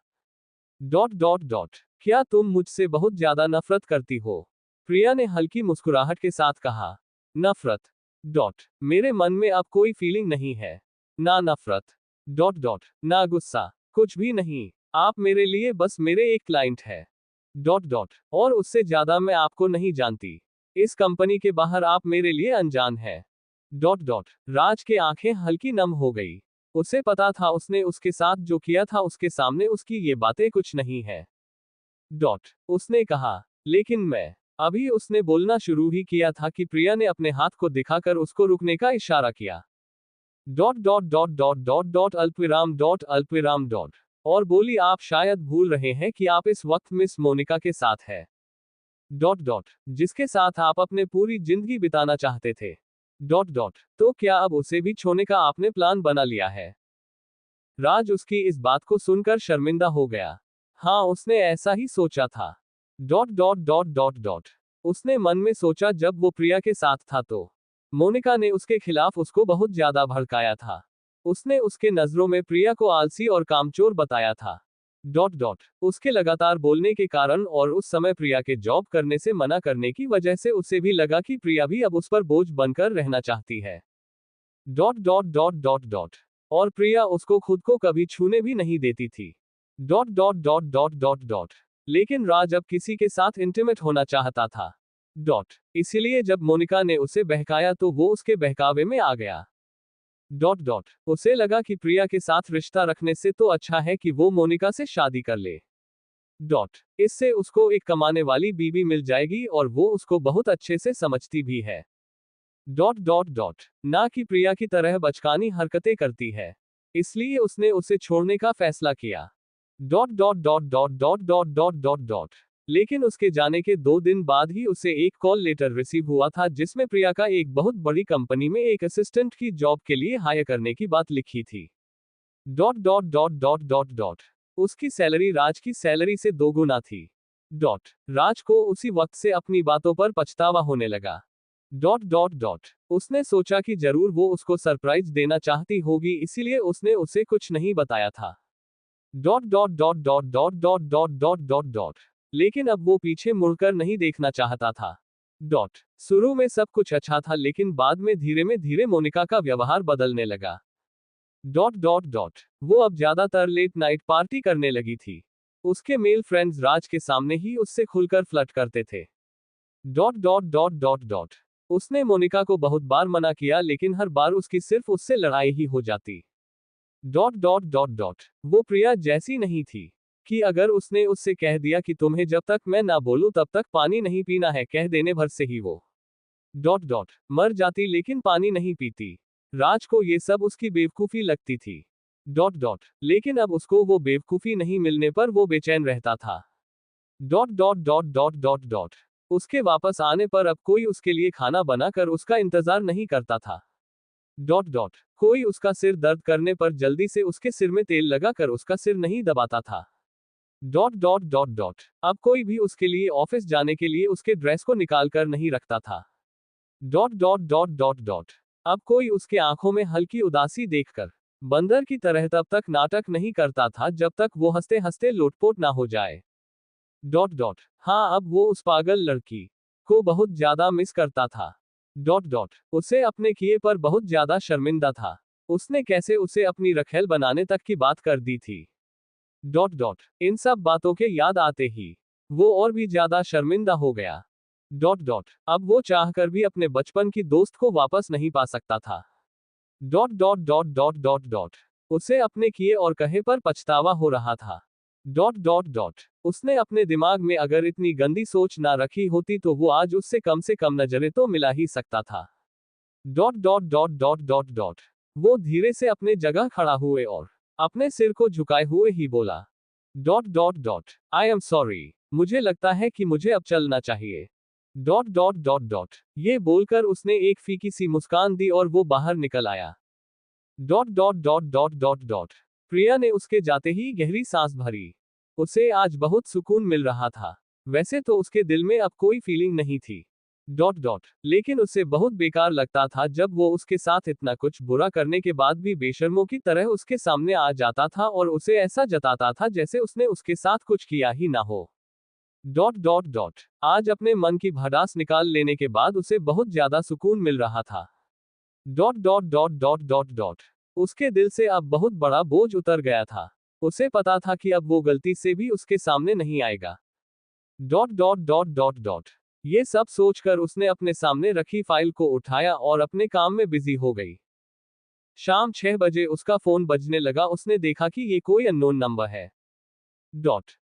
[SPEAKER 1] डॉट डॉट डॉट। क्या तुम मुझसे बहुत ज्यादा नफरत करती हो? प्रिया ने हल्की मुस्कुराहट के साथ कहा, नफरत? डॉट। मेरे मन में अब कोई फीलिंग नहीं है। ना नफरत, डॉट डॉट, ना गुस्सा, कुछ भी नहीं। आप मेरे लिए बस मेरे एक क्लाइंट है। Dot dot. और उससे ज्यादा मैं आपको नहीं जानती। इस कंपनी के बाहर आप मेरे लिए अनजान है। Dot dot. राज के आंखें हल्की नम हो गई। उसे पता था उसने उसके साथ जो किया था उसके सामने उसकी ये बातें कुछ नहीं है। डॉट। उसने कहा, लेकिन मैं। अभी उसने बोलना शुरू ही किया था कि प्रिया ने अपने हाथ को दिखाकर उसको रुकने का इशारा किया। Dot dot dot dot dot dot अल्पविराम डॉट अल्पविराम डॉट। और बोली, आप शायद भूल रहे हैं कि आप इस वक्त मिस मोनिका के साथ है। Dot dot. जिसके साथ आप अपने पूरी जिंदगी बिताना चाहते थे। Dot dot. तो क्या अब उसे भी छोड़ने का आपने प्लान बना लिया है? राज उसकी इस बात को सुनकर शर्मिंदा हो गया। हाँ, उसने ऐसा ही सोचा था। Dot dot dot dot dot. उसने मन में सोचा, जब वो प्रिया के साथ था तो मोनिका ने उसके खिलाफ उसको बहुत ज्यादा भड़काया था। उसने उसके नजरों में प्रिया को आलसी और कामचोर बताया था। Dot dot. उसके लगातार बोलने के कारण और उस समय प्रिया के जॉब करने से मना करने की वजह से उसे भी लगा कि प्रिया भी अब उस पर बोझ बनकर रहना चाहती है। Dot dot dot dot dot. और प्रिया उसको खुद को कभी छूने भी नहीं देती थी। Dot dot dot dot dot dot. लेकिन राज अब किसी के साथ इंटीमेट होना चाहता था। डॉट। इसलिए जब मोनिका ने उसे बहकाया तो वो उसके बहकावे में आ गया। Dot dot. उसे लगा कि प्रिया के साथ रिश्ता रखने से तो अच्छा है कि वो मोनिका से शादी कर ले। डॉट। इससे उसको एक कमाने वाली बीवी मिल जाएगी और वो उसको बहुत अच्छे से समझती भी है। Dot dot dot. ना कि प्रिया की तरह बचकानी हरकतें करती है। इसलिए उसने उसे छोड़ने का फैसला किया। Dot dot dot dot dot dot dot dot dot. लेकिन उसके जाने के 2 दिन बाद ही उसे एक कॉल लेटर रिसीव हुआ था जिसमें प्रिया का एक बहुत बड़ी कंपनी में एक असिस्टेंट की जॉब के लिए हायर करने की बात लिखी थी। Dot dot dot dot dot dot. उसकी सैलरी राज की सैलरी से 2 गुना थी। डॉट। राज को उसी वक्त से अपनी बातों पर पछतावा होने लगा। Dot dot dot. उसने सोचा कि जरूर वो उसको सरप्राइज देना चाहती होगी, इसीलिए उसने उसे कुछ नहीं बताया था। Dot dot dot dot dot dot dot dot dot dot. लेकिन अब वो पीछे मुड़कर नहीं देखना चाहता था। डॉट। शुरू में सब कुछ अच्छा था लेकिन बाद में धीरे मोनिका का व्यवहार बदलने लगा। Dot dot dot. वो अब ज्यादातर लेट नाइट पार्टी करने लगी थी। उसके मेल फ्रेंड्स राज के सामने ही उससे खुलकर फ्लर्ट करते थे। Dot dot dot dot dot. उसने मोनिका को बहुत बार मना किया लेकिन हर बार उसकी सिर्फ उससे लड़ाई ही हो जाती। Dot dot dot dot. वो प्रिया जैसी नहीं थी कि अगर उसने उससे कह दिया कि तुम्हें जब तक मैं ना बोलूं तब तक पानी नहीं पीना है, कह देने भर से ही वो डॉट डॉट मर जाती लेकिन पानी नहीं पीती। राज को ये सब उसकी बेवकूफी लगती थी। Dot dot. लेकिन अब उसको वो बेवकूफी नहीं मिलने पर वो बेचैन रहता था। Dot dot dot dot dot dot. उसके वापस आने पर अब कोई उसके लिए खाना बनाकर उसका इंतजार नहीं करता था। Dot dot. कोई उसका सिर दर्द करने पर जल्दी से उसके सिर में तेल लगाकर उसका सिर नहीं दबाता था। Dot dot dot dot. अब कोई भी उसके लिए ऑफिस जाने के लिए उसके ड्रेस को निकाल कर नहीं रखता था। Dot dot dot dot dot. अब कोई उसके आंखों में हल्की उदासी देखकर बंदर की तरह तब तक नाटक नहीं करता था जब तक वो हंसते हंसते लोटपोट ना हो जाए। Dot dot. हाँ, अब वो उस पागल लड़की को बहुत ज्यादा मिस करता था। Dot dot. उसे अपने किए पर बहुत ज्यादा शर्मिंदा था। उसने कैसे उसे अपनी रखेल बनाने तक की बात कर दी थी। Dot dot. इन सब बातों के याद आते ही वो और भी ज्यादा शर्मिंदा हो गया। Dot dot. अब वो चाहकर भी अपने बचपन की दोस्त को वापस नहीं पा सकता था। Dot dot dot dot dot dot. उसे अपने किए और कहे पर पछतावा हो रहा था। उसने अपने दिमाग में अगर इतनी गंदी सोच ना रखी होती तो वो आज उससे कम नजरें तो मिला ही सकता था। वो धीरे से अपने जगह खड़ा हुए और अपने सिर को झुकाए हुए ही बोला, आई एम सॉरी, मुझे लगता है कि मुझे अब चलना चाहिए। ये बोलकर उसने एक फीकी सी मुस्कान दी और वो बाहर निकल आया। प्रिया ने उसके जाते ही गहरी सांस भरी। उसे आज बहुत सुकून मिल रहा था। वैसे तो उसके दिल में अब कोई फीलिंग नहीं थी। लेकिन उसे बहुत बेकार लगता था जब वो उसके साथ इतना कुछ बुरा करने के बाद भी बेशर्मों की तरह उसके सामने आ जाता था और उसे ऐसा जताता था जैसे उसने उसके साथ कुछ किया ही ना हो। आज अपने मन की भड़ास निकाल लेने के बाद उसे बहुत ज्यादा सुकून मिल रहा था। उसके दिल से अब बहुत बड़ा बोझ उतर गया था। उसे पता था कि अब वो गलती से भी उसके सामने नहीं आएगा। ये सब सोचकर उसने अपने सामने रखी फाइल को उठाया और अपने काम में बिजी हो गई। शाम 6 बजे उसका फोन बजने लगा। उसने देखा कि ये कोई अननोन नंबर है।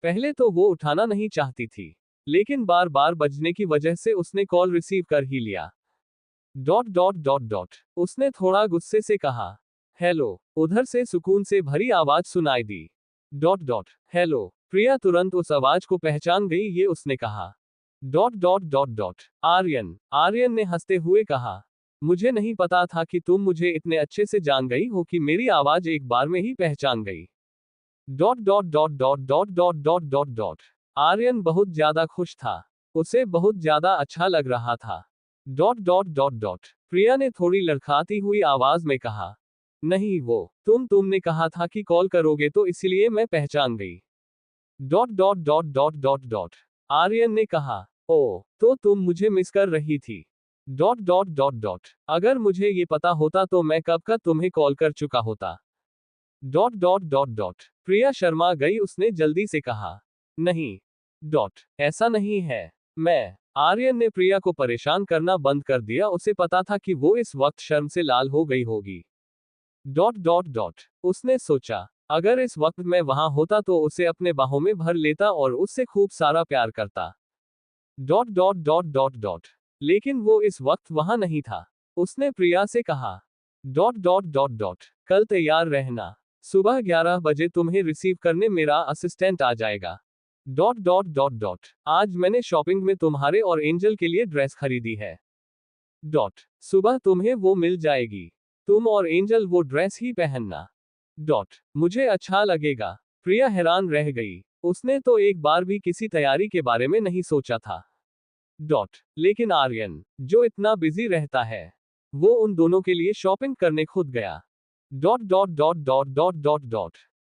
[SPEAKER 1] पहले तो वो उठाना नहीं चाहती थी, लेकिन बार बार बजने की वजह से उसने कॉल रिसीव कर ही लिया। उसने थोड़ा गुस्से से कहा, हेलो। उधर से सुकून से भरी आवाज सुनाई दी। हेलो। प्रिया तुरंत उस आवाज को पहचान गई। ये उसने कहा। आर्यन ने हंसते हुए कहा, मुझे नहीं पता था कि तुम मुझे इतने अच्छे से जान गई हो कि मेरी आवाज एक बार में ही पहचान गई। आर्यन बहुत ज्यादा खुश था। उसे बहुत ज्यादा अच्छा लग रहा था। प्रिया ने थोड़ी लड़खड़ाती हुई आवाज में कहा, नहीं वो तुमने कहा था कि कॉल करोगे तो इसलिए मैं पहचान गई। आर्यन ने कहा, ओ तो तुम मुझे मिस कर रही थी। अगर मुझे ये पता होता तो मैं कब का तुम्हें कॉल कर चुका होता। प्रिया शर्मा गई। उसने जल्दी से कहा, नहीं ऐसा नहीं है। आर्यन ने प्रिया को परेशान करना बंद कर दिया। उसे पता था कि वो इस वक्त शर्म से लाल हो गई होगी। उसने सोचा, अगर इस वक्त मैं वहां होता तो उसे अपने बाहों में भर लेता और उससे खूब सारा प्यार करता। लेकिन वो इस वक्त वहां नहीं था। उसने प्रिया से कहा, कल तैयार रहना, सुबह 11 बजे तुम्हें रिसीव करने मेरा असिस्टेंट आ जाएगा। आज मैंने शॉपिंग में तुम्हारे और एंजल के लिए ड्रेस खरीदी है। सुबह तुम्हें वो मिल जाएगी। तुम और एंजल वो ड्रेस ही पहनना। मुझे अच्छा लगेगा। प्रिया हैरान रह गई। उसने तो एक बार भी किसी तैयारी के बारे में नहीं सोचा था। लेकिन आर्यन, जो इतना बिजी रहता है, वो उन दोनों के लिए शॉपिंग करने खुद गया।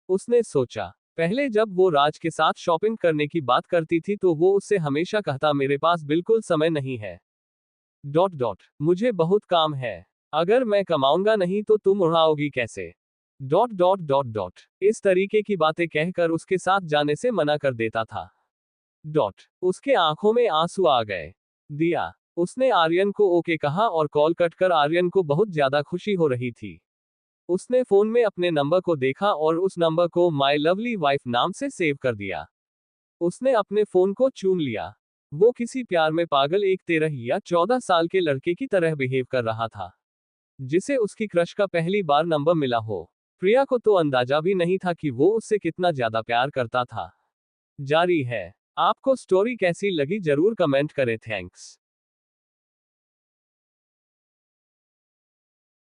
[SPEAKER 1] उसने सोचा, पहले जब वो राज के साथ शॉपिंग करने की बात करती थी तो वो उससे हमेशा कहता, मेरे पास बिल्कुल समय नहीं है। मुझे बहुत काम है। अगर मैं कमाऊंगा नहीं तो तुम उड़ाओगी कैसे। इस तरीके की बातें कहकर उसके साथ जाने से मना कर देता था। उसके आंखों में आंसू आ गए। दिया। उसने आर्यन को ओके कहा और कॉल कट कर आर्यन को बहुत ज्यादा खुशी हो रही थी। उसने फोन में अपने नंबर को देखा और उस नंबर को माय लवली वाइफ नाम से सेव कर दिया। उसने अपने फोन को चूम लिया। वो किसी प्यार में पागल एक 13 या 14 साल के लड़के की तरह बिहेव कर रहा था, जिसे उसकी क्रश का पहली बार नंबर मिला हो। प्रिया को तो अंदाजा भी नहीं था कि वो उससे कितना ज्यादा प्यार करता था। जारी है। आपको स्टोरी कैसी लगी जरूर कमेंट करें। थैंक्स।